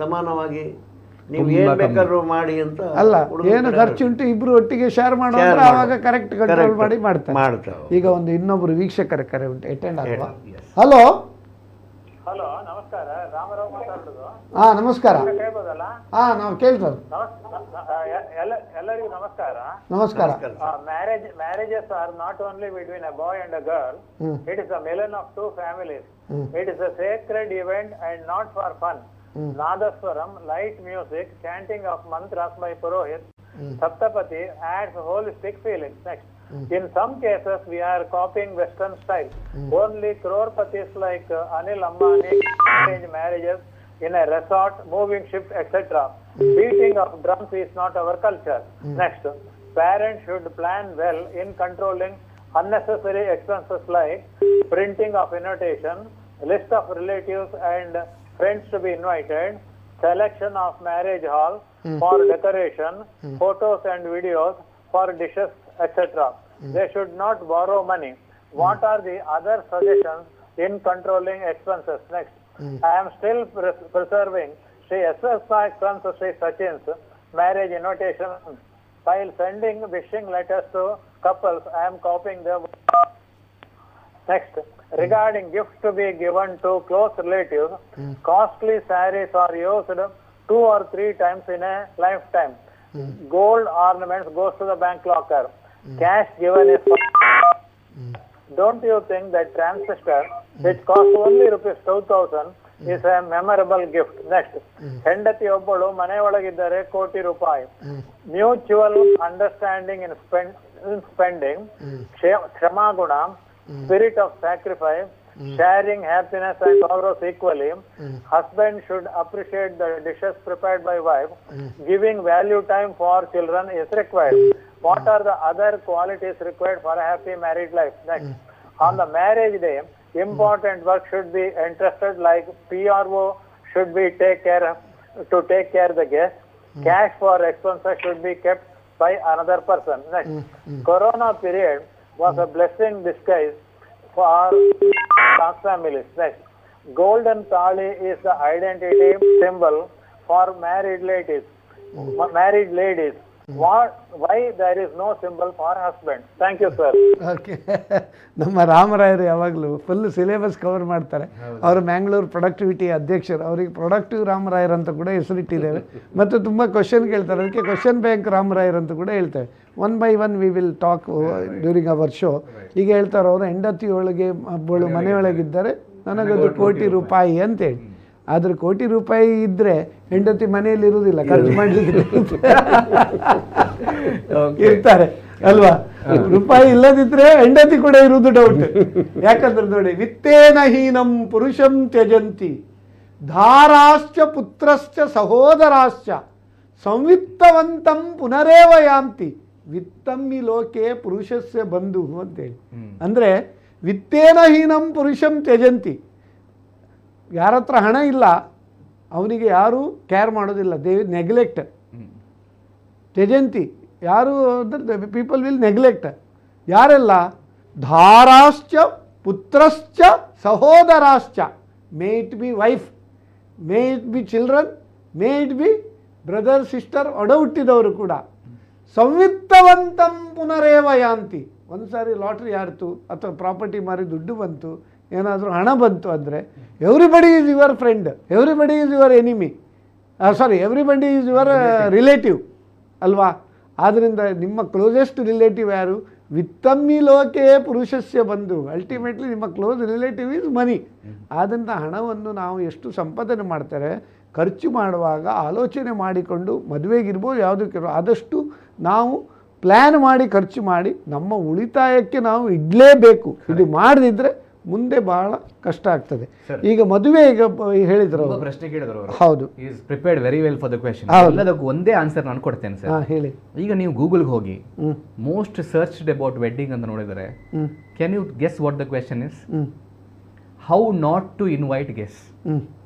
ಸಮಾನವಾಗಿ ನೀವು ಏನ್ ಬೇಕಾದ್ರೂ ಮಾಡಿ ಅಂತ. ಅಲ್ಲ, ಏನು ಖರ್ಚು ಉಂಟು ಇಬ್ರು ಒಟ್ಟಿಗೆ ಶೇರ್ ಮಾಡೋದ್ರೆ ಆವಾಗ ಕರೆಕ್ಟ್ ಕಂಟ್ರೋಲ್ ಮಾಡಿ ಮಾಡ್ತಾರೆ. ಈಗ ಒಂದು ಇನ್ನೊಬ್ರು ವೀಕ್ಷಕರ ಕರೆ ಉಂಟು, ಅಟೆಂಡ್ ಆಗುವ. ಹಲೋ ಹಲೋ, ನಮಸ್ಕಾರ. ರಾಮರಾವ್ ಮಾತಾಡೋದು. ಹಾ, ನಮಸ್ಕಾರ. ಕೇಳ್ಬೋದಲ್ಲ? ಹಾ, ನಾವು ಕೇಳ್ತೇವೆ. ಎಲ್ಲರಿಗೂ ನಮಸ್ಕಾರ. ನಮಸ್ಕಾರ. Marriages are not only between a boy and a girl. It is a milan of 2 families. It is a sacred event and not for fun. Nadaswaram, light music, chanting of mantras by Purohit, Saptapati adds holistic feelings. Next, in some cases we are copying Western style. Only crorepati's like Anil Ambani arrange marriages in a resort, moving shift, etc. Beating of drums is not our culture. Next, parents should plan well in controlling unnecessary expenses like printing of invitation, list of relatives and friends to be invited, selection of marriage hall for decoration, photos and videos for dishes, etc. They should not borrow money. What are the other suggestions in controlling expenses? Next, I am still preserving Sri S.S. Sons Sri Sachin's marriage invitation while sending wishing letters to couples. I am copying them. Next, regarding gifts to be given to close relatives, costly sarees are used 2 or 3 times in a lifetime. Gold ornaments goes to the bank locker. Cash given is. Don't you think that transistor, which costs only rupees 2,000, is a memorable gift? Next, ಹೆಂಡತಿ ಒಬ್ಬಳು ಮನೆಯೊಳಗಿದ್ದರೆ ಕೋಟಿ ರೂಪಾಯಿ. Mutual understanding in spending, ಕ್ಷಮಾಗುಣ, spirit of sacrifice, sharing happiness and sorrows equally. Husband should appreciate the dishes prepared by wife. Giving value time for children is required. What are the other qualities required for a happy married life? Next, on the marriage day, important work should be entrusted, like PRO should be take care the guest. Cash for expenses should be kept by another person. Next, Corona period was a blessing disguise for our families. Next, golden thali is the identity symbol for married ladies. Why there is no symbol for husband? Thank you, sir. Okay, ನಮ್ಮ ರಾಮರಾಯರು ಯಾವಾಗಲೂ full syllabus cover ಮಾಡ್ತಾರೆ. ಅವರು Mangalore productivity ಅಧ್ಯಕ್ಷರು, ಅವರಿಗೆ productive ರಾಮರಾಯರ್ ಅಂತ ಕೂಡ ಹೆಸರಿಟ್ಟಿದ್ದೇವೆ. ಮತ್ತು ತುಂಬ ಕ್ವಶನ್ ಕೇಳ್ತಾರೆ, ಅದಕ್ಕೆ ಕ್ವಶನ್ ಬ್ಯಾಂಕ್ ರಾಮರಾಯರ್ ಅಂತ ಕೂಡ ಹೇಳ್ತೇವೆ. 1 by 1 we will talk during our show. ಈಗ ಹೇಳ್ತಾರೆ ಅವರು, ಹೆಂಡತಿಯೊಳಗೆ ಒಬ್ಬಳು ಮನೆಯೊಳಗಿದ್ದರೆ ನನಗದು ಕೋಟಿ ರೂಪಾಯಿ ಅಂತೇಳಿ. ಆದ್ರೆ ಕೋಟಿ ರೂಪಾಯಿ ಇದ್ರೆ ಹೆಂಡತಿ ಮನೆಯಲ್ಲಿ ಇರುವುದಿಲ್ಲ, ಖರ್ಚು ಮಾಡ್ಲಿಕ್ಕೆ ಇರ್ತಾರೆ ಅಲ್ವಾ. ರೂಪಾಯಿ ಇಲ್ಲದಿದ್ರೆ ಹೆಂಡತಿ ಕೂಡ ಇರುವುದು ಡೌಟ್. ಯಾಕಂದ್ರೆ ನೋಡಿ, ವಿತ್ತೇನ ಹೀನಂ ಪುರುಷಂ ತ್ಯಜಂತಿ ಧಾರಾಶ್ಚ ಪುತ್ರಶ್ಚ ಸಹೋದರಾಶ್ಚ ಸಂವಿತ್ತವಂತಂ ಪುನರೇವ ಯಾಂತಿ ವಿತ್ತಮ್ಮಿ ಲೋಕೆ ಪುರುಷಸ್ಯ ಬಂಧು ಅಂತೇಳಿ. ಅಂದ್ರೆ ವಿತ್ತೇನ ಹೀನಂ ಪುರುಷಂ ತ್ಯಜಂತಿ, ಯಾರ ಹತ್ರ ಹಣ ಇಲ್ಲ ಅವನಿಗೆ ಯಾರೂ ಕೇರ್ ಮಾಡೋದಿಲ್ಲ, ದೇ ನೆಗ್ಲೆಕ್ಟ್. ತ್ಯಜಂತಿ ಯಾರು ಪೀಪಲ್ ವಿಲ್ ನೆಗ್ಲೆಕ್ಟ್. ಯಾರೆಲ್ಲ? ಧಾರಾಶ್ಚ ಪುತ್ರಶ್ಚ ಸಹೋದರಾಶ್ಚ, may it be wife, may it be children, may it be brother sister, ಒಡ ಹುಟ್ಟಿದವರು ಕೂಡ. ಸಂವಿತ್ತವಂತಂ ಪುನರೇವ ಯಾಂತಿ, ಒಂದು ಸಾರಿ ಲಾಟ್ರಿ ಆಡ್ತು ಅಥವಾ ಪ್ರಾಪರ್ಟಿ ಮಾರಿ ದುಡ್ಡು ಬಂತು, ಏನಾದರೂ ಹಣ ಬಂತು ಅಂದರೆ everybody is your friend, everybody is your enemy, everybody is your relative ಅಲ್ವಾ. ಆದ್ದರಿಂದ ನಿಮ್ಮ ಕ್ಲೋಸೆಸ್ಟ್ ರಿಲೇಟಿವ್ ಯಾರು? ವಿತ್ತಮ್ಮಿ ಲೋಕೆ ಪುರುಷಸ್ಯ ಬಂಧು. ಅಲ್ಟಿಮೇಟ್ಲಿ ನಿಮ್ಮ ಕ್ಲೋಸ್ ರಿಲೇಟಿವ್ ಈಸ್ ಮನಿ. ಆದ್ದರಿಂದ ಹಣವನ್ನು ನಾವು ಎಷ್ಟು ಸಂಪಾದನೆ ಮಾಡ್ತಾರೆ, ಖರ್ಚು ಮಾಡುವಾಗ ಆಲೋಚನೆ ಮಾಡಿಕೊಂಡು, ಮದುವೆಗಿರ್ಬೋದು ಯಾವುದಕ್ಕಿರೋ ಆದಷ್ಟು ನಾವು ಪ್ಲ್ಯಾನ್ ಮಾಡಿ ಖರ್ಚು ಮಾಡಿ ನಮ್ಮ ಉಳಿತಾಯಕ್ಕೆ ನಾವು ಇಡಲೇಬೇಕು. ಇದು ಮಾಡದಿದ್ದರೆ ಮುಂದೆ ಬಹಳ ಕಷ್ಟ ಆಗ್ತದೆ. ಈಗ ಮದುವೆ ಹೇಳಿದ್ರು, ಪ್ರಶ್ನೆ ಕೇಳಿದ್ರು, ಹೌದು, is prepared very well for the question. ಎಲ್ಲದಕ್ಕೂ ಒಂದೇ ಆನ್ಸರ್ ನಾನು ಕೊಡ್ತೇನೆ ಸರ್. ಹೇಳಿ. ಈಗ ನೀವು ಗೂಗಲ್ಗೆ ಹೋಗಿ ಮೋಸ್ಟ್ ಸರ್ಚ್ಡ್ ಅಬೌಟ್ ವೆಡ್ಡಿಂಗ್ ಅಂತ ನೋಡಿದರೆ, can you guess what the question is? How not to invite guest.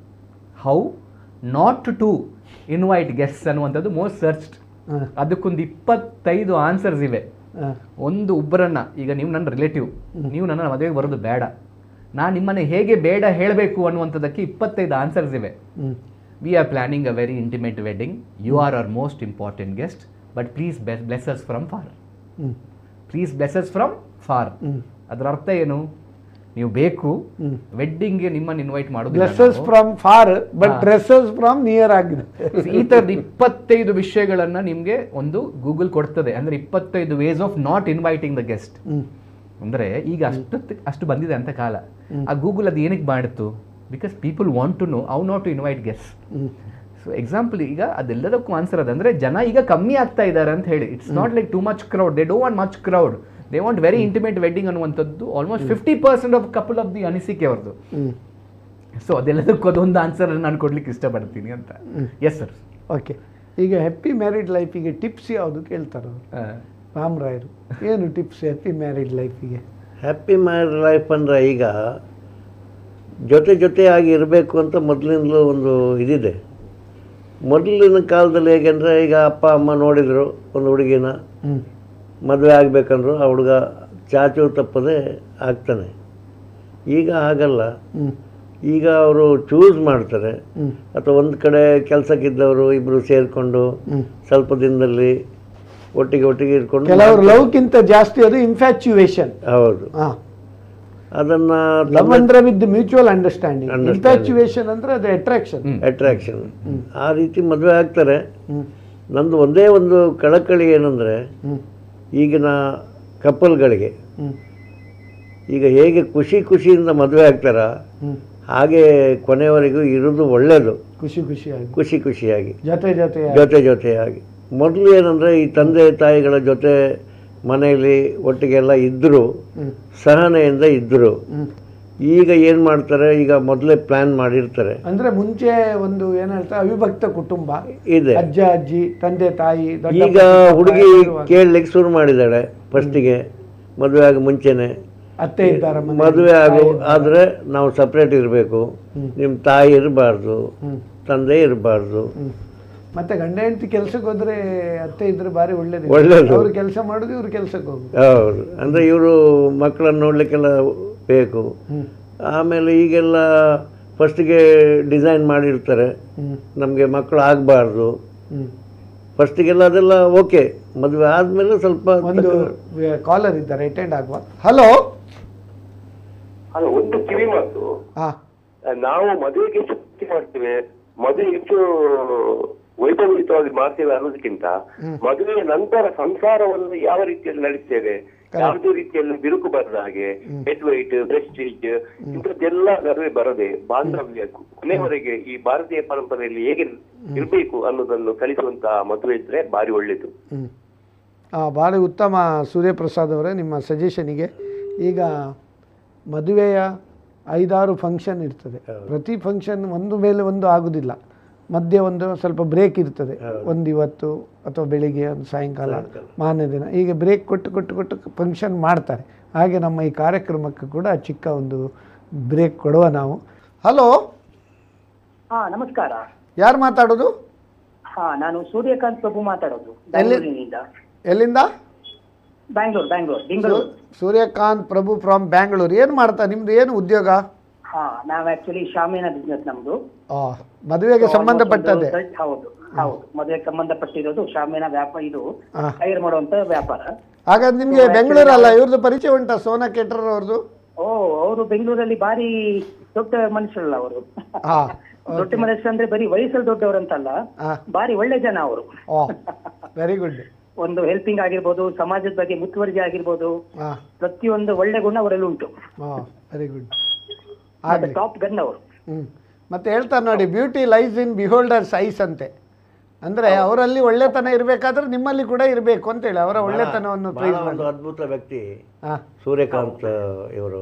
How not to invite guest ಅನ್ನುವಂಥದ್ದು ಮೋಸ್ಟ್ ಸರ್ಚ್ಡ್. ಅದಕ್ಕೊಂದು 25 ಆನ್ಸರ್ಸ್ ಇವೆ. ಒಂದು ಒಬ್ಬರನ್ನ, ಈಗ ನೀವು ನನ್ನ ರಿಲೇಟಿವ್, ನೀವು ನನ್ನ ಮದುವೆಗೆ ಬರೋದು ಬೇಡ, ನಾನು ನಿಮ್ಮನೆ ಹೇಗೆ ಬೇಡ ಹೇಳಬೇಕು ಅನ್ನುವಂಥದ್ದಕ್ಕೆ 25 ಆನ್ಸರ್ಸ್ ಇವೆ. We are planning a very intimate wedding, you are our most important guest, but please bless us from far. Please bless us from far ಅದರ ಅರ್ಥ ಏನು? ನೀವು ಬೇಕು ವೆಡ್ಡಿಂಗ್ಗೆ ನಿಮ್ಮನ್ನು ಇನ್ವೈಟ್ ಮಾಡೋದು from far but dresses from near ಆಗಿದೆ. ಈ ತರದ 25 ವಿಷಯಗಳನ್ನ ನಿಮ್ಗೆ ಒಂದು ಗೂಗಲ್ ಕೊಡ್ತದೆ. ಅಂದ್ರೆ 25 ways of not inviting the guest. ಅಂದ್ರೆ ಈಗ ಅಷ್ಟು ಬಂದಿದೆ ಅಂತ ಕಾಲ. ಆ ಗೂಗಲ್ ಅದು ಏನಕ್ಕೆ ಮಾಡಿತ್ತು? Because people want to know how not to invite guest. So example, ಈಗ ಅದೆಲ್ಲದಕ್ಕೂ ಆನ್ಸರ್ ಅದಂದ್ರೆ ಜನ ಈಗ ಕಮ್ಮಿ ಆಗ್ತಾ ಇದ್ದಾರೆ ಅಂತ ಹೇಳಿ. It's not like too much crowd, they don't want much crowd, they want very intimate wedding ಅನ್ನುವಂಥದ್ದು almost 50% of couple of the ಅನಿಸಿಕೆ ಅವ್ರದ್ದು. ಸೊ ಅದೆಲ್ಲದಕ್ಕೂ ಅದೊಂದು ಆನ್ಸರ್ ನಾನು ಕೊಡ್ಲಿಕ್ಕೆ ಇಷ್ಟಪಡ್ತೀನಿ ಅಂತ. Yes sir. ಓಕೆ, ಈಗ ಹ್ಯಾಪಿ ಮ್ಯಾರಿಡ್ ಲೈಫಿಗೆ ಟಿಪ್ಸ್ ಯಾವುದು ಕೇಳ್ತಾರೆ ರಾಮರಾಯರು? ಏನು ಟಿಪ್ಸ್ ಹ್ಯಾಪಿ ಮ್ಯಾರಿಡ್ ಲೈಫಿಗೆ? ಹ್ಯಾಪಿ ಮ್ಯಾರಿಡ್ ಲೈಫ್ ಅಂದರೆ ಈಗ ಜೊತೆಯಾಗಿ ಇರಬೇಕು ಅಂತ ಮೊದಲಿಂದಲೂ ಒಂದು ಇದಿದೆ. ಮೊದಲಿನ ಕಾಲದಲ್ಲಿ ಹೇಗೆಂದರೆ, ಈಗ ಅಪ್ಪ ಅಮ್ಮ ನೋಡಿದರು ಒಂದು ಹುಡುಗಿನ, ಮದುವೆ ಆಗಬೇಕಂದ್ರು ಆ ಹುಡುಗ ಚಾಚು ತಪ್ಪದೆ ಆಗ್ತಾನೆ. ಈಗ ಹಾಗಲ್ಲ, ಈಗ ಅವರು ಚೂಸ್ ಮಾಡ್ತಾರೆ, ಅಥವಾ ಒಂದು ಕಡೆ ಕೆಲಸಕ್ಕಿದ್ದವರು ಇಬ್ಬರು ಸೇರಿಕೊಂಡು ಸ್ವಲ್ಪ ದಿನದಲ್ಲಿ ಒಟ್ಟಿಗೆ ಇಟ್ಕೊಂಡು ಕೆಲವರು ಲವ್ಕ್ಕಿಂತ ಜಾಸ್ತಿ ಅದು ಇನ್ಫ್ಯಾಚ್ಯುವೇಷನ್. ಹೌದು, ಅದನ್ನ ಲವ್ ಅಂದ್ರೆ ವಿತ್ ಮ್ಯೂಚುವಲ್ ಅಂಡರ್ಸ್ಟ್ಯಾಂಡಿಂಗ್, ಇನ್ಫ್ಯಾಚ್ಯುವೇಷನ್ ಅಂದ್ರೆ ಅದು ಅಟ್ರಾಕ್ಷನ್. ಆ ರೀತಿ ಮದುವೆ ಆಗ್ತಾರೆ. ನಂದು ಒಂದೇ ಒಂದು ಕಳಕಳಿ ಏನಂದ್ರೆ, ಈಗಿನ ಕಪಲ್ಗಳಿಗೆ ಈಗ ಹೇಗೆ ಖುಷಿಯಿಂದ ಮದುವೆ ಆಗ್ತಾರ ಹಾಗೆ ಕೊನೆಯವರೆಗೂ ಇರೋದು ಒಳ್ಳೆಯದು, ಖುಷಿಯಾಗಿ ಜೊತೆಯಾಗಿ. ಮೊದಲು ಏನಂದರೆ ಈ ತಂದೆ ತಾಯಿಗಳ ಜೊತೆ ಮನೆಯಲ್ಲಿ ಒಟ್ಟಿಗೆಲ್ಲ ಇದ್ದರು, ಸಹನೆಯಿಂದ ಇದ್ದರು. ಈಗ ಏನು ಮಾಡ್ತಾರೆ, ಈಗ ಮೊದಲೇ ಪ್ಲಾನ್ ಮಾಡಿರ್ತಾರೆ. ಅಂದರೆ ಮುಂಚೆ ಒಂದು ಏನು ಹೇಳ್ತಾರೆ ಅವಿಭಕ್ತ ಕುಟುಂಬ ಇದೆ, ಅಜ್ಜ ಅಜ್ಜಿ ತಂದೆ ತಾಯಿ. ಈಗ ಹುಡುಗಿ ಕೇಳಲಿಕ್ಕೆ ಶುರು ಮಾಡಿದ್ದಾಳೆ ಫಸ್ಟಿಗೆ, ಮದುವೆ ಆಗ ಮುಂಚೆನೆ ಅತ್ತೆ ಇದ್ದಾರೆ, ಮದುವೆ ಆದರೆ ನಾವು ಸಪ್ರೇಟ್ ಇರಬೇಕು, ನಿಮ್ಮ ತಾಯಿ ಇರಬಾರ್ದು, ತಂದೆ ಇರಬಾರ್ದು. ಮತ್ತೆ ಗಂಡ ಹೆಂಡತಿ ಕೆಲ್ಸಕ್ಕೆ ಹೋದ್ರೆ ಅತ್ತೆ ಇದ್ರೆ ಬಾರಿ ಒಳ್ಳೇದು, ಅವ್ರು ಕೆಲಸ ಮಾಡೋದು ಇವ್ರು ಕೆಲ್ಸಕ್ಕೆ ಹೋಗುದು. ಹೌದು, ಅಂದರೆ ಇವರು ಮಕ್ಕಳನ್ನು ನೋಡ್ಲಿಕ್ಕೆಲ್ಲ ಬೇಕು. ಆಮೇಲೆ ಈಗೆಲ್ಲ ಫಸ್ಟಿಗೆ ಡಿಸೈನ್ ಮಾಡಿರ್ತಾರೆ, ನಮಗೆ ಮಕ್ಕಳು ಆಗಬಾರ್ದು ಫಸ್ಟಿಗೆಲ್ಲ, ಅದೆಲ್ಲ ಓಕೆ. ಮದುವೆ ಆದಮೇಲೆ ಸ್ವಲ್ಪ ಒಂದು ಕಾಲರ್ ಇದ್ದಾರೆ, ಅಟೆಂಡ್ ಆಗುವ. ಹಲೋ, ಒಂದು ಕಿವಿ ಮಾತು, ನಾವು ಮದುವೆಗೆ ಶಕ್ತಿ ಮಾಡ್ತೇವೆ, ಮದುವೆ ಎಷ್ಟು ವೈಭವಯುತವಾಗಿ ಮಾಡ್ತೇವೆ ಅನ್ನೋದಕ್ಕಿಂತ ಮದುವೆಯ ನಂತರ ಸಂಸಾರವನ್ನು ಯಾವ ರೀತಿಯಲ್ಲಿ ನಡೆಸ್ತೇವೆ, ಯಾವುದೇ ರೀತಿಯಲ್ಲಿ ಬಿರುಕು ಬರದ ಹಾಗೆ, ಹೆಡ್ ವೈಟ್ ಪ್ರೆಸ್ಟೀಜ್ ಇಂಥದ್ದೆಲ್ಲ ನಡುವೆ ಬರದೆ ಬಾಂಧವ್ಯ ಕೊನೆವರೆಗೆ ಈ ಭಾರತೀಯ ಪರಂಪರೆಯಲ್ಲಿ ಹೇಗೆ ಇರಬೇಕು ಅನ್ನೋದನ್ನು ಕಲಿಸುವಂತಹ ಮದುವೆ ಇದ್ರೆ ಬಾರಿ ಒಳ್ಳೇದು. ಭಾರಿ ಉತ್ತಮ ಸೂರ್ಯಪ್ರಸಾದ್ ಅವರೇ ನಿಮ್ಮ ಸಜೆಷನಿಗೆ. ಈಗ ಮದುವೆಯ 5-6 ಫಂಕ್ಷನ್ ಇರ್ತದೆ, ಪ್ರತಿ ಫಂಕ್ಷನ್ ಒಂದು ಮೇಲೆ ಒಂದು ಆಗೋದಿಲ್ಲ, ಮಧ್ಯೆ ಒಂದು ಸ್ವಲ್ಪ ಬ್ರೇಕ್ ಇರ್ತದೆ, ಒಂದು ಇವತ್ತು ಅಥವಾ ಬೆಳಿಗ್ಗೆ ಒಂದು ಸಾಯಂಕಾಲ ಮಾರನೇ ದಿನ, ಹೀಗೆ ಬ್ರೇಕ್ ಕೊಟ್ಟು ಫಂಕ್ಷನ್ ಮಾಡ್ತಾರೆ. ಹಾಗೆ ನಮ್ಮ ಈ ಕಾರ್ಯಕ್ರಮಕ್ಕೆ ಕೂಡ ಚಿಕ್ಕ ಒಂದು ಬ್ರೇಕ್ ಕೊಡುವ ನಾವು. ಹಲೋ, ನಮಸ್ಕಾರ. ಯಾರು ಮಾತಾಡೋದು? ನಾನು ಸೂರ್ಯಕಾಂತ್ ಪ್ರಭು ಮಾತಾಡೋದು. ಎಲ್ಲಿಂದ? ಬೆಂಗಳೂರು. ಸೂರ್ಯಕಾಂತ್ ಪ್ರಭು ಫ್ರಮ್ ಬ್ಯಾಂಗ್ಳೂರ್. ಏನು ಮಾಡ್ತಾ, ನಿಮ್ದು ಏನು ಉದ್ಯೋಗ? ನಾವು ಆಕ್ಚುಲಿ ಶಾಮಿನ ಬಿಸ್ನೆಸ್ ನಮ್ದು. ಮದುವೆಗೆ ಸಂಬಂಧಪಟ್ಟದ್ದೇ? ಹೌದು, ಮದುವೆಗೆ ಸಂಬಂಧಪಟ್ಟಿರೋದು ಶಾಮಿನ ವ್ಯಾಪಾರ, ಇದು ಹೈರ್ ಮಾಡುವಂತ ವ್ಯಾಪಾರ. ಹಾಗಾದ್ರೆ ನಿಮ್ಗೆ ಬೆಂಗಳೂರಲ್ಲ, ಇವ್ರದ್ದು ಪರಿಚಯ ಉಂಟಾ? ಸೋನಾ ಕೇಟರ್ ಅವ್ರದ್ದು? ಅವರು ಬೆಂಗಳೂರಲ್ಲಿ ಬಾರಿ ದೊಡ್ಡ ಮನುಷ್ಯರಲ್ಲ ಅವರು. ದೊಡ್ಡ ಮನುಷ್ಯ ಅಂದ್ರೆ ಬರೀ ವಯಸ್ಸಲ್ಲಿ ದೊಡ್ಡವರಂತಲ್ಲ, ಬಾರಿ ಒಳ್ಳೆ ಜನ ಅವರು. Very good. ಒಂದು ಹೆಲ್ಪಿಂಗ್ ಆಗಿರ್ಬೋದು, ಸಮಾಜದ ಬಗ್ಗೆ ಮುತುವರ್ಜಿ ಆಗಿರ್ಬೋದು, ಪ್ರತಿಯೊಂದು ಒಳ್ಳೆ ಗುಣ ಅವರಲ್ಲಿ ಉಂಟು. Very good. ಟಾಪ್ ಗನ್ ಅವರು. ಮತ್ತೆ ಹೇಳ್ತಾರೆ ನೋಡಿ, ಬ್ಯೂಟಿ ಲೈಸ್ ಇನ್ ಬಿಹೋಲ್ಡರ್ಸ್ ಐಸ್ ಅಂತೆ. ಅಂದ್ರೆ ಅವರಲ್ಲಿ ಒಳ್ಳೆತನ ಇರಬೇಕಾದ್ರೆ ನಿಮ್ಮಲ್ಲಿ ಕೂಡ ಇರಬೇಕು ಅಂತ ಹೇಳಿ ಅವರ ಒಳ್ಳೆತನವನ್ನು ಒಂದು ಅದ್ಭುತ ವ್ಯಕ್ತಿ ಸೂರ್ಯಕಾಂತ್ ಇವರು.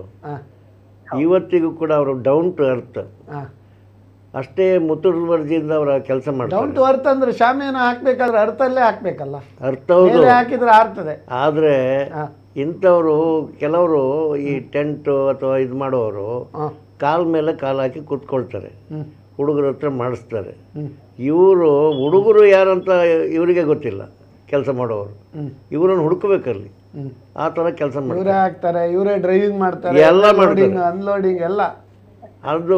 ಇವತ್ತಿಗೂ ಕೂಡ ಅವರು ಡೌನ್ ಟು ಅರ್ತ್, ಅಷ್ಟೇ ಮುತುವರ್ಜಿಯಿಂದ ಅವರ ಕೆಲಸ ಮಾಡ್ತಾರೆ. ಡೌನ್ ಟು ಅರ್ತ್ ಅಂದ್ರೆ ಶಾಮಿಯಾನ ಹಾಕ್ಬೇಕಾದ್ರೆ ಅರ್ಥಲ್ಲೇ ಹಾಕ್ಬೇಕಲ್ಲ, ಅರ್ಥ ಹಾಕಿದ್ರೆ ಆರ್ತದೆ. ಆದ್ರೆ ಇಂಥವರು ಕೆಲವರು ಈ ಟೆಂಟ್ ಅಥವಾ ಇದು ಮಾಡೋರು ಕಾಲ್ ಮೇಲೆ ಕಾಲು ಹಾಕಿ ಕೂತ್ಕೊಳ್ತಾರೆ, ಹುಡುಗರ ಹತ್ರ ಮಾಡಿಸ್ತಾರೆ. ಇವರು ಹುಡುಗರು ಯಾರಂತ ಇವರಿಗೆ ಗೊತ್ತಿಲ್ಲ, ಕೆಲಸ ಮಾಡೋರು ಇವರನ್ನು ಹುಡುಕಬೇಕಲ್ಲಿ, ಆ ಥರ ಕೆಲಸ ಮಾಡ್ತಾರೆ. ಇವರೇ ಡ್ರೈವಿಂಗ್ ಮಾಡ್ತಾರೆ, ಎಲ್ಲ ಮಾಡ್ತಾರೆ, ಅನ್ಲೋಡಿಂಗ್ ಎಲ್ಲ. ಅದು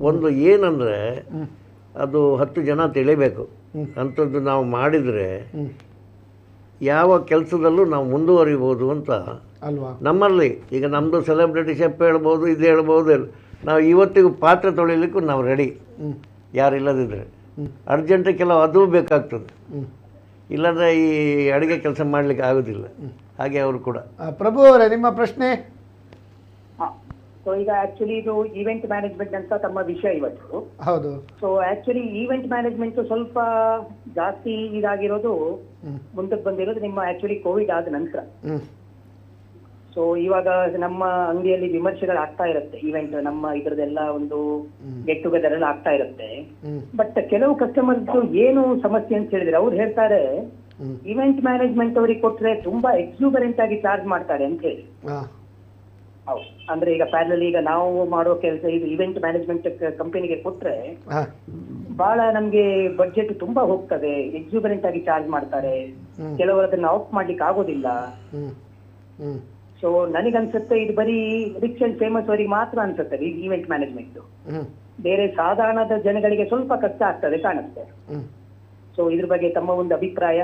ಒಂದು ಏನಂದರೆ ಅದು 10 ಜನ ತಿಳಿಬೇಕು. ಅಂಥದ್ದು ನಾವು ಮಾಡಿದರೆ ಯಾವ ಕೆಲಸದಲ್ಲೂ ನಾವು ಮುಂದುವರಿಬೋದು ಅಂತ ಅಲ್ವಾ. ನಮ್ಮಲ್ಲಿ ಈಗ ನಮ್ಮದು ಸೆಲೆಬ್ರಿಟಿ ಶೆಫ್ ಹೇಳ್ಬೋದು, ಇದು ಹೇಳ್ಬೋದು, ನಾವು ಇವತ್ತಿಗೂ ಪಾತ್ರೆ ತೊಳಿಲಿಕ್ಕೂ ನಾವು ರೆಡಿ, ಯಾರಿಲ್ಲದಿದ್ದರೆ. ಅರ್ಜೆಂಟಿಗೆ ಕೆಲವು ಅದು ಬೇಕಾಗ್ತದೆ, ಇಲ್ಲಾಂದರೆ ಈ ಅಡುಗೆ ಕೆಲಸ ಮಾಡಲಿಕ್ಕೆ ಆಗೋದಿಲ್ಲ. ಹಾಗೆ ಅವರು ಕೂಡ. ಪ್ರಭು ಅವರೇ, ನಿಮ್ಮ ಪ್ರಶ್ನೆ? ಸೊ ಈಗ ಆಕ್ಚುಲಿ ಇದು ಈವೆಂಟ್ ಮ್ಯಾನೇಜ್ಮೆಂಟ್ ಅಂತ ತಮ್ಮ ವಿಷಯ ಇವತ್ತು. ಹೌದು. ಸೊ ಆಕ್ಚುಲಿ ಈವೆಂಟ್ ಮ್ಯಾನೇಜ್ಮೆಂಟ್ ಸ್ವಲ್ಪ ಜಾಸ್ತಿ ಇದಾಗಿರೋದು, ಮುಂದಕ್ಕೆ ಬಂದಿರೋದು ನಿಮ್ಮ ಆಕ್ಚುಲಿ ಕೋವಿಡ್ ಆದ ನಂತರ. ಸೊ ಇವಾಗ ನಮ್ಮ ಅಂಗಡಿಯಲ್ಲಿ ವಿಮರ್ಶೆಗಳು ಆಗ್ತಾ ಇರುತ್ತೆ, ಈವೆಂಟ್ ನಮ್ಮ ಇದ್ರದೆಲ್ಲ ಒಂದು ಗೆಟ್ ಟುಗೆದರ್ ಎಲ್ಲ ಆಗ್ತಾ ಇರುತ್ತೆ. ಬಟ್ ಕೆಲವು ಕಸ್ಟಮರ್ಸ್ ಏನು ಸಮಸ್ಯೆ ಅಂತ ಹೇಳಿದ್ರೆ, ಅವ್ರು ಹೇಳ್ತಾರೆ ಈವೆಂಟ್ ಮ್ಯಾನೇಜ್ಮೆಂಟ್ ಅವ್ರಿಗೆ ಕೊಟ್ರೆ ತುಂಬಾ ಎಕ್ಸ್ಯೂಬರೆಂಟ್ ಆಗಿ ಚಾರ್ಜ್ ಮಾಡ್ತಾರೆ ಅಂತ ಹೇಳಿ. ಹೌದು, ಅಂದ್ರೆ ಈಗ ಪ್ಯಾರಲ್ ಈಗ ನಾವು ಮಾಡೋ ಕೆಲಸ ಇದು ಈವೆಂಟ್ ಮ್ಯಾನೇಜ್ಮೆಂಟ್ ಕಂಪನಿಗೆ ಕೊಟ್ರೆ ಬಹಳ ನಮ್ಗೆ ಬಡ್ಜೆಟ್ ತುಂಬಾ ಹೋಗ್ತದೆ, ಎಕ್ಸ್ಯೂಬರೆಂಟ್ ಆಗಿ ಚಾರ್ಜ್ ಮಾಡ್ತಾರೆ, ಕೆಲವರು ಅದನ್ನ ಆಫ್ ಮಾಡ್ಲಿಕ್ಕೆ ಆಗೋದಿಲ್ಲ. ಸೊ ನನಗನ್ಸುತ್ತೆ ಇದು ಬರೀ ರಿಚ್ ಅಂಡ್ ಫೇಮಸ್ ಅವರಿಗೆ ಮಾತ್ರ ಅನ್ಸುತ್ತೆ ಈವೆಂಟ್ ಮ್ಯಾನೇಜ್ಮೆಂಟ್. ಬೇರೆ ಸಾಧಾರಣದ ಜನಗಳಿಗೆ ಸ್ವಲ್ಪ ಕಷ್ಟ ಆಗ್ತದೆ ಕಾಣುತ್ತೆ. ಸೊ ಇದ್ರ ಬಗ್ಗೆ ತಮ್ಮ ಒಂದು ಅಭಿಪ್ರಾಯ?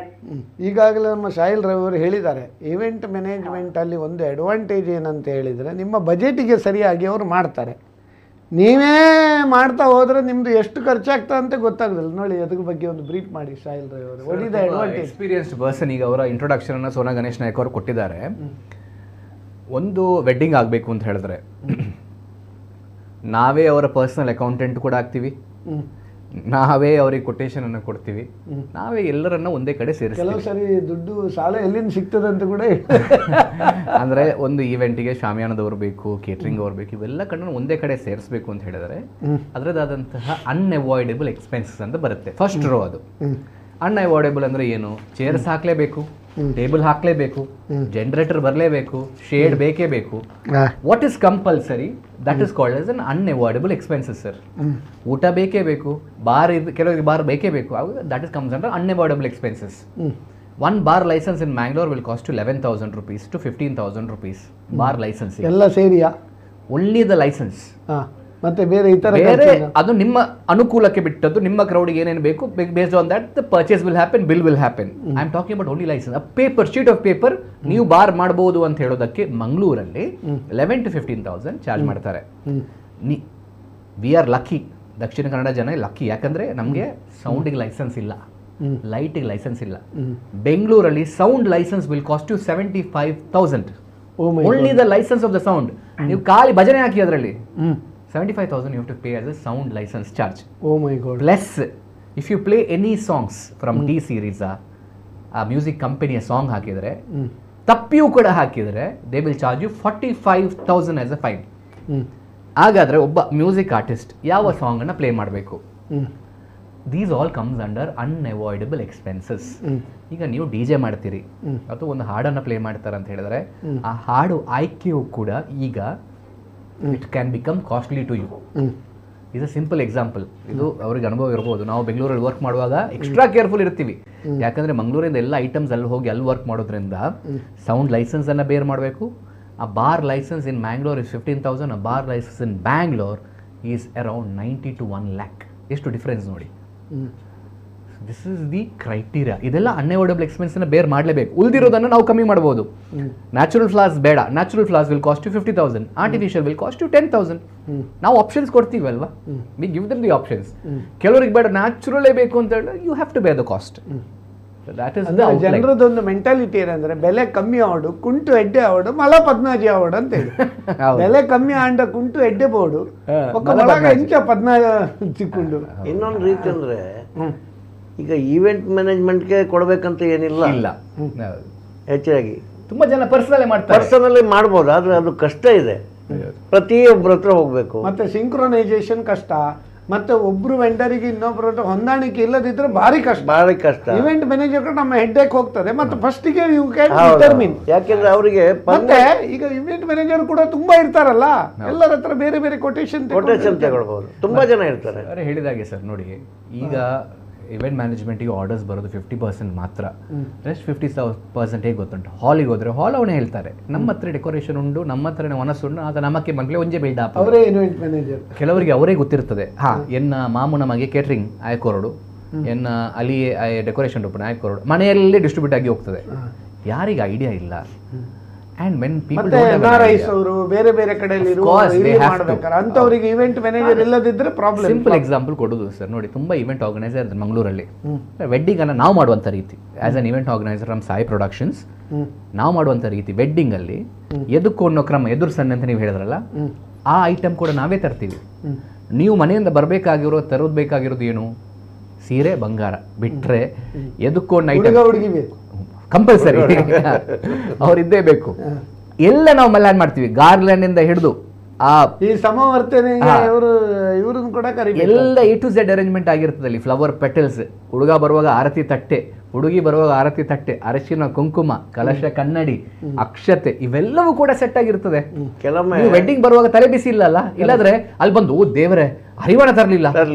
ಈಗಾಗಲೇ ನಮ್ಮ ಶಾಹಿಲ್ ರವಿ ಅವರು ಹೇಳಿದ್ದಾರೆ, ಈವೆಂಟ್ ಮ್ಯಾನೇಜ್ಮೆಂಟಲ್ಲಿ ಒಂದು ಅಡ್ವಾಂಟೇಜ್ ಏನಂತ ಹೇಳಿದರೆ ನಿಮ್ಮ ಬಜೆಟಿಗೆ ಸರಿಯಾಗಿ ಅವರು ಮಾಡ್ತಾರೆ. ನೀವೇ ಮಾಡ್ತಾ ಹೋದರೆ ನಿಮ್ಮದು ಎಷ್ಟು ಖರ್ಚಾಗ್ತದೆ ಅಂತ ಗೊತ್ತಾಗೋದಿಲ್ಲ. ನೋಡಿ ಅದ್ರ ಬಗ್ಗೆ ಒಂದು ಬ್ರೀಫ್ ಮಾಡಿ ಶಾಹಿಲ್ ರವಿ ಅವರು. What is the advantage? Experienced person ಈಗ ಅವರ ಇಂಟ್ರೊಡಕ್ಷನನ್ನು ಸೋನಾ ಗಣೇಶ್ ನಾಯಕ್ ಅವರು ಕೊಟ್ಟಿದ್ದಾರೆ. ಒಂದು ವೆಡ್ಡಿಂಗ್ ಆಗಬೇಕು ಅಂತ ಹೇಳಿದ್ರೆ ನಾವೇ ಅವರ ಪರ್ಸನಲ್ ಅಕೌಂಟೆಂಟ್ ಕೂಡ ಆಗ್ತೀವಿ, ನಾವೇ ಅವ್ರಿಗೆ ಕೊಟೇಶನ್ ಅನ್ನು ಕೊಡ್ತೀವಿ, ನಾವೇ ಎಲ್ಲರನ್ನ ಒಂದೇ ಕಡೆ ಸೇರಿಸ್ತೀವಿ. ಕೆಲವು ಸರಿ ದುಡ್ಡು ಸಾಲ ಎಲ್ಲಿಂದ ಸಿಗ್ತದೆ ಅಂತ ಕೂಡ ಅಂದರೆ ಒಂದು ಈವೆಂಟಿಗೆ ಶಾಮಿಯಾನದವ್ರು ಬೇಕು, ಕೇಟ್ರಿಂಗ್ ಅವ್ರು ಬೇಕು, ಇವೆಲ್ಲ ಕಡೆ ಒಂದೇ ಕಡೆ ಸೇರಿಸಬೇಕು ಅಂತ ಹೇಳಿದರೆ ಅದರದಾದಂತಹ ಅನ್ಅವಾಯ್ಡಬಲ್ ಎಕ್ಸ್ಪೆನ್ಸಸ್ ಅಂತ ಬರುತ್ತೆ. ಫಸ್ಟ್ ರೋ ಅದು ಅನ್ಅವಾಯ್ಡಬಲ್ ಅಂದರೆ ಏನು? ಚೇರ್ಸ್ ಹಾಕಲೇಬೇಕು, ಟೇಬಲ್ ಹಾಕಲೇಬೇಕು, ಜನರೇಟರ್ ಬರಲೇಬೇಕು, ಶೇಡ್ ಬೇಕೇ ಬೇಕು. What is compulsory that is called as an unavoidable expenses sir. ಊಟ ಬೇಕೇ ಬೇಕು, ಬಾರ್ ಕೆಲವರಿಗೆ ಬಾರ್ ಬೇಕೇ ಬೇಕು, that is comes under unavoidable expenses. One bar license in Mangalore will cost 11,000 rupees to 15,000 rupees. Bar license ಎಲ್ಲ ಸೇರಿಯಾ? Only the licence. ಮತ್ತೆ ಬೇರೆ ಇತರ ಬೇರೆ ಅದು ನಿಮ್ಮ ಅನುಕೂಲಕ್ಕೆ ಬಿಟ್ಟದ್ದು, ನಿಮ್ಮ ಕ್ರೌಡ್ಗೆ ಏನೇನು ಬೇಕು based on that the purchase will happen, bill will happen. I am talking about only license. Paper, sheet of paper ನೀವು ಬಾರ್ ಮಾಡಬಹುದು ಅಂತ ಹೇಳೋದಕ್ಕೆ ಮಂಗಳೂರಲ್ಲಿ 11,000 to 15,000 ಚಾರ್ಜ್ ಮಾಡ್ತಾರೆ. We are lucky, Dakshina Kannada ಜನ ಲಕ್ಕಿ, ಯಾಕಂದ್ರೆ ನಮಗೆ ಸೌಂಡಿಗೆ ಲೈಸೆನ್ಸ್ ಇಲ್ಲ, ಲೈಟಿಗೆ ಲೈಸೆನ್ಸ್ ಇಲ್ಲ. ಬೆಂಗಳೂರಲ್ಲಿ sound license will cost you 75,000. Only the license of the sound. ನೀವು ಖಾಲಿ ಭಜನೆ ಹಾಕಿ ಅದರಲ್ಲಿ 75,000 you have to pay as a sound license charge. Oh my god. Plus, if you play any songs from D series, a music company a song ಹಾಕಿದರೆ ತಪ್ಪಿಯೂ ಕೂಡ ಹಾಕಿದರೆ they will charge you 45,000 as a fine. ಹಾಗಾದರೆ ಒಬ್ಬ music artist ಯಾವ song ಅನ್ನು play ಮಾಡಬೇಕು? These all comes under unavoidable expenses. ಈಗ ನೀವು ಡಿ ಜೆ ಮಾಡ್ತೀರಿ ಅಥವಾ ಒಂದು ಹಾಡನ್ನು ಪ್ಲೇ ಮಾಡ್ತಾರೆ ಅಂತ ಹೇಳಿದ್ರೆ ಆ ಹಾಡು ಆಯ್ಕೆಯೂ ಕೂಡ ಈಗ it can become costly to you. ಇದು ಸಿಂಪಲ್ ಎಕ್ಸಾಂಪಲ್. ಇದು ಅವ್ರಿಗೆ ಅನುಭವ ಇರ್ಬೋದು. ನಾವು ಬೆಂಗಳೂರಲ್ಲಿ ವರ್ಕ್ ಮಾಡುವಾಗ ಎಕ್ಸ್ಟ್ರಾ ಕೇರ್ಫುಲ್ ಇರ್ತೀವಿ, ಯಾಕಂದರೆ ಮಂಗಳೂರಿಂದ ಎಲ್ಲ ಐಟಮ್ಸ್ ಅಲ್ಲಿ ಹೋಗಿ ಅಲ್ಲಿ ವರ್ಕ್ ಮಾಡೋದ್ರಿಂದ ಸೌಂಡ್ ಲೈಸೆನ್ಸ್ ಅನ್ನು ಬೇರ್ ಮಾಡಬೇಕು. ಆ bar license in Mangalore is 15,000, ಆ bar license in Bangalore is around 90 to 1 lakh. ಎಷ್ಟು ಡಿಫ್ರೆನ್ಸ್ ನೋಡಿ. This is the criteria. ಇದೆಲ್ಲ ಅನ್ಅವಾಯ್ಡಬಲ್ ಎಕ್ಸ್ಪೆನ್ಸನ್ನು ಬೇರ್ ಮಾಡಲೇಬೇಕು. ಉಳಿದಿರೋದನ್ನು ನಾವು ಕಮ್ಮಿ ಮಾಡ್ಬೋದು. ನ್ಯಾಚುರಲ್ ಫ್ಲಾಸ್ ಬೇಡ, natural flowers will cost you 50,000, artificial will cost you 10,000. ನಾವು ಆಪ್ಷನ್ಸ್ ಕೊಡ್ತೀವಿ ಅಲ್ವಾ, we give them the options. ಕೆಲವರಿಗೆ ಬೇಡ, ನ್ಯಾಚುರಲೇ ಬೇಕು ಅಂತ ಹೇಳಿದ್ರೆ ಯು ಹ್ಯಾವ್ ಟು ಬೇರ್ ದ ಕಾಸ್ಟ್. ಜನರದೊಂದು ಮೆಂಟಾಲಿಟಿ ಏನಂದ್ರೆ ಬೆಲೆ ಕಮ್ಮಿ ಆವಡು ಕುಂಟು ಎಡ್ಡೆ ಆವಡು ಮಲ ಪದ್ನಾಜಿ ಆವಡು ಅಂತ ಹೇಳಿ. ಬೆಲೆ ಕಮ್ಮಿ ಆಂಡ ಕುಂಟು ಎಡ್ಡೆ ಬೋಡು ಇಂಚ ಪದ್ನಾಜ ಚಿಕ್ಕೊಂಡು. ಇನ್ನೊಂದು ರೀತಿ ಅಂದ್ರೆ ಈಗ ಈವೆಂಟ್ ಮ್ಯಾನೇಜ್ಮೆಂಟ್ಗೆ ಕೊಡಬೇಕಂತ ಏನಿಲ್ಲ, ಇಲ್ಲ ಹೆಚ್ಚಾಗಿ ತುಂಬಾ ಜನ ಪರ್ಸನಲಿ ಮಾಡ್ಬೋದು, ಆದ್ರೆ ಅದು ಕಷ್ಟ ಇದೆ. ಪ್ರತಿಯೊಬ್ಬರ ಹತ್ರ ಹೋಗ್ಬೇಕು, ಮತ್ತೆ ಸಿಂಕ್ರೊನೈಸೇಷನ್ ಕಷ್ಟ, ಮತ್ತೆ ಒಬ್ರು ವೆಂಡರಿಗೆ ಇನ್ನೊಬ್ರ ಹೊಂದಾಣಿಕೆ ಇಲ್ಲದಿದ್ರೆ ಭಾರಿ ಕಷ್ಟ. ಇವೆಂಟ್ ಮ್ಯಾನೇಜರ್ ನಮ್ಮ ಹೆಡ್ಡೇಕ್ ಹೋಗ್ತದೆ. ಮತ್ತೆ ಫಸ್ಟಿಗೆ ಯು ಕ್ಯಾನ್ ಡಿಟರ್ಮಿನ್, ಯಾಕೆಂದ್ರೆ ಅವರಿಗೆ ಮತ್ತೆ ಈಗ ಇವೆಂಟ್ ಮ್ಯಾನೇಜರ್ ಕೂಡ ತುಂಬಾ ಇರ್ತಾರಲ್ಲ, ಎಲ್ಲರ ಹತ್ರ ಬೇರೆ ಬೇರೆ ಕೊಟೇಶನ್ ತಗೊಳ್ಬಹುದು. ತುಂಬಾ ಜನ ಇರ್ತಾರೆ. ಹೇಳಿದಾಗೆ ಸರ್ ನೋಡಿ, ಈಗ ಇವೆಂಟ್ ಮ್ಯಾನೇಜ್ಮೆಂಟಿಗೆ ಆರ್ಡರ್ಸ್ ಬರೋದು 50% ಮಾತ್ರ. ರೆಸ್ಟ್ 50% ಹೇಗೆ ಗೊತ್ತುಂಟು, ಹಾಲಿಗೆ ಹೋದ್ರೆ ಹಾಲ್ ಅವನೇ ಹೇಳ್ತಾರೆ ನಮ್ಮ ಹತ್ರ ಡೆಕೋರೇಷನ್ ಉಂಟು, ನಮ್ಮ ಹತ್ರ ಮನಸ್ಸುಂಡು, ಆಗ ನಮಗೆ ಮಕ್ಕಳೇ ಒಂಜೆ ಬಿಲ್ಡಪ್. ಅವರೇ ಇವೆಂಟ್ ಮ್ಯಾನೇಜರ್. ಕೆಲವರಿಗೆ ಅವರೇ ಗೊತ್ತಿರ್ತದೆ. ಎನ್ನ ಮಾಮು ನಮಗೆ ಕೇಟ್ರಿಂಗ್ ಆಯ್ಕೊರಡು, ಎನ್ನ ಅಲ್ಲಿ ಡೆಕೋರೇಷನ್ ರೂಪಣೆ ಆಯ್ಕೊರಡು, ಮನೆಯಲ್ಲೇ ಡಿಸ್ಟ್ರಿಬ್ಯೂಟ್ ಆಗಿ ಹೋಗ್ತದೆ. ಯಾರಿಗೆ ಐಡಿಯಾ ಇಲ್ಲ. And when people ಬೇರೆ ಬೇರೆ ಕಡೆಯಲ್ಲಿ ಅಂತವರಿಗೆ ಇವೆಂಟ್ ಮ್ಯಾನೇಜರ್ ಇಲ್ಲದಿದ್ರೆ ಪ್ರಾಬ್ಲಮ್. ಸಿಂಪಲ್ ಎಕ್ಸಾಂಪಲ್ ಕೊಡೋದು ಸರ್ ನೋಡಿ, ತುಂಬಾ ಇವೆಂಟ್ ಆರ್ಗನೈಸರ್ ಇದೆ ಮಂಗಳೂರಲ್ಲಿ. ವೆಡ್ಡಿಂಗ್ ಅನ್ನ ನಾವು ಮಾಡುವಂತ ರೀತಿ ಆಸ್ ಅನ್ ಇವೆಂಟ್ ಆರ್ಗನೈಸರ್ ನಮ್ಮ ಸಾಯಿ ಪ್ರೊಡಕ್ಷನ್ಸ್ ನಾವು ಮಾಡುವಂತ ರೀತಿ ವೆಡ್ಡಿಂಗ್ ಅಲ್ಲಿ ಎದುರ್ಕೊಂಡೋ ಕ್ರಮ, ಎದುರು ಸಣ್ಣ ಅಂತ ನೀವು ಹೇಳಿದ್ರಲ್ಲ, ಆ ಐಟಮ್ ಕೂಡ ನಾವೇ ತರ್ತೀವಿ. ನೀವು ಮನೆಯಿಂದ ತರೋದು ಬೇಕಾಗಿರೋದು ಏನು? ಸೀರೆ ಬಂಗಾರ ಬಿಟ್ರೆ ಎದುರ್ಕೊಂಡ ಐಟಮ್ ಕಂಪಲ್ಸರಿ ಅವ್ರಿದ್ದೇ ಬೇಕು. ಎಲ್ಲ ನಾವು ಮಲ್ಯಾನ್ ಮಾಡ್ತೀವಿ, ಗಾರ್ಲ್ಯಾಂಡ್ ಇಂದ ಹಿಡಿದು ಈ ಸಮವರ್ತನೆ ಇವ್ರನ್ನ ಕೂಡ ಎಲ್ಲ A to Z ಅರೇಂಜ್ಮೆಂಟ್ ಆಗಿರ್ತದೆ ಅಲ್ಲಿ. ಫ್ಲವರ್ ಪೆಟಲ್ಸ್, ಹುಡುಗ ಬರುವಾಗ ಆರತಿ ತಟ್ಟೆ, ಹುಡುಗಿ ಬರುವಾಗ ಆರತಿ ತಟ್ಟೆ, ಅರಿಶಿನ ಕುಂಕುಮ, ಕಲಶ ಕನ್ನಡಿ, ಅಕ್ಷತೆ, ಇವೆಲ್ಲವೂ ಕೂಡ ಸೆಟ್ ಆಗಿರ್ತದೆ. ಕೆಲವೊಮ್ಮೆ ವೆಡ್ಡಿಂಗ್ ಬರುವಾಗ ತಲೆ ಬಿಸಿ ಇಲ್ಲಲ್ಲ, ಇಲ್ಲಾದ್ರೆ ಅಲ್ಲಿ ಬಂದು ಓ ದೇವರೇ ಹರಿವಾಣ ತರಲಿಲ್ಲ,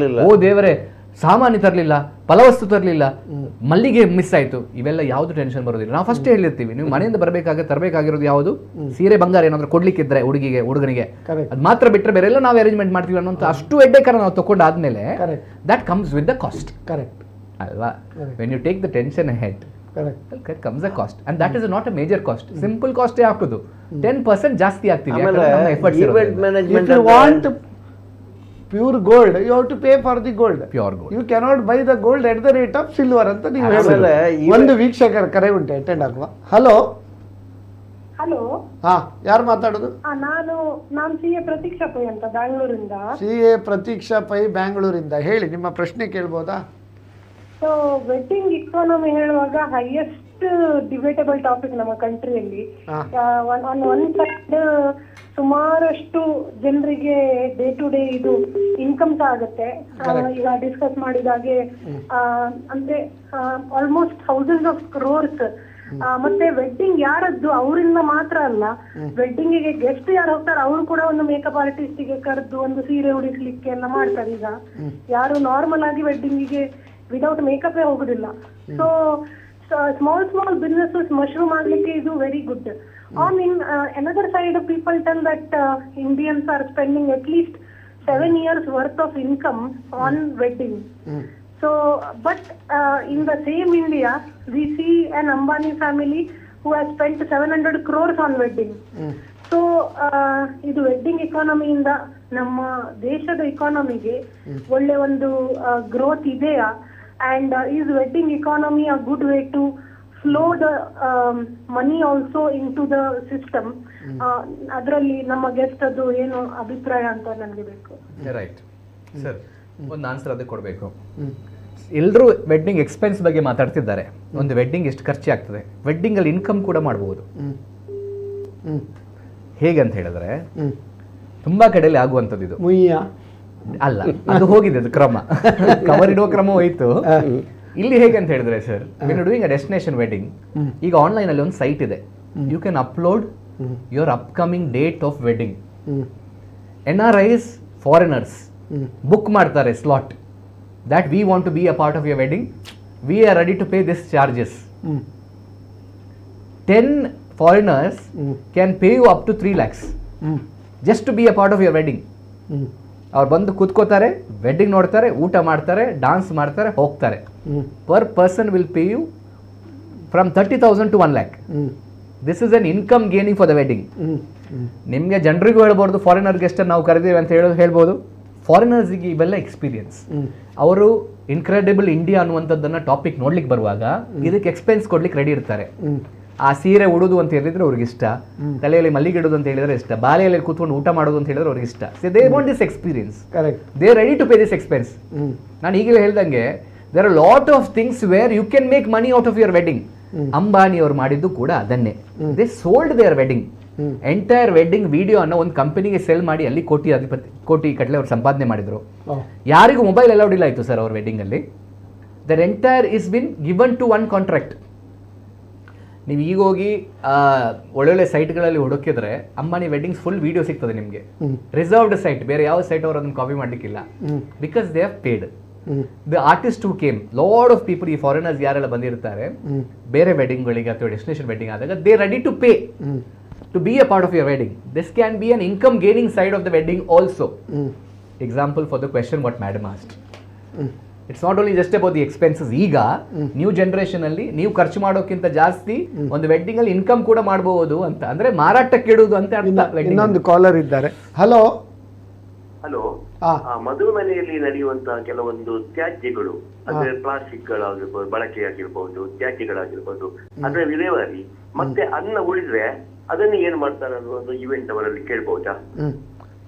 ಓ ದೇವರೇ ಸಾಮಾನು ತರಲಿಲ್ಲ, ಫಲವಸ್ತು ತರಲಿಲ್ಲ, ಮಲ್ಲಿಗೆ ಮಿಸ್ ಆಯಿತು, ಇವೆಲ್ಲ ಯಾವುದು ಟೆನ್ಷನ್ ಬರೋದಿಲ್ಲ. ನಾವು ಫಸ್ಟ್ ಹೇಳಿರ್ತೀವಿ, ನೀವು ಮನೆಯಿಂದ ತರಬೇಕಾಗಿರೋದು ಯಾವುದು, ಸೀರೆ ಬಂಗಾರ ಏನಾದರೂ ಕೊಡ್ಲಿಕ್ಕಿದ್ರೆ ಹುಡುಗನಿಗೆ ಅದು ಮಾತ್ರ ಬಿಟ್ಟರೆ ಬೇರೆ ಎಲ್ಲ ನಾವು ಅರೇಂಜ್ಮೆಂಟ್ ಮಾಡ್ತೀವಿ ಅನ್ನೋಂಥ ಅಷ್ಟು ಎಡ್ಡೆಕರ ನಾವು ತಗೊಂಡಾದ್ಮೇಲೆ that comes with the cost. Correct ಅಲ್ವಾ? When you take the tension head comes a cost and that is not a major cost. Simple ಕಾಸ್ಟೇ ಹಾಕೋದು, 10% ಜಾಸ್ತಿ ಆಗ್ತೀವಿ. Event management If you want pure gold, you have to pay for the gold. Pure gold. You cannot buy the gold at the rate of silver ಅಂತ ನೀವು ಆಮೇಲೆ ಒಂದು ವೀಕ್ಷಕರ ಕರೆ ಉಂಟು, ಅಟೆಂಡ್ ಆಗುವ. ಹಲೋ, ಹಲೋ, ಹಾ, ಯಾರು ಮಾತಾಡೋದು? ನಾನು CA ಪ್ರತೀಕ್ಷಾ ಪೈ ಅಂತ ಬ್ಯಾಂಗ್ಳೂರಿಂದ. CA ಪ್ರತೀಕ್ಷಾ ಪೈ ಬ್ಯಾಂಗ್ಳೂರಿಂದ, ಹೇಳಿ, ನಿಮ್ಮ ಪ್ರಶ್ನೆ ಕೇಳ್ಬೋದಾ? ಸೊ ವೆಡ್ಡಿಂಗ್ ಇಕಾನಮಿ ಹೇಳುವಾಗ ಹೈಯೆಸ್ಟ್ ಡಿಬೇಟಬಲ್ ಟಾಪಿಕ್ ನಮ್ಮ ಕಂಟ್ರಿಯಲ್ಲಿ. ಒನ್ ಸೈಡ್ ಸುಮಾರಷ್ಟು ಜನರಿಗೆ ಡೇ ಟು ಡೇ ಇದು ಇನ್ಕಮ್ಸ್ ಆಗುತ್ತೆ. ಈಗ ಡಿಸ್ಕಸ್ ಮಾಡಿದಾಗೆ ಅಂದ್ರೆ ಆಲ್ಮೋಸ್ಟ್ ಥೌಸಂಡ್ಸ್ ಆಫ್ ಕ್ರೋರ್ಸ್. ಮತ್ತೆ ವೆಡ್ಡಿಂಗ್ ಯಾರದ್ದು ಅವರಿಂದ ಮಾತ್ರ ಅಲ್ಲ, ವೆಡ್ಡಿಂಗ್ ಗೆ ಗೆಸ್ಟ್ ಯಾರು ಹೋಗ್ತಾರೆ ಅವರು ಕೂಡ ಒಂದು ಮೇಕಪ್ ಆರ್ಟಿಸ್ಟ್ ಗೆ ಕರೆದು ಒಂದು ಸೀರೆ ಉಡಿಸ್ಲಿಕ್ಕೆ ಎಲ್ಲ ಮಾಡ್ತಾರೆ. ಈಗ ಯಾರು ನಾರ್ಮಲ್ ಆಗಿ ವೆಡ್ಡಿಂಗ್ ಗೆ ವಿದೌಟ್ ಮೇಕಪ್ ಹೋಗುದಿಲ್ಲ. ಸೊ ಸ್ಮಾಲ್ ಬಿಸ್ನೆಸ್ ಮಶ್ರೂಮ್ ಆಗ್ಲಿಕ್ಕೆ ಇದು very good. On in another side, people tell that Indians are spending at least 7 years worth of income on wedding. So, but in the same India, we see an Ambani family who has spent 700 crores on wedding. So, ಇದು wedding ಎಕಾನಮಿಯಿಂದ ನಮ್ಮ ದೇಶದ ಎಕಾನಮಿಗೆ ಒಳ್ಳೆ ಒಂದು growth ಇದೆಯಾ? And is wedding economy a good way to flow the money also into the system? ಅದರಲ್ಲಿ ನಮ್ಮ guest ಅದು ಏನು ಅಭಿಪ್ರಾಯ ಅಂತ ನನಗೆ ಬೇಕು. ರೈಟ್ ಸರ್, ಒಂದು ಆನ್ಸರ್ ಅದಕ್ಕೆ ಕೊಡಬೇಕು. ಎಲ್ಲರೂ ವೆಡ್ಡಿಂಗ್ ಎಕ್ಸ್ಪೆನ್ಸ್ ಬಗ್ಗೆ ಮಾತಾಡ್ತಿದ್ದಾರೆ. ಒಂದು ವೆಡ್ಡಿಂಗ್ ಎಷ್ಟು ಖರ್ಚು ಆಗ್ತದೆ, ವೆಡ್ಡಿಂಗಲ್ಲಿ ಇನ್ಕಮ್ ಕೂಡ ಮಾಡ್ಬೋದು. ಹೇಗಂತ ಹೇಳಿದ್ರೆ ತುಂಬಾ ಕಡೆಯಲ್ಲಿ ಆಗುವಂಥದ್ದು ಇದು. ಮುಯ್ಯ ಅಲ್ಲ, ಅದು ಹೋಗಿದೆ, ಅದು ಕ್ರಮ ಕವರ್ ಇಡುವ ಕ್ರಮ ಹೋಯ್ತು. ಇಲ್ಲಿ ಹೇಗಂತ ಹೇಳಿದ್ರೆ ಸರ್, when you doing a destination wedding, ಈಗ ಆನ್ಲೈನ್ ಅಲ್ಲಿ ಒಂದು ಸೈಟ್ ಇದೆ, you can upload your upcoming date of wedding. NRIs foreigners book ಮಾಡ್ತಾರೆ slot, that we want to be a part of your wedding, we are ready to pay this charges. 10 foreigners can pay you up to 3 lakhs just to be a part of your wedding. ಅವ್ರು ಬಂದು ಕೂತ್ಕೋತಾರೆ, wedding ನೋಡ್ತಾರೆ, ಊಟ ಮಾಡ್ತಾರೆ, dance ಮಾಡ್ತಾರೆ, ಹೋಗ್ತಾರೆ. Per person will pay you from 30,000 to 1 lakh. This is an income gaining for the wedding. ನಿಮಗೆ ಜನರಿಗೂ ಹೇಳ್ಬೋದು, ಫಾರಿನರ್ ಗೆಸ್ಟ್ ನಾವು ಕರೆದೀವಿ ಅಂತ ಹೇಳ್ಬೋದು. ಫಾರಿನರ್ಸ್ಗೆ ಇವೆಲ್ಲ ಎಕ್ಸ್ಪೀರಿಯನ್ಸ್. ಅವರು ಇನ್ಕ್ರೆಡಿಬಲ್ ಇಂಡಿಯಾ ಅನ್ನುವಂಥದ್ದನ್ನ ಟಾಪಿಕ್ ನೋಡ್ಲಿಕ್ಕೆ ಬರುವಾಗ ಇದಕ್ಕೆ ಎಕ್ಸ್ಪೆನ್ಸ್ ಕೊಡ್ಲಿಕ್ಕೆ ರೆಡಿ ಇರ್ತಾರೆ. ಆ ಸೀರೆ ಉಡುದು ಅಂತ ಹೇಳಿದ್ರೆ ಅವ್ರಿಗೆ ಇಷ್ಟ, ತಲೆಯಲ್ಲಿ ಮಲ್ಲಿಗೆ ಇಡೋದು ಅಂತ ಹೇಳಿದ್ರೆ ಇಷ್ಟ, ಬಾಲೆಯಲ್ಲಿ ಕೂತ್ಕೊಂಡು ಊಟ ಮಾಡೋದು ಅಂತ ಹೇಳಿದ್ರೆ ಅವ್ರಿಗೆ ಇಷ್ಟ. So they want this experience, they are ready to pay this expense. ನಾನು ಈಗಲೇ ಹೇಳ್ದಂಗೆ there are lot of things where you can make money out of your wedding. Ambani ಅವರು ಮಾಡಿದ್ದು ಕೂಡ ಅದನ್ನೇ. They sold their wedding, entire wedding video ಅನ್ನೋ ಒಂದು ಕಂಪನಿಗೆ ಸೆಲ್ ಮಾಡಿ ಅಲ್ಲಿ ಕೋಟಿ ಕಟ್ಲೆ ಅವ್ರು ಸಂಪಾದನೆ ಮಾಡಿದ್ರು. ಯಾರಿಗೂ ಮೊಬೈಲ್ ಅಲೌಡ್ ಇಲ್ಲ ಆಯ್ತು ಸರ್ ಅವ್ರ ವೆಡ್ಡಿಂಗ್ ಅಲ್ಲಿ. Their entire is been given to one contract. ನೀವು ಈಗ ಹೋಗಿ ಒಳ್ಳೊಳ್ಳೆ ಸೈಟ್ಗಳಲ್ಲಿ ಹುಡುಕಿದ್ರೆ ಅಂಬಾನಿ ವೆಡ್ಡಿಂಗ್ಸ್ ಫುಲ್ ವಿಡಿಯೋ ಸಿಗ್ತದೆ ನಿಮಗೆ. ರಿಸರ್ವ್ಡ್ ಸೈಟ್, ಬೇರೆ ಯಾವ ಸೈಟ್ ಅವರು ಅದನ್ನು ಕಾಪಿ ಮಾಡ್ಲಿಕ್ಕಿಲ್ಲ. Because they have paid. The artist who came, lot of people, ಈ ಫಾರಿನರ್ಸ್ ಯಾರೆಲ್ಲ ಬಂದಿರ್ತಾರೆ ಬೇರೆ ವೆಡ್ಡಿಂಗ್ಗಳಿಗೆ ಅಥವಾ ಡೆಸ್ಟಿನೇಷನ್ ವೆಡ್ಡಿಂಗ್ ಆದಾಗ, they ready to pay to be a part of your wedding. This can be an income gaining side of the wedding also. Example for the question what madam asked. It's not only just about the expenses. ಈಗ new generation ಅಲ್ಲಿ ನೀವು ಖರ್ಚು ಮಾಡೋಕ್ಕಿಂತ ಜಾಸ್ತಿ ಒಂದು wedding ಅಲ್ಲಿ income ಕೂಡ ಮಾಡಬಹುದು ಅಂತ, ಅಂದ್ರೆ ಮಾರಾಟಕ್ಕೆ ಇಡುವುದು ಅಂತ ಅರ್ಥ. ಇನ್ನೊಂದು ಕಾಲರ್ ಇದ್ದಾರೆ. ಹಲೋ ಹಲೋ, ಮದುವೆ ಮನೆಯಲ್ಲಿ ನಡೆಯುವಂತಹ ಕೆಲವೊಂದು ತ್ಯಾಜ್ಯಗಳು, ಅಂದ್ರೆ ಪ್ಲಾಸ್ಟಿಕ್ ಗಳಾಗಿರ್ಬೋದು, ಬಳಕೆಯಾಗಿರ್ಬೋದು, ತ್ಯಾಜ್ಯಗಳಾಗಿರ್ಬೋದು, ಅದರ ವಿಲೇವಾರಿ ಮತ್ತೆ ಅನ್ನ ಉಳಿದ್ರೆ ಅದನ್ನ ಏನ್ ಮಾಡ್ತಾರೆ ಅನ್ನೋ ಒಂದು ಇವೆಂಟ್ ಅವರಲ್ಲಿ ಕೇಳ್ಬಹುದಾ?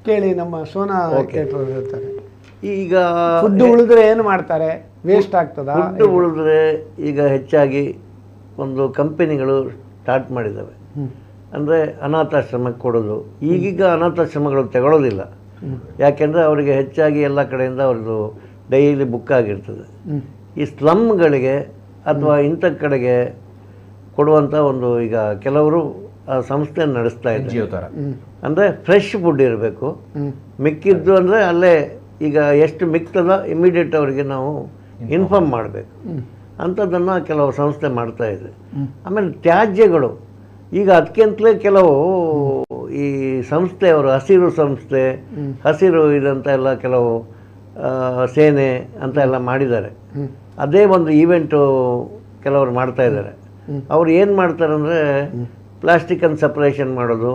ಕೇಳಿ, ನಮ್ಮ ಸೋನಾ ಕೇಟರ್ ಹೇಳ್ತಾರೆ. ಈಗ ಫುಡ್ ಉಳಿದ್ರೆ ಏನು ಮಾಡ್ತಾರೆ, ವೇಸ್ಟ್ ಆಗ್ತದ? ಫುಡ್ ಉಳಿದ್ರೆ ಈಗ ಹೆಚ್ಚಾಗಿ ಒಂದು ಕಂಪನಿಗಳು ಸ್ಟಾರ್ಟ್ ಮಾಡಿದ್ದಾವೆ, ಅಂದರೆ ಅನಾಥಾಶ್ರಮಕ್ಕೆ ಕೊಡೋದು. ಈಗೀಗ ಅನಾಥಾಶ್ರಮಗಳು ತಗೊಳ್ಳೋದಿಲ್ಲ, ಯಾಕೆಂದರೆ ಅವರಿಗೆ ಹೆಚ್ಚಾಗಿ ಎಲ್ಲ ಕಡೆಯಿಂದ ಅವ್ರದ್ದು ಡೈಲಿ ಬುಕ್ ಆಗಿರ್ತದೆ. ಈ ಸ್ಲಮ್ಗಳಿಗೆ ಅಥವಾ ಇಂಥ ಕಡೆಗೆ ಕೊಡುವಂಥ ಒಂದು, ಈಗ ಕೆಲವರು ಆ ಸಂಸ್ಥೆಯನ್ನು ನಡೆಸ್ತಾ ಇದ್ದಾರೆ. ಅಂದರೆ ಫ್ರೆಶ್ ಫುಡ್ ಇರಬೇಕು, ಮಿಕ್ಕಿದ್ದು ಅಂದರೆ ಅಲ್ಲೇ ಈಗ ಎಷ್ಟು ಮಿಕ್ತದ ಇಮಿಡಿಯೇಟ್ ಅವರಿಗೆ ನಾವು ಇನ್ಫಾರ್ಮ್ ಮಾಡಬೇಕು. ಅಂಥದ್ದನ್ನು ಕೆಲವು ಸಂಸ್ಥೆ ಮಾಡ್ತಾ ಇದೆ. ಆಮೇಲೆ ತ್ಯಾಜ್ಯಗಳು ಈಗ ಅದಕ್ಕಿಂತಲೇ ಕೆಲವು ಈ ಸಂಸ್ಥೆಯವರು ಹಸಿರು ಸಂಸ್ಥೆ, ಹಸಿರು ಇದಂತ ಎಲ್ಲ ಕೆಲವು ಸೇನೆ ಅಂತ ಎಲ್ಲ ಮಾಡಿದ್ದಾರೆ. ಅದೇ ಒಂದು ಈವೆಂಟು ಕೆಲವರು ಮಾಡ್ತಾ ಇದ್ದಾರೆ. ಅವ್ರು ಏನು ಮಾಡ್ತಾರೆ ಅಂದರೆ ಪ್ಲಾಸ್ಟಿಕನ್ನು ಸಪ್ರೇಷನ್ ಮಾಡೋದು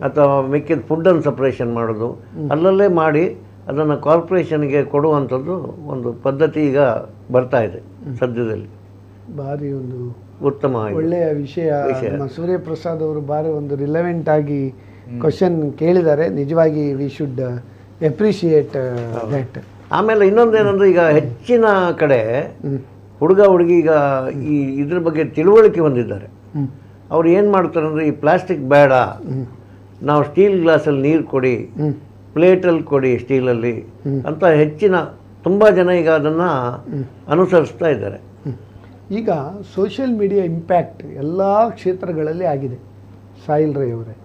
ಅಥವಾ ಮಿಕ್ಕಿದ ಫುಡ್ಡನ್ನು ಸಪ್ರೇಷನ್ ಮಾಡೋದು, ಅಲ್ಲಲ್ಲೇ ಮಾಡಿ ಅದನ್ನು ಕಾರ್ಪೊರೇಷನ್ಗೆ ಕೊಡುವಂಥದ್ದು ಒಂದು ಪದ್ಧತಿ ಈಗ ಬರ್ತಾ ಇದೆ ಸದ್ಯದಲ್ಲಿ. ಭಾರಿ ಒಂದು ಉತ್ತಮ ಒಳ್ಳೆಯ ವಿಷಯ. ನಮ್ಮ ಸೂರ್ಯಪ್ರಸಾದ್ ಅವರು ಭಾರಿ ಒಂದು ರಿಲೆವೆಂಟ್ ಆಗಿ ಕ್ವಶನ್ ಕೇಳಿದ್ದಾರೆ. ನಿಜವಾಗಿ ವಿ ಶುಡ್ ಎಪ್ರಿಷಿಯೇಟ್ ದಟ್. ಆಮೇಲೆ ಇನ್ನೊಂದೇನಂದ್ರೆ ಈಗ ಹೆಚ್ಚಿನ ಕಡೆ ಹುಡುಗ ಹುಡುಗಿ ಈಗ ಈ ಇದ್ರ ಬಗ್ಗೆ ತಿಳುವಳಿಕೆ ಹೊಂದಿದ್ದಾರೆ. ಅವ್ರು ಏನು ಮಾಡ್ತಾರೆ ಅಂದರೆ ಈ ಪ್ಲಾಸ್ಟಿಕ್ ಬೇಡ, ನಾವು ಸ್ಟೀಲ್ ಗ್ಲಾಸಲ್ಲಿ ನೀರು ಕೊಡಿ, ಪ್ಲೇಟಲ್ಲಿ ಕೊಡಿ ಸ್ಟೀಲಲ್ಲಿ ಅಂತ ಹೆಚ್ಚಿನ ತುಂಬ ಜನ ಈಗ ಅದನ್ನು ಅನುಸರಿಸ್ತಾ ಇದ್ದಾರೆ. ಈಗ ಸೋಷಿಯಲ್ ಮೀಡಿಯಾ ಇಂಪ್ಯಾಕ್ಟ್ ಎಲ್ಲ ಕ್ಷೇತ್ರಗಳಲ್ಲಿ ಆಗಿದೆ. ಸಾಯಿಲ್ ರೈ ಅವರೇ,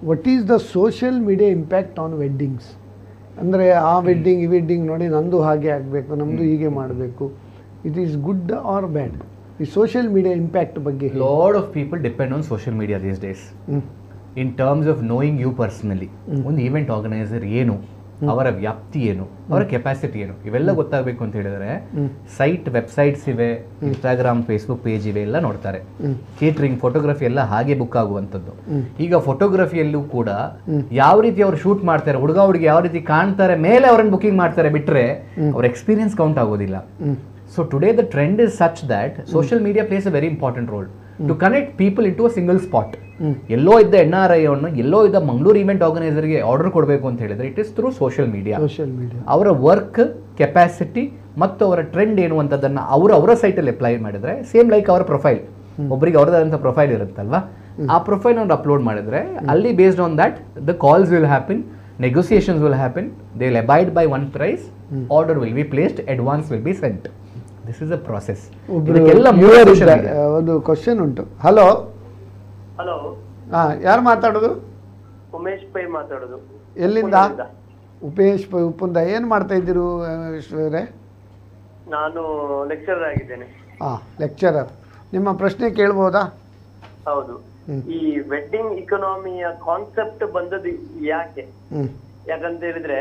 what is the social media impact on weddings? ಅಂದರೆ ಆ ವೆಡ್ಡಿಂಗ್ ಈ ವೆಡ್ಡಿಂಗ್ ನೋಡಿ ನಂದು ಹಾಗೆ ಆಗಬೇಕು, ನಮ್ಮದು ಹೀಗೆ ಮಾಡಬೇಕು, it is good or bad? ಈ ಸೋಷಿಯಲ್ ಮೀಡಿಯಾ ಇಂಪ್ಯಾಕ್ಟ್ ಬಗ್ಗೆ lot of people depend on social media these days in terms of knowing you personally. ಒಂದು ಈವೆಂಟ್ ಆರ್ಗನೈಸರ್ ಏನು, ಅವರ ವ್ಯಾಪ್ತಿ ಏನು, ಅವರ ಕೆಪಾಸಿಟಿ ಏನು, ಇವೆಲ್ಲ ಗೊತ್ತಾಗಬೇಕು ಅಂತ ಹೇಳಿದ್ರೆ ವೆಬ್ಸೈಟ್ಸ್ ಇವೆ, ಇನ್ಸ್ಟಾಗ್ರಾಮ್, ಫೇಸ್ಬುಕ್ ಪೇಜ್ ಇವೆ, ಎಲ್ಲ ನೋಡ್ತಾರೆ. ಕೇಟ್ರಿಂಗ್, ಫೋಟೋಗ್ರಫಿ ಎಲ್ಲ ಹಾಗೆ ಬುಕ್ ಆಗುವಂಥದ್ದು. ಈಗ ಫೋಟೋಗ್ರಫಿಯಲ್ಲೂ ಕೂಡ ಯಾವ ರೀತಿ ಅವ್ರು ಶೂಟ್ ಮಾಡ್ತಾರೆ, ಹುಡುಗ ಹುಡುಗಿ ಯಾವ ರೀತಿ ಕಾಣ್ತಾರೆ, ಮೇಲೆ ಅವ್ರನ್ನ ಬುಕಿಂಗ್ ಮಾಡ್ತಾರೆ ಬಿಟ್ರೆ ಅವ್ರ ಎಕ್ಸ್ಪೀರಿಯನ್ಸ್ ಕೌಂಟ್ ಆಗೋದಿಲ್ಲ. So today the trend is such that social media plays a very important role to connect people into a single spot. ಎಲ್ಲೋ ಇದ್ದ NRI ಅನ್ನು ಎಲ್ಲೋ ಇದ್ದ ಮಂಗಳೂರು ಈವೆಂಟ್ ಆರ್ಗನೈಸರ್ಗೆ ಆರ್ಡರ್ ಕೊಡಬೇಕು ಅಂತ ಹೇಳಿದ್ರೆ it is through social media. ಅವರ work capacity ಮತ್ತು ಅವರ ಟ್ರೆಂಡ್ ಏನು ಅಂತದನ್ನು ಅವರ ಸೈಟಲ್ಲಿ ಅಪ್ಲೈ ಮಾಡಿದ್ರೆ ಸೇಮ್ ಲೈಕ್ ಅವರ ಪ್ರೊಫೈಲ್, ಒಬ್ಬರಿಗೆ ಅವ್ರದ್ದಾದಂಥ ಪ್ರೊಫೈಲ್ ಇರುತ್ತಲ್ವಾ, ಆ ಪ್ರೊಫೈಲ್ ಅವ್ರು ಅಪ್ಲೋಡ್ ಮಾಡಿದ್ರೆ ಅಲ್ಲಿ based on that the calls will happen, negotiations will happen, they will abide by one price, order will be placed, advance will be sent. This is a process. ಒಂದು question ಉಂಟು. Hello hello, ಯಾರು ಮಾತಾಡೋದು? Umesh pi ಮಾತಾಡೋದು. ಎಲ್ಲಿಂದ? ಉಪೇಶ್ pi, Uppunda. ಏನು ಮಾಡ್ತಾ ಇದ್ದೀರು ವಿಶ್ವರೇ? ನಾನು lecturer ಆಗಿದ್ದೇನೆ. ಲೆಕ್ಚರರ್. ನಿಮ್ಮ ಪ್ರಶ್ನೆ ಕೇಳ್ಬೋದಾ? ಹೌದು. ಈ ವೆಡ್ಡಿಂಗ್ ಇಕನಾಮಿಯ ಕಾನ್ಸೆಪ್ಟ್ ಬಂದದ್ದು ಯಾಕೆ? ಯಾಕಂತ ಹೇಳಿದ್ರೆ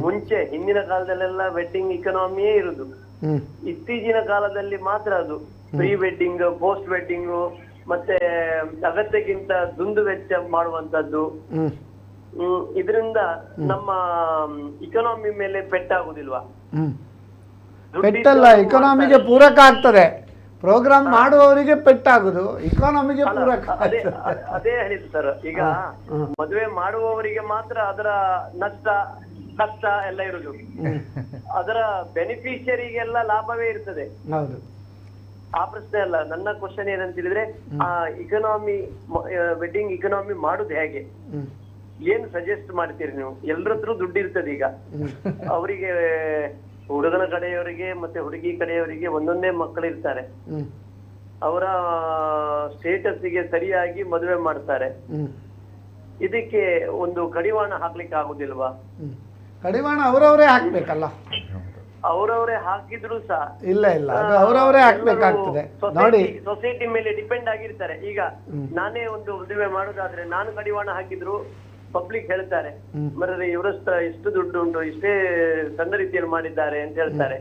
ಮುಂಚೆ ಹಿಂದಿನ ಕಾಲದಲ್ಲೆಲ್ಲ ವೆಡ್ಡಿಂಗ್ ಇಕನಾಮಿಯೇ ಇರುದು. ಇತ್ತೀಚಿನ ಕಾಲದಲ್ಲಿ ಮಾತ್ರ ಅದು ಪ್ರೀ ವೆಡ್ಡಿಂಗ್, ಪೋಸ್ಟ್ ವೆಡ್ಡಿಂಗ್, ಮತ್ತೆ ಅಗತ್ಯಕ್ಕಿಂತ ದುಂದು ವೆಚ್ಚ ಮಾಡುವಂತದ್ದು. ಇದರಿಂದ ನಮ್ಮ ಇಕನಾಮಿ ಮೇಲೆ ಪೆಟ್ಟಾಗುದಿಲ್ವಾ? ಪೆಟ್ಟಲ್ಲ, ಇಕನಾಮಿಗೆ ಪೂರಕ ಆಗ್ತದೆ. ಪ್ರೋಗ್ರಾಮ್ ಮಾಡುವವರಿಗೆ ಪೆಟ್ಟಾಗುದು, ಇಕಾನಮಿಗೆ ಪೂರಕ. ಅದೇ ಹೇಳಿದ್ದು ಸರ್. ಈಗ ಮದುವೆ ಮಾಡುವವರಿಗೆ ಮಾತ್ರ ಅದರ ನಷ್ಟ ಕಷ್ಟ ಎಲ್ಲ ಇರುದು, ಅದರ ಬೆನಿಫಿಷಿಯರಿಗೆಲ್ಲ ಲಾಭವೇ ಇರ್ತದೆ. ಹೌದು, ಆ ಪ್ರಶ್ನೆ ಅಲ್ಲ. ನನ್ನ ಕ್ವಶನ್ ಏನಂತ ಹೇಳಿದ್ರೆ, ಆ ಇಕನಾಮಿ, ವೆಡ್ಡಿಂಗ್ ಇಕನಾಮಿ ಮಾಡುದು ಹೇಗೆ, ಏನು ಸಜೆಸ್ಟ್ ಮಾಡ್ತೀರಿ ನೀವು? ಎಲ್ಲರ ಹತ್ರ ದುಡ್ಡು ಇರ್ತದೆ. ಈಗ ಅವರಿಗೆ, ಹುಡುಗನ ಕಡೆಯವರಿಗೆ ಮತ್ತೆ ಹುಡುಗಿ ಕಡೆಯವರಿಗೆ ಒಂದೊಂದೇ ಮಕ್ಕಳು ಇರ್ತಾರೆ. ಅವರ ಸ್ಟೇಟಸ್ಗೆ ಸರಿಯಾಗಿ ಮದುವೆ ಮಾಡ್ತಾರೆ. ಇದಕ್ಕೆ ಒಂದು ಕಡಿವಾಣ ಹಾಕ್ಲಿಕ್ಕೆ ಆಗುದಿಲ್ವಾ? ಕಡಿವಾಣ ಅವರವರೇ ಹಾಕ್ಬೇಕಲ್ಲ. ಅವರವರೇ ಹಾಕಿದ್ರು ಸಹ ಇಲ್ಲ, ಅದು ಅವರವರೇ ಹಾಕ್ಬೇಕಾಗ್ತದೆ. ನೋಡಿ, ಸೊಸೈಟಿ ಮೇಲೆ ಡಿಪೆಂಡ್ ಆಗಿರ್ತಾರೆ. ಈಗ ನಾನೇ ಒಂದು ಮದುವೆ ಮಾಡೋದಾದ್ರೆ ನಾನು ಕಡಿವಾಣ ಹಾಕಿದ್ರು ಪಬ್ಲಿಕ್ ಹೇಳ್ತಾರೆ, ಮರ್ರೆ ಇವರಷ್ಟ ಇಷ್ಟು ದುಡ್ಡು ಉಂಟು, ಇಷ್ಟೇ ಸಣ್ಣ ರೀತಿಯಲ್ಲಿ ಮಾಡಿದ್ದಾರೆ ಅಂತ ಹೇಳ್ತಾರೆ.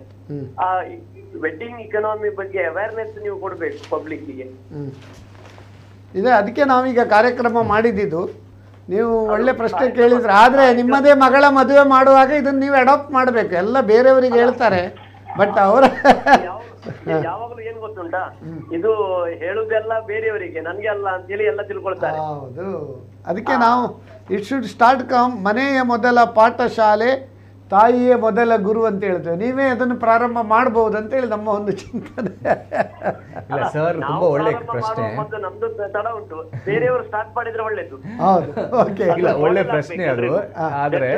ಆ ವೆಡ್ಡಿಂಗ್ ಇಕನಾಮಿ ಬಗ್ಗೆ ಅವೇರ್ನೆಸ್ ನೀವು ಕೊಡ್ಬೇಕು ಪಬ್ಲಿಕ್ಕಿಗೆ. ಇದೆ, ಅದಕ್ಕೆ ನಾವೀಗ ಕಾರ್ಯಕ್ರಮ ಮಾಡಿದ್ದು. ನೀವು ಒಳ್ಳೆ ಪ್ರಶ್ನೆ ಕೇಳಿದ್ರೆ, ಆದ್ರೆ ನಿಮ್ಮದೇ ಮಗಳ ಮದುವೆ ಮಾಡುವಾಗ ಇದನ್ನ ನೀವು ಅಡಾಪ್ಟ್ ಮಾಡಬೇಕು. ಎಲ್ಲ ಬೇರೆಯವರಿಗೆ ಹೇಳ್ತಾರೆ, ಬಟ್ ಅವರ ಯಾವಾಗಲೂ ಏನ್ ಗೊತ್ತುಂಟಾ, ಇದು ಹೇಳುದೆಲ್ಲ ಬೇರೆಯವರಿಗೆ, ನನ್ಗೆ ಅಲ್ಲ ಅಂತ ಹೇಳಿ ಎಲ್ಲ ತಿಳ್ಕೊಳ್ತಾರೆ. ಹೌದು, ಅದಕ್ಕೆ ನಾವು ಇಟ್ ಶುಡ್ ಸ್ಟಾರ್ಟ್ ಕಮ್, ಮನೆಯ ಮೊದಲ ಪಾಠಶಾಲೆ ತಾಯಿಯೇ ಮೊದಲ ಗುರು ಅಂತ ಹೇಳ್ತೇವೆ. ನೀವೇ ಅದನ್ನು ಪ್ರಾರಂಭ ಮಾಡಬಹುದು ಅಂತ ಹೇಳಿ ನಮ್ಮ ಒಂದು ಚಿಂತನೆ. ಇಲ್ಲ ಸರ್, ತುಂಬಾ ಒಳ್ಳೆ ಪ್ರಶ್ನೆ. ನಮ್ದು ತಡ ಉಂಟು, ಬೇರೆಯವರು ಸ್ಟಾರ್ಟ್ ಮಾಡಿದ್ರೆ ಒಳ್ಳೇದು. ಹೌದು, ಓಕೆ. ಇಲ್ಲ, ಒಳ್ಳೆ ಪ್ರಶ್ನೆ ಅದು. ಆದ್ರೆ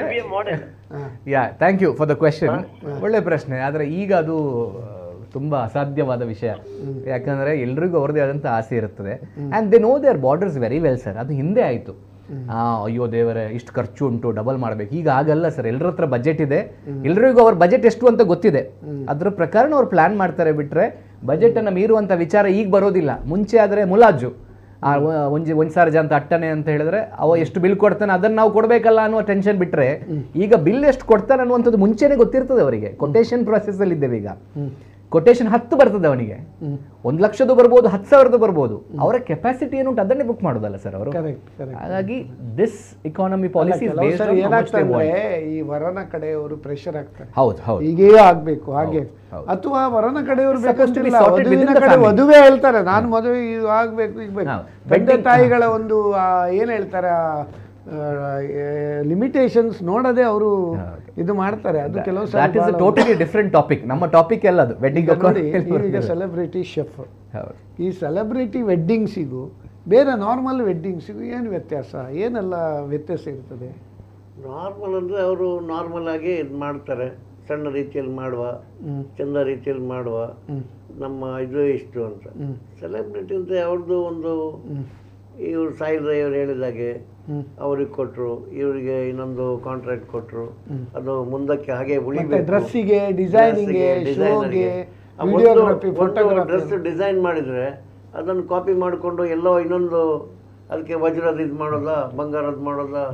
thank you for the question. ಒಳ್ಳೆ ಪ್ರಶ್ನೆ. ಆದ್ರೆ ಈಗ ಅದು ತುಂಬಾ ಅಸಾಧ್ಯವಾದ ವಿಷಯ. ಯಾಕಂದ್ರೆ ಎಲ್ರಿಗೂ ಅವ್ರದೇ ಆದಂತ ಆಸೆ ಇರುತ್ತದೆ. And they know their borders very well sir. ಅದು ಹಿಂದೆ ಆಯ್ತು. ಅಯ್ಯೋ ದೇವರೇ ಇಷ್ಟು ಖರ್ಚು ಉಂಟು, ಡಬಲ್ ಮಾಡಬೇಕು. ಈಗ ಆಗಲ್ಲ ಸರ್, ಎಲ್ಲರ ಹತ್ರ ಬಜೆಟ್ ಇದೆ, ಎಲ್ರಿಗೂ ಅವ್ರ ಬಜೆಟ್ ಎಷ್ಟು ಅಂತ ಗೊತ್ತಿದೆ, ಅದ್ರ ಪ್ರಕಾರ ಅವ್ರು ಪ್ಲಾನ್ ಮಾಡ್ತಾರೆ. ಬಿಟ್ರೆ ಬಜೆಟ್ ಅನ್ನು ಮೀರುವಂತ ವಿಚಾರ ಈಗ ಬರೋದಿಲ್ಲ. ಮುಂಚೆ ಆದ್ರೆ ಮುಲಾಜು, ಒಂದು ಸಾವಿರ ಅಂತ ಅಟ್ಟನೆ ಅಂತ ಹೇಳಿದ್ರೆ ಅವ ಎಷ್ಟು ಬಿಲ್ ಕೊಡ್ತಾನೆ ಅದನ್ನ ನಾವು ಕೊಡ್ಬೇಕಲ್ಲ ಅನ್ನುವ ಟೆನ್ಷನ್. ಬಿಟ್ರೆ ಈಗ ಬಿಲ್ ಎಷ್ಟು ಕೊಡ್ತಾನೆ ಅನ್ನುವಂಥದ್ದು ಮುಂಚೆನೆ ಗೊತ್ತಿರ್ತದೆ ಅವರಿಗೆ. ಕೊಟೇಶನ್ ಪ್ರೊಸೆಸ್ ಅಲ್ಲಿ ಇದ್ದೇವೆ ಈಗ. ಕೊಟೇಶನ್ 10 ಬರ್ತದೆ ಅವನಿಗೆ, 1 ಲಕ್ಷದ್ದು ಬರ್ಬೋದು, 10,000 ಬರ್ಬೋದು. ಅವರ ಕೆಪಾಸಿಟಿ ಏನುಂಟು ಅದನ್ನೇ ಬುಕ್ ಮಾಡೋದಲ್ಲ ಸರ್ ಅವರು. ಹಾಗಾಗಿ ದಿಸ್ ಇಕಾನಮಿ ಪಾಲಿಸಿ ಏನಾಗ್ತಂದ್ರೆ ಈ ವರನ ಕಡೆಯವರು ಪ್ರೆಷರ್ ಆಗ್ತಾರೆ. ಹೌದು ಹೌದು, ಹೀಗೇ ಆಗ್ಬೇಕು ಹಾಗೆ, ಅಥವಾ ವರನ ಕಡೆಯವರು ಬೇಕಂತಿಲ್ಲ, ಮದುವೆ ಹೇಳ್ತಾರೆ ನಾನು ಮದುವೆ ಇದು ಆಗ್ಬೇಕು ಈಗ ಬೇಕು. ತಂದೆ ತಾಯಿಗಳ ಒಂದು ಏನ್ ಹೇಳ್ತಾರೆ ಲಿಮಿಟೇಷನ್ಸ್ ನೋಡದೆ ಅವರು ಇದು ಮಾಡ್ತಾರೆ. ಅದು ಕೆಲವು ಟೋಟಲಿ ಡಿಫರೆಂಟ್ ಟಾಪಿಕ್. ನಮ್ಮ ಟಾಪಿಕ್ ಎಲ್ಲ ಅದು ವೆಡ್ಡಿಂಗ್. ಈಗ ಸೆಲೆಬ್ರಿಟಿ ಶೆಫ್, ಈ ಸೆಲೆಬ್ರಿಟಿ ವೆಡ್ಡಿಂಗ್ಸಿಗೂ ಬೇರೆ ನಾರ್ಮಲ್ ವೆಡ್ಡಿಂಗ್ಸಿಗೂ ಏನು ವ್ಯತ್ಯಾಸ, ಏನೆಲ್ಲ ವ್ಯತ್ಯಾಸ ಇರ್ತದೆ? ನಾರ್ಮಲ್ ಅಂದರೆ ಅವರು ನಾರ್ಮಲ್ ಆಗಿ ಇದು ಮಾಡ್ತಾರೆ, ಸಣ್ಣ ರೀತಿಯಲ್ಲಿ ಮಾಡುವ, ಚಂದ ರೀತಿಯಲ್ಲಿ ಮಾಡುವ, ನಮ್ಮ ಇದು ಇಷ್ಟು ಅಂತ. ಸೆಲೆಬ್ರಿಟಿ ಅಂತ ಅವ್ರದ್ದು ಒಂದು, ಇವರು ಸಾಯಿಲ್ ಇವರು ಹೇಳಿದಾಗೆ ಅವ್ರಿಗೆ ಕೊಟ್ಟರು, ಇವರಿಗೆ ಇನ್ನೊಂದು ಕಾಂಟ್ರಾಕ್ಟ್ ಕೊಟ್ಟರು, ಅದು ಮುಂದಕ್ಕೆ ಹಾಗೆ ಉಳಿಬೇಕು. ಡ್ರೆಸ್ಸಿಗೆ, ಡಿಸೈನಿಂಗ್ಗೆ, ಡ್ರೆಸ್ ಡಿಸೈನ್ ಮಾಡಿದರೆ ಅದನ್ನು ಕಾಪಿ ಮಾಡಿಕೊಂಡು ಎಲ್ಲೋ ಇನ್ನೊಂದು ಅದಕ್ಕೆ ವಜ್ರದ ಇದು ಮಾಡೋದಾ, ಬಂಗಾರದ ಮಾಡೋದಾ,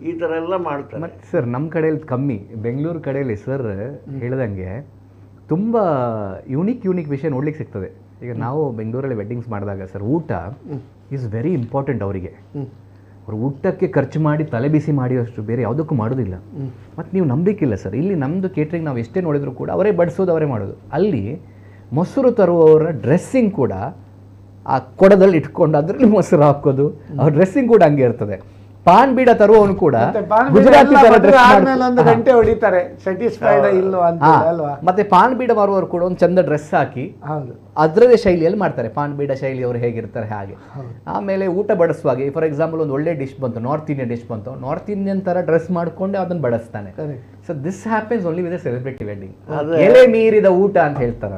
ಈ ಥರ ಎಲ್ಲ ಮಾಡ್ತಾರೆ. ಮತ್ತು ಸರ್ ನಮ್ಮ ಕಡೆಯಲ್ಲಿ ಕಮ್ಮಿ, ಬೆಂಗಳೂರು ಕಡೆಯಲ್ಲಿ ಸರ್ ಹೇಳ್ದಂಗೆ ತುಂಬ ಯೂನಿಕ್ ವಿಷಯ ನೋಡ್ಲಿಕ್ಕೆ ಸಿಗ್ತದೆ. ಈಗ ನಾವು ಬೆಂಗಳೂರಲ್ಲಿ ವೆಡ್ಡಿಂಗ್ಸ್ ಮಾಡಿದಾಗ ಸರ್ ಊಟ ಈಸ್ ವೆರಿ ಇಂಪಾರ್ಟೆಂಟ್ ಅವರಿಗೆ. ಅವ್ರು ಊಟಕ್ಕೆ ಖರ್ಚು ಮಾಡಿ ತಲೆ ಬಿಸಿ ಮಾಡಿಯಷ್ಟು ಬೇರೆ ಯಾವುದಕ್ಕೂ ಮಾಡೋದಿಲ್ಲ. ಮತ್ತು ನೀವು ನಂಬಿಕಿಲ್ಲ ಸರ್, ಇಲ್ಲಿ ನಮ್ಮದು ಕೇಟ್ರಿಂಗ್ ನಾವು ಎಷ್ಟೇ ನೋಡಿದ್ರು ಕೂಡ ಅವರೇ ಬಡಿಸೋದು, ಅವರೇ ಮಾಡೋದು. ಅಲ್ಲಿ ಮೊಸರು ತರುವವರ ಡ್ರೆಸ್ಸಿಂಗ್ ಕೂಡ ಆ ಕೊಡದಲ್ಲಿ ಇಟ್ಕೊಂಡು ಅದರಲ್ಲಿ ಮೊಸರು ಹಾಕೋದು, ಅವ್ರ ಡ್ರೆಸ್ಸಿಂಗ್ ಕೂಡ ಹಂಗೆ ಇರ್ತದೆ. ಪಾನ್ ಬೀಡ ತರುವವನು ಕೂಡ ಗುಜರಾತಿ ಒಂದು ಗಂಟೆ ಹೊಡಿತಾರೆ, ಸ್ಯಾಟಿಸ್ಫೈಡ್ ಇಲ್ಲೋ ಅಂತ ಅಲ್ವಾ. ಮತ್ತೆ ಪಾನ್ ಬೀಡ ಮಾರುವವರು ಕೂಡ ಒಂದು ಚಂದ ಡ್ರೆಸ್ ಹಾಕಿ ಅದರದೇ ಶೈಲಿಯಲ್ಲಿ ಮಾಡ್ತಾರೆ. ಪಾನ್ ಬೀಡ ಶೈಲಿ ಅವರು ಹೇಗಿರ್ತಾರೆ ಹಾಗೆ. ಆಮೇಲೆ ಊಟ ಬಡಿಸುವಾಗ ಫಾರ್ ಎಕ್ಸಾಂಪಲ್ ಒಂದು ಒಳ್ಳೆ ಡಿಶ್ ಬಂತು, ನಾರ್ತ್ ಇಂಡಿಯನ್ ಡಿಶ್ ಬಂತು, ನಾರ್ತ್ ಇಂಡಿಯನ್ ತರ ಡ್ರೆಸ್ ಮಾಡ್ಕೊಂಡೆ ಅದನ್ನ ಬಡಿಸ್ತಾನೆ. So this happens only with celebrity wedding. ಎಲೆ ಮೀರಿದ ಊಟ ಅಂತ ಹೇಳ್ತಾರೆ.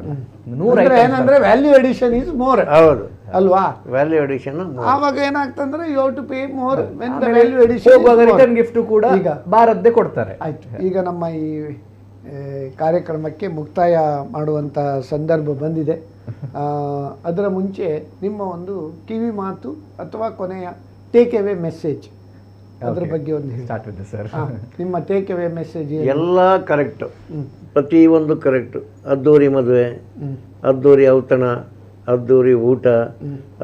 ಏನಂದ್ರೆ ವ್ಯಾಲ್ಯೂ ಎಡಿಷನ್ ಇಸ್ ಮೋರ್. ಹೌದು ಅಲ್ವಾ, ವ್ಯಾಲ್ಯೂ ಎಡಿಷನ್. ಆವಾಗ ಏನಾಗ್ತಂದ್ರೆ you have to pay more when the value addition. Return gift ಕೂಡ ಈಗ ಬಾರದ್ದೇ ಕೊಡ್ತಾರೆ. ಆಯ್ತು, ಈಗ ನಮ್ಮ ಈ ಕಾರ್ಯಕ್ರಮಕ್ಕೆ ಮುಕ್ತಾಯ ಮಾಡುವಂಥ ಸಂದರ್ಭ ಬಂದಿದೆ. ಅದರ ಮುಂಚೆ ನಿಮ್ಮ ಒಂದು ಕಿವಿ ಮಾತು ಅಥವಾ ಕೊನೆಯ ಟೇಕ್ ಅವೇ ಮೆಸೇಜ್ ಅದ್ರ ಬಗ್ಗೆ ಒಂದು ಸ್ಟಾರ್ಟ್ ವಿತ್ ಸರ್. ನಿಮ್ಮ ಟೇಕ್ ಅವೇ ಮೆಸೇಜ್. ಎಲ್ಲ ಕರೆಕ್ಟು, ಪ್ರತಿಯೊಂದು ಕರೆಕ್ಟು. ಅದ್ದೂರಿ ಮದುವೆ, ಅದ್ದೂರಿ ಔತಣ, ಅದ್ದೂರಿ ಊಟ,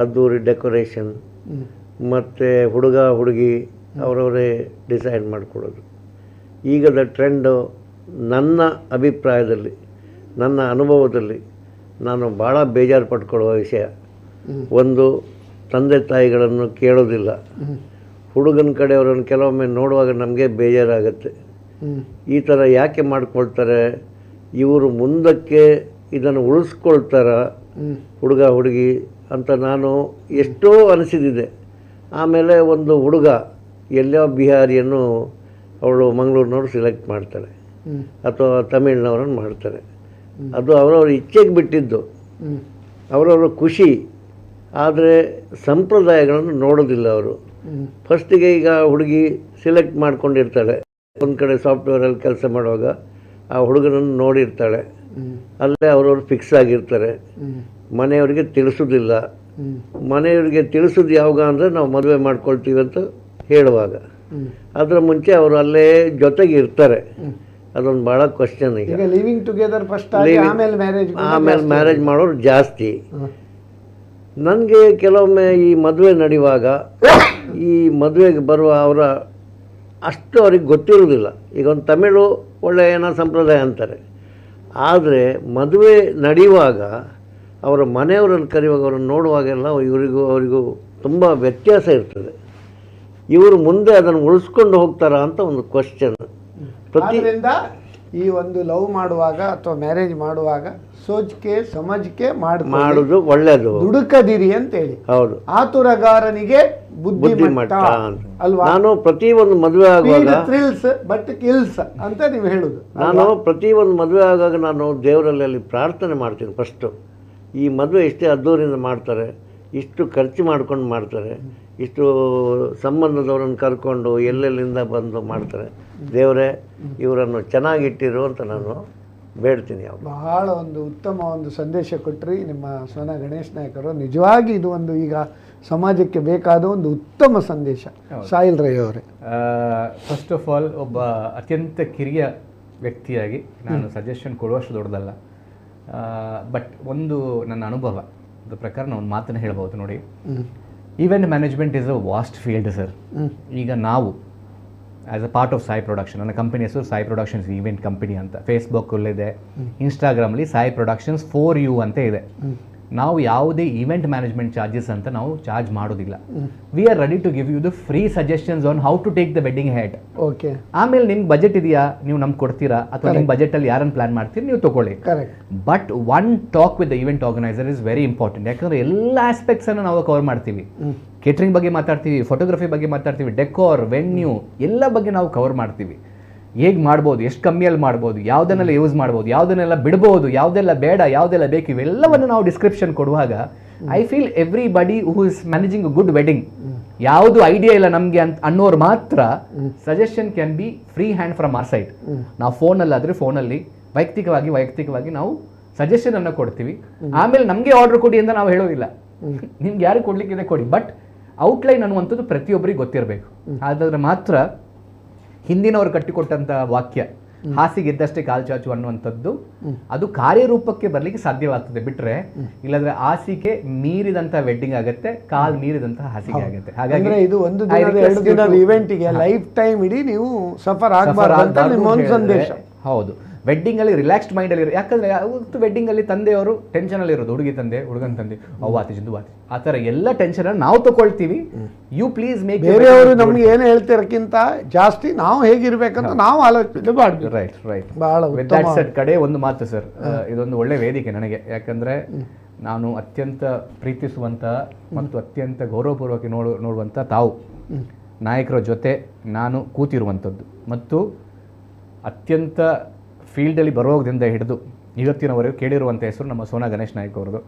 ಅದ್ದೂರಿ ಡೆಕೋರೇಷನ್, ಮತ್ತು ಹುಡುಗ ಹುಡುಗಿ ಅವರವರೇ ಡಿಸೈಡ್ ಮಾಡಿಕೊಡೋದು. ಈಗದ ಟ್ರೆಂಡು ನನ್ನ ಅಭಿಪ್ರಾಯದಲ್ಲಿ, ನನ್ನ ಅನುಭವದಲ್ಲಿ ನಾನು ಭಾಳ ಬೇಜಾರು ಪಟ್ಕೊಳ್ಳುವ ವಿಷಯ. ಒಂದು, ತಂದೆ ತಾಯಿಗಳನ್ನು ಕೇಳೋದಿಲ್ಲ. ಹುಡುಗನ ಕಡೆಯವರನ್ನು ಕೆಲವೊಮ್ಮೆ ನೋಡುವಾಗ ನಮಗೆ ಬೇಜಾರಾಗುತ್ತೆ. ಈ ಥರ ಯಾಕೆ ಮಾಡ್ಕೊಳ್ತಾರೆ, ಇವರು ಮುಂದಕ್ಕೆ ಇದನ್ನು ಉಳಿಸ್ಕೊಳ್ತಾರ ಹುಡುಗ ಹುಡುಗಿ ಅಂತ ನಾನು ಎಷ್ಟೋ ಅನಿಸಿದ್ದಿದೆ. ಆಮೇಲೆ ಒಂದು ಹುಡುಗ ಎಲ್ಲೋ ಬಿಹಾರಿಯನ್ನು ಅವಳು ಮಂಗಳೂರಿನವ್ರು ಸೆಲೆಕ್ಟ್ ಮಾಡ್ತಾರೆ ಅಥವಾ ತಮಿಳ್ನವ್ರನ್ನ ಮಾಡ್ತಾರೆ. ಅದು ಅವರವ್ರ ಇಚ್ಛೆಗೆ ಬಿಟ್ಟಿದ್ದು, ಅವರವ್ರ ಖುಷಿ. ಆದರೆ ಸಂಪ್ರದಾಯಗಳನ್ನು ನೋಡೋದಿಲ್ಲ ಅವರು. ಫಸ್ಟಿಗೆ ಈಗ ಹುಡುಗಿ ಸೆಲೆಕ್ಟ್ ಮಾಡ್ಕೊಂಡಿರ್ತಾಳೆ, ಒಂದು ಕಡೆ ಸಾಫ್ಟ್ವೇರಲ್ಲಿ ಕೆಲಸ ಮಾಡುವಾಗ ಆ ಹುಡುಗನನ್ನು ನೋಡಿರ್ತಾಳೆ, ಅಲ್ಲೇ ಅವರವ್ರು ಫಿಕ್ಸ್ ಆಗಿರ್ತಾರೆ. ಮನೆಯವರಿಗೆ ತಿಳಿಸೋದಿಲ್ಲ. ಮನೆಯವರಿಗೆ ತಿಳಿಸೋದು ಯಾವಾಗ ಅಂದರೆ ನಾವು ಮದುವೆ ಮಾಡ್ಕೊಳ್ತೀವಿ ಅಂತ ಹೇಳುವಾಗ. ಅದರ ಮುಂಚೆ ಅವರು ಅಲ್ಲೇ ಜೊತೆಗೆ ಇರ್ತಾರೆ. ಅದೊಂದು ಭಾಳ ಕ್ವಶನ್. ಈಗ ಲಿವಿಂಗ್ ಟುಗೆದರ್ ಫಸ್ಟ್, ಆಮೇಲೆ ಮ್ಯಾರೇಜ್ ಮಾಡೋರು ಜಾಸ್ತಿ. ನನಗೆ ಕೆಲವೊಮ್ಮೆ ಈ ಮದುವೆ ನಡೆಯುವಾಗ ಈ ಮದುವೆಗೆ ಬರುವ ಅವರ ಅಷ್ಟು ಅವ್ರಿಗೆ ಗೊತ್ತಿರೋದಿಲ್ಲ. ಈಗ ಒಂದು ತಮಿಳು ಒಳ್ಳೆ ಏನೋ ಸಂಪ್ರದಾಯ ಅಂತಾರೆ, ಆದರೆ ಮದುವೆ ನಡೆಯುವಾಗ ಅವರ ಮನೆಯವರನ್ನು ಕರೆಯುವಾಗ ಅವ್ರನ್ನ ನೋಡುವಾಗೆಲ್ಲ ಇವರಿಗೂ ಅವರಿಗೂ ತುಂಬ ವ್ಯತ್ಯಾಸ ಇರ್ತದೆ. ಇವರು ಮುಂದೆ ಅದನ್ನು ಉಳಿಸ್ಕೊಂಡು ಹೋಗ್ತಾರಾ ಅಂತ ಒಂದು ಕ್ವಶನ್. ಪ್ರತಿಯಿಂದ ಈ ಒಂದು ಲವ್ ಮಾಡುವಾಗ ಅಥವಾ ಮ್ಯಾರೇಜ್ ಮಾಡುವಾಗ ಸೋಚಿಕೆ ಸಮಜಿಕೆ ಮಾಡುದು ಒಳ್ಳೆಯದು, ದುಡುಕದಿರಿ ಅಂತೇಳಿ. ಹೌದು, ಆತುರಗಾರನಿಗೆ ಬುದ್ಧಿಮಟ್ಟ ಅಲ್ವಾ. ನಾನು ಪ್ರತಿ ಒಂದು ಮದುವೆ ಆಗುವಾಗ ಥ್ರಿಲ್ಸ್ ಬಟ್ ಕಿಲ್ಸ್ ಅಂತ ನೀವು ಹೇಳುದು. ನಾನು ಪ್ರತಿ ಒಂದು ಮದುವೆ ಆಗುವಾಗ ನಾನು ದೇವರಲ್ಲಿ ಅಲ್ಲಿ ಪ್ರಾರ್ಥನೆ ಮಾಡ್ತೀನಿ. ಫಸ್ಟು ಈ ಮದುವೆ ಇಷ್ಟೇ ಅದ್ದೂರಿಂದ ಮಾಡ್ತಾರೆ, ಇಷ್ಟು ಖರ್ಚು ಮಾಡ್ಕೊಂಡು ಮಾಡ್ತಾರೆ, ಇಷ್ಟು ಸಂಬಂಧದವ್ರನ್ನ ಕರ್ಕೊಂಡು ಎಲ್ಲೆಲ್ಲಿಂದ ಬಂದು ಮಾಡ್ತಾರೆ. ದೇವರೇ ಇವರನ್ನು ಚೆನ್ನಾಗಿಟ್ಟಿರು ಅಂತ ನಾನು ಬೇಡ್ತೀನಿ. ಬಹಳ ಒಂದು ಉತ್ತಮ ಒಂದು ಸಂದೇಶ ಕೊಟ್ಟರಿ ನಿಮ್ಮ ಸೋನಾ ಗಣೇಶ್ ನಾಯಕರು. ನಿಜವಾಗಿ ಇದು ಒಂದು ಈಗ ಸಮಾಜಕ್ಕೆ ಬೇಕಾದ ಒಂದು ಉತ್ತಮ ಸಂದೇಶ. ಸಾಹಿಲ್ ರೈ ಅವರೇ, ಫಸ್ಟ್ ಆಫ್ ಆಲ್ ಒಬ್ಬ ಅತ್ಯಂತ ಕಿರಿಯ ವ್ಯಕ್ತಿಯಾಗಿ ನಾನು ಸಜೆಷನ್ ಕೊಡುವಷ್ಟು ದೊಡ್ಡದಲ್ಲ, ಬಟ್ ಒಂದು ನನ್ನ ಅನುಭವದ ಪ್ರಕಾರ ನಾನು ಒಂದು ಮಾತನ್ನು ಹೇಳ್ಬೋದು. ನೋಡಿ, event management is a vast field sir. ಈಗ ನಾವು as a part of Sai production, ನನ್ನ ಕಂಪನಿ ಹೆಸರು ಸಾಯಿ ಪ್ರೊಡಕ್ಷನ್ಸ್ ಈವೆಂಟ್ ಕಂಪನಿ ಅಂತ, ಫೇಸ್ಬುಕ್ಕಲ್ಲಿದೆ, ಇನ್ಸ್ಟಾಗ್ರಾಮಲ್ಲಿ ಸಾಯಿ ಪ್ರೊಡಕ್ಷನ್ಸ್ ಫಾರ್ ಯು ಅಂತ ಇದೆ. ನಾವು ಯಾವುದೇ ಈವೆಂಟ್ ಮ್ಯಾನೇಜ್ಮೆಂಟ್ ಚಾರ್ಜಸ್ ಅಂತ ನಾವು ಚಾರ್ಜ್ ಮಾಡೋದಿಲ್ಲ. We are ready to give you the free suggestions on how to take the wedding head. Okay, ಆಮೇಲೆ ನಿಮ್ಗೆ ಬಜೆಟ್ ಇದೆಯಾ, ನೀವು ನಮ್ಗೆ ಕೊಡ್ತೀರಾ, ಅಥವಾ ನಿಮ್ಮ ಬಜೆಟಲ್ಲಿ ಯಾರನ್ನು ಪ್ಲಾನ್ ಮಾಡ್ತೀರಿ ನೀವು ತಗೊಳ್ಳಿ. But one talk with the event organiser is very important. ಯಾಕಂದರೆ ಎಲ್ಲ ಆಸ್ಪೆಕ್ಟ್ಸನ್ನು ನಾವು ಕವರ್ ಮಾಡ್ತೀವಿ. ಕೇಟ್ರಿಂಗ್ ಬಗ್ಗೆ ಮಾತಾಡ್ತೀವಿ, ಫೋಟೋಗ್ರಫಿ ಬಗ್ಗೆ ಮಾತಾಡ್ತೀವಿ, ಡೆಕೋರ್, ವೆನ್ಯೂ ಎಲ್ಲ ಬಗ್ಗೆ ನಾವು ಕವರ್ ಮಾಡ್ತೀವಿ. ಹೇಗೆ ಮಾಡ್ಬೋದು, ಎಷ್ಟು ಕಮ್ಮಿಯಲ್ಲಿ ಮಾಡ್ಬೋದು, ಯಾವುದನ್ನೆಲ್ಲ ಯೂಸ್ ಮಾಡ್ಬೋದು, ಯಾವುದನ್ನೆಲ್ಲ ಬಿಡ್ಬೋದು, ಯಾವುದೆಲ್ಲ ಬೇಡ, ಯಾವುದೆಲ್ಲ ಬೇಕು, ಇವೆಲ್ಲವನ್ನು ನಾವು ಡಿಸ್ಕ್ರಿಪ್ಷನ್ ಕೊಡುವಾಗ I feel everybody who is managing a good wedding, ಯಾವುದು ಐಡಿಯಾ ಇಲ್ಲ ನಮಗೆ ಅಂತ ಅನ್ನೋರು ಮಾತ್ರ suggestion can be free hand from our side. ನಾವು ಫೋನಲ್ಲಾದರೆ ಫೋನಲ್ಲಿ ವೈಯಕ್ತಿಕವಾಗಿ ನಾವು ಸಜೆಷನ್ ಅನ್ನು ಕೊಡ್ತೀವಿ. ಆಮೇಲೆ ನಮಗೆ ಆರ್ಡರ್ ಕೊಡಿ ಅಂತ ನಾವು ಹೇಳೋದಿಲ್ಲ, ನಿಮ್ಗೆ ಯಾರಿಗೆ ಕೊಡ್ಲಿಕ್ಕಿದೆ ಕೊಡಿ. ಬಟ್ ಔಟ್ಲೈನ್ ಅನ್ನುವಂಥದ್ದು ಪ್ರತಿಯೊಬ್ಬರಿಗೆ ಗೊತ್ತಿರಬೇಕು. ಆದ್ರೆ ಮಾತ್ರ ಹಿಂದಿನವರು ಕಟ್ಟಿಕೊಟ್ಟಂಥ ವಾಕ್ಯ ಹಾಸಿಗೆ ಇದ್ದಷ್ಟೇ ಕಾಲು ಚಾಚು ಅನ್ನುವಂಥದ್ದು ಅದು ಕಾರ್ಯರೂಪಕ್ಕೆ ಬರಲಿಕ್ಕೆ ಸಾಧ್ಯವಾಗ್ತದೆ. ಬಿಟ್ರೆ ಇಲ್ಲಾಂದ್ರೆ ಹಾಸಿಗೆ ಮೀರಿದಂಥ ವೆಡ್ಡಿಂಗ್ ಆಗುತ್ತೆ, ಕಾಲ್ ಮೀರಿದಂಥ ಹಾಸಿಗೆ ಆಗುತ್ತೆ. ಹಾಗಾಗಿ ಇದು ಒಂದು ದಿನದ ಇವೆಂಟ್ಗೆ ಲೈಫ್ ಟೈಮ್ ಇಡೀ ನೀವು ಸಫರ್ ಆಗಬಾರದು ಅಂತ ನಿಮ್ಮ ಒಂದು ಸಂದೇಶ. ಹೌದು, ವೆಡ್ಡಿಂಗ್ ಅಲ್ಲಿ ರಿಲ್ಯಾಕ್ಸ್ಡ್ ಮೈಂಡ್ ಅಲ್ಲಿ ಯಾಕಂದ್ರೆ ಅವತ್ತು ವೆಡ್ಡಿಂಗ್ ಅಲ್ಲಿ ತಂದೆಯವರು ಟೆನ್ಷನ್ ಅಲ್ಲಿ ಇರೋದು, ಹುಡುಗಿ ತಂದೆ ಹುಡುಗನ ತಂದೆ ಅವಾತಿ ಜಿಂದು ವಾತಿ ಆ ತರ ಎಲ್ಲ ಟೆನ್ಷನ್ ನಾವು ತಗೊಳ್ತೀವಿ. ಯು ಪ್ಲೀಸ್ ಮೇಕ್ ಬೇರೆಯವರು ನಮ್ಗೆ ಏನು ಹೇಳ್ತಿರಕ್ಕಿಂತ ಜಾಸ್ತಿ ನಾವು ಹೇಗಿರ್ಬೇಕಂತ ನಾವು ಆಲೋಚನೆ ಮಾಡ್ತೀವಿ. ರೈಟ್ ಬಹಳ ವಿತ್ ದಟ್ ಸೆಡ್ ಕಡೆ ಒಂದು ಮಾತು ಸರ್, ಇದೊಂದು ಒಳ್ಳೆ ವೇದಿಕೆ ನನಗೆ. ಯಾಕಂದ್ರೆ ನಾನು ಅತ್ಯಂತ ಪ್ರೀತಿಸುವಂತ ಮತ್ತು ಅತ್ಯಂತ ಗೌರವಪೂರ್ವಕ ನೋಡುವಂತ ತಾವು ನಾಯಕರ ಜೊತೆ ನಾನು ಕೂತಿರುವಂಥದ್ದು ಮತ್ತು ಅತ್ಯಂತ ಫೀಲ್ಡಲ್ಲಿ ಬರೋದ್ರಿಂದ ಹಿಡಿದು ಇವತ್ತಿನವರೆಗೂ ಕೇಳಿರುವಂಥ ಹೆಸರು ನಮ್ಮ ಸೋನಾ ಗಣೇಶ್ ನಾಯಕ್ ಅವ್ರದ್ದು.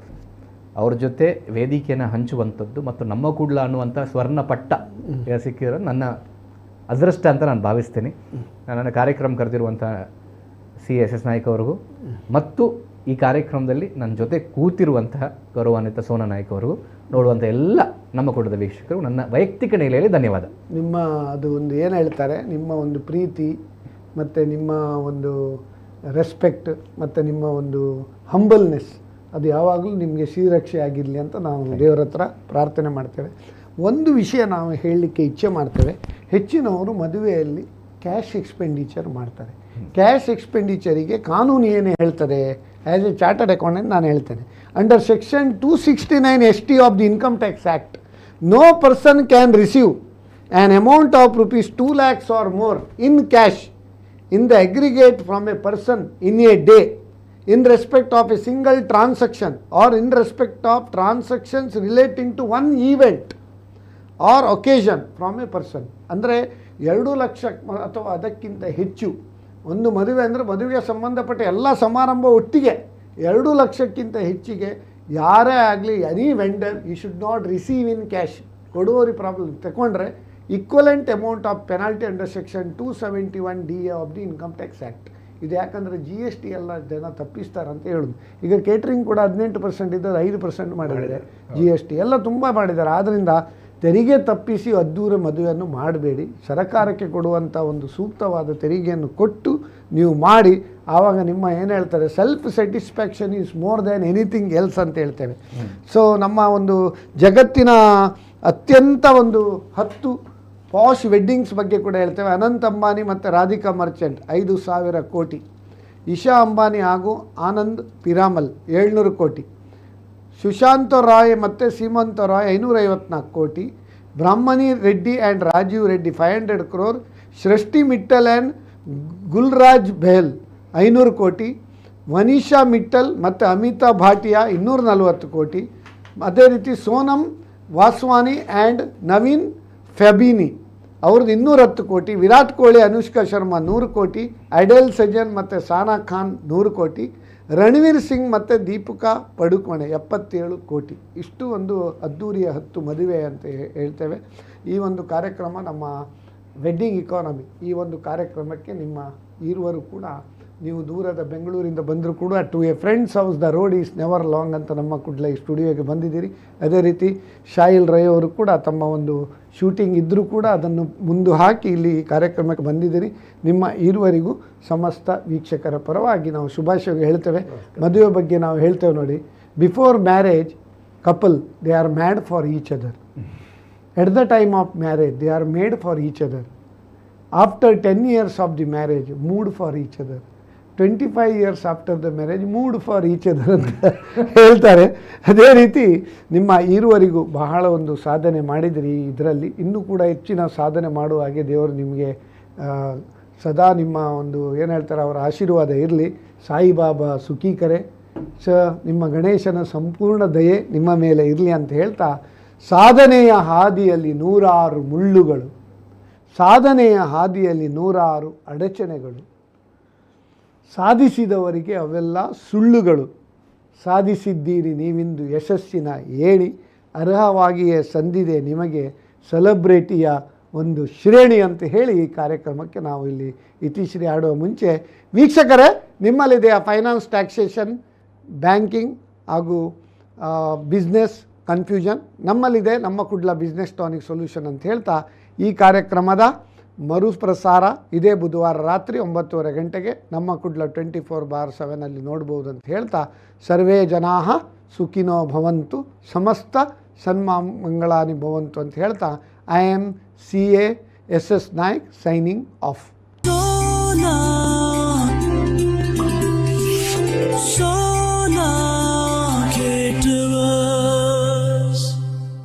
ಅವ್ರ ಜೊತೆ ವೇದಿಕೆಯನ್ನು ಹಂಚುವಂಥದ್ದು ಮತ್ತು ನಮ್ಮ ಕೂಡ್ಲ ಅನ್ನುವಂಥ ಸ್ವರ್ಣ ಪಟ್ಟ ಸಿಕ್ಕಿರೋದು ನನ್ನ ಅದೃಷ್ಟ ಅಂತ ನಾನು ಭಾವಿಸ್ತೀನಿ. ನನ್ನ ಕಾರ್ಯಕ್ರಮ ಕರೆದಿರುವಂಥ CS ನಾಯಕ್ ಅವ್ರಿಗೂ ಮತ್ತು ಈ ಕಾರ್ಯಕ್ರಮದಲ್ಲಿ ನನ್ನ ಜೊತೆ ಕೂತಿರುವಂತಹ ಗೌರವಾನ್ವಿತ ಸೋನಾ ನಾಯಕ್ ಅವ್ರಿಗೂ ನೋಡುವಂಥ ಎಲ್ಲ ನಮ್ಮ ಕೂಡದ ವೀಕ್ಷಕರು ನನ್ನ ವೈಯಕ್ತಿಕ ನೆಲೆಯಲ್ಲಿ ಧನ್ಯವಾದ. ನಿಮ್ಮ ಅದು ಒಂದು ಏನು ಹೇಳ್ತಾರೆ, ನಿಮ್ಮ ಒಂದು ಪ್ರೀತಿ ಮತ್ತು ನಿಮ್ಮ ಒಂದು ರೆಸ್ಪೆಕ್ಟ್ ಮತ್ತು ನಿಮ್ಮ ಒಂದು ಹಂಬಲ್ನೆಸ್ ಅದು ಯಾವಾಗಲೂ ನಿಮಗೆ ಶ್ರೀರಕ್ಷೆ ಆಗಿರಲಿ ಅಂತ ನಾವು ದೇವರ ಹತ್ರ ಪ್ರಾರ್ಥನೆ ಮಾಡ್ತೇವೆ. ಒಂದು ವಿಷಯ ನಾವು ಹೇಳಲಿಕ್ಕೆ ಇಚ್ಛೆ ಮಾಡ್ತೇವೆ, ಹೆಚ್ಚಿನವರು ಮದುವೆಯಲ್ಲಿ ಕ್ಯಾಶ್ ಎಕ್ಸ್ಪೆಂಡಿಚರ್ ಮಾಡ್ತಾರೆ. ಕ್ಯಾಶ್ ಎಕ್ಸ್ಪೆಂಡಿಚರಿಗೆ ಕಾನೂನು ಏನು ಹೇಳ್ತದೆ, ಆ್ಯಸ್ ಎ ಚಾರ್ಟರ್ಡ್ ಅಕೌಂಟೆಂಟ್ ನಾನು ಹೇಳ್ತೇನೆ, under section 269 ST of the income tax act, no person can receive an amount of rupees 2 lakhs or more in cash in the aggregate from a person in a day in respect of a single transaction or in respect of transactions relating to one event or occasion from a person. ಅಂದರೆ 2 ಲಕ್ಷ ಅಥವಾ ಅದಕ್ಕಿಂತ ಹೆಚ್ಚು ಒಂದು ಮದುವೆ ಅಂದರೆ ಮದುವೆಗೆ ಸಂಬಂಧಪಟ್ಟ ಎಲ್ಲ ಸಮಾರಂಭ ಒಟ್ಟಿಗೆ 2 ಲಕ್ಷಕ್ಕಿಂತ ಹೆಚ್ಚಿಗೆ ಯಾರೇ ಆಗಲಿ any vendor you should not receive in cash. ಕೊಡುವವರಿಗೆ ಪ್ರಾಬ್ಲಮ್ ತಗೊಂಡ್ರೆ equivalent amount of penalty under section 271DA of the income tax act. ಇದು ಯಾಕಂದರೆ GST ಎಲ್ಲ ಜನ ತಪ್ಪಿಸ್ತಾರೆ ಅಂತ ಹೇಳೋದು. ಈಗ ಕೇಟ್ರಿಂಗ್ ಕೂಡ 18% ಇದ್ದದ್ದು 5% ಮಾಡಿದ್ದಾರೆ, GST ಎಲ್ಲ ತುಂಬ ಮಾಡಿದ್ದಾರೆ. ಆದ್ದರಿಂದ ತೆರಿಗೆ ತಪ್ಪಿಸಿ ಅದ್ದೂರಿ ಮದುವೆಯನ್ನು ಮಾಡಬೇಡಿ. ಸರ್ಕಾರಕ್ಕೆ ಕೊಡುವಂಥ ಒಂದು ಸೂಕ್ತವಾದ ತೆರಿಗೆಯನ್ನು ಕೊಟ್ಟು ನೀವು ಮಾಡಿ, ಆವಾಗ ನಿಮ್ಮ ಏನು ಹೇಳ್ತಾರೆ self satisfaction is more than anything else ಅಂತ ಹೇಳ್ತೇವೆ. ಸೊ ನಮ್ಮ ಒಂದು ಜಗತ್ತಿನ ಅತ್ಯಂತ ಒಂದು 10 ಪಾಶ್ ವೆಡ್ಡಿಂಗ್ಸ್ ಬಗ್ಗೆ ಕೂಡ ಹೇಳ್ತೇವೆ. ಅನಂತ್ ಅಂಬಾನಿ ಮತ್ತು ರಾಧಿಕಾ ಮರ್ಚೆಂಟ್ 5,000 ಕೋಟಿ, ಇಶಾ ಅಂಬಾನಿ ಹಾಗೂ ಆನಂದ್ ಪಿರಾಮಲ್ 700 ಕೋಟಿ, ಸುಶಾಂತ್ ರಾಯ್ ಮತ್ತು ಸೀಮಂತ್ ರಾಯ್ 554 ಕೋಟಿ, ಬ್ರಾಹ್ಮಣಿ ರೆಡ್ಡಿ ಆ್ಯಂಡ್ ರಾಜೀವ್ ರೆಡ್ಡಿ 500 crore, ಸೃಷ್ಟಿ ಮಿಟ್ಟಲ್ ಆ್ಯಂಡ್ ಗುಲ್ರಾಜ್ ಬೆಹಲ್ 500 ಕೋಟಿ, ಮನೀಷಾ ಮಿಟ್ಟಲ್ ಮತ್ತು ಅಮಿತಾ ಭಾಟಿಯಾ 240 ಕೋಟಿ, ಅದೇ ರೀತಿ ಸೋನಮ್ ವಾಸ್ವಾನಿ ಆ್ಯಂಡ್ ನವೀನ್ ಫ್ಯಾಬಿನಿ ಅವ್ರದ್ದು 210 ಕೋಟಿ, ವಿರಾಟ್ ಕೊಹ್ಲಿ ಅನುಷ್ಕಾ ಶರ್ಮಾ 100 ಕೋಟಿ, ಅಡೆಲ್ ಸಜನ್ ಮತ್ತು ಸಾನಾ ಖಾನ್ 100 ಕೋಟಿ, ರಣವೀರ್ ಸಿಂಗ್ ಮತ್ತು ದೀಪಿಕಾ ಪಡುಕೋಣೆ 77 ಕೋಟಿ. ಇಷ್ಟು ಒಂದು ಅದ್ಧೂರಿಯ 10 ಮದುವೆ ಅಂತ ಹೇಳ್ತೇವೆ. ಈ ಒಂದು ಕಾರ್ಯಕ್ರಮ ನಮ್ಮ ವೆಡ್ಡಿಂಗ್ ಇಕಾನಮಿ, ಈ ಒಂದು ಕಾರ್ಯಕ್ರಮಕ್ಕೆ ನಿಮ್ಮ ಇರುವರು ಕೂಡ ನೀವು ದೂರದ ಬೆಂಗಳೂರಿಂದ ಬಂದರೂ ಕೂಡ to a friends house the road is never long ಅಂತ ನಮ್ಮ ಕೂಡಲೇ ಈ ಸ್ಟುಡಿಯೋಗೆ ಬಂದಿದ್ದೀರಿ. ಅದೇ ರೀತಿ ಶಾಹಿಲ್ ರೈ ಅವರು ಕೂಡ ತಮ್ಮ ಒಂದು ಶೂಟಿಂಗ್ ಇದ್ದರೂ ಕೂಡ ಅದನ್ನು ಮುಂದೆ ಹಾಕಿ ಇಲ್ಲಿ ಈ ಕಾರ್ಯಕ್ರಮಕ್ಕೆ ಬಂದಿದ್ದೀರಿ. ನಿಮ್ಮ ಇರುವರಿಗೂ ಸಮಸ್ತ ವೀಕ್ಷಕರ ಪರವಾಗಿ ನಾವು ಶುಭಾಶಯ ಹೇಳ್ತೇವೆ. ಮದುವೆ ಬಗ್ಗೆ ನಾವು ಹೇಳ್ತೇವೆ ನೋಡಿ, before marriage couple they are mad for each other. At the time of marriage they are made for each other. After 10 years of the marriage mood for each other. 25 years after the marriage mood for each other ಅಂತ ಹೇಳ್ತಾರೆ. ಅದೇ ರೀತಿ ನಿಮ್ಮ ಇರುವರಿಗೂ ಬಹಳ ಒಂದು ಸಾಧನೆ ಮಾಡಿದಿರಿ ಇದರಲ್ಲಿ. ಇನ್ನೂ ಕೂಡ ಹೆಚ್ಚಿನ ಸಾಧನೆ ಮಾಡುವ ಹಾಗೆ ದೇವರು ನಿಮಗೆ ಸದಾ ನಿಮ್ಮ ಒಂದು ಏನು ಹೇಳ್ತಾರೆ ಅವರ ಆಶೀರ್ವಾದ ಇರಲಿ. ಸಾಯಿಬಾಬಾ ಸುಖೀಕರೆ ನಿಮ್ಮ ಗಣೇಶನ ಸಂಪೂರ್ಣ ದಯೆ ನಿಮ್ಮ ಮೇಲೆ ಇರಲಿ ಅಂತ ಹೇಳ್ತಾ, ಸಾಧನೆಯ ಹಾದಿಯಲ್ಲಿ 100 ಮುಳ್ಳುಗಳು, ಸಾಧನೆಯ ಹಾದಿಯಲ್ಲಿ 100 ಅಡಚಣೆಗಳು, ಸಾಧಿಸಿದವರಿಗೆ ಅವೆಲ್ಲ ಸುಳ್ಳುಗಳು. ಸಾಧಿಸಿದ್ದೀರಿ ನೀವಿಂದು ಯಶಸ್ಸಿನ ಏಣಿ, ಅರ್ಹವಾಗಿಯೇ ಸಂದಿದೆ ನಿಮಗೆ ಸೆಲೆಬ್ರಿಟಿಯ ಒಂದು ಶ್ರೇಣಿ ಅಂತ ಹೇಳಿ ಈ ಕಾರ್ಯಕ್ರಮಕ್ಕೆ ನಾವು ಇಲ್ಲಿ ಇತಿಶ್ರೀ ಆಡುವ ಮುಂಚೆ, ವೀಕ್ಷಕರೇ ನಿಮ್ಮಲ್ಲಿದೆ ಫೈನಾನ್ಸ್, ಟ್ಯಾಕ್ಸೇಷನ್, ಬ್ಯಾಂಕಿಂಗ್ ಹಾಗೂ ಬಿಸ್ನೆಸ್ ಕನ್ಫ್ಯೂಷನ್, ನಮ್ಮಲ್ಲಿದೆ ನಮ್ಮ ಕುಡ್ಲ ಬಿಸ್ನೆಸ್ ಟಾನಿಕ್ ಸೊಲ್ಯೂಷನ್ ಅಂತ ಹೇಳ್ತಾ ಈ ಕಾರ್ಯಕ್ರಮದ ಮರುಪ್ರಸಾರ ಇದೇ ಬುಧವಾರ ರಾತ್ರಿ 9:30 ಗಂಟೆಗೆ ನಮ್ಮ ಕುಡ್ಲ 24/7 ನೋಡ್ಬೋದು ಅಂತ ಹೇಳ್ತಾ, ಸರ್ವೇ ಜನಾಃ ಸುಖಿನೋ ಭವಂತು, ಸಮಸ್ತ ಸನ್ಮಂಗಳಾನಿ ಭವಂತು ಅಂತ ಹೇಳ್ತಾ, I am CA SS Naik signing off.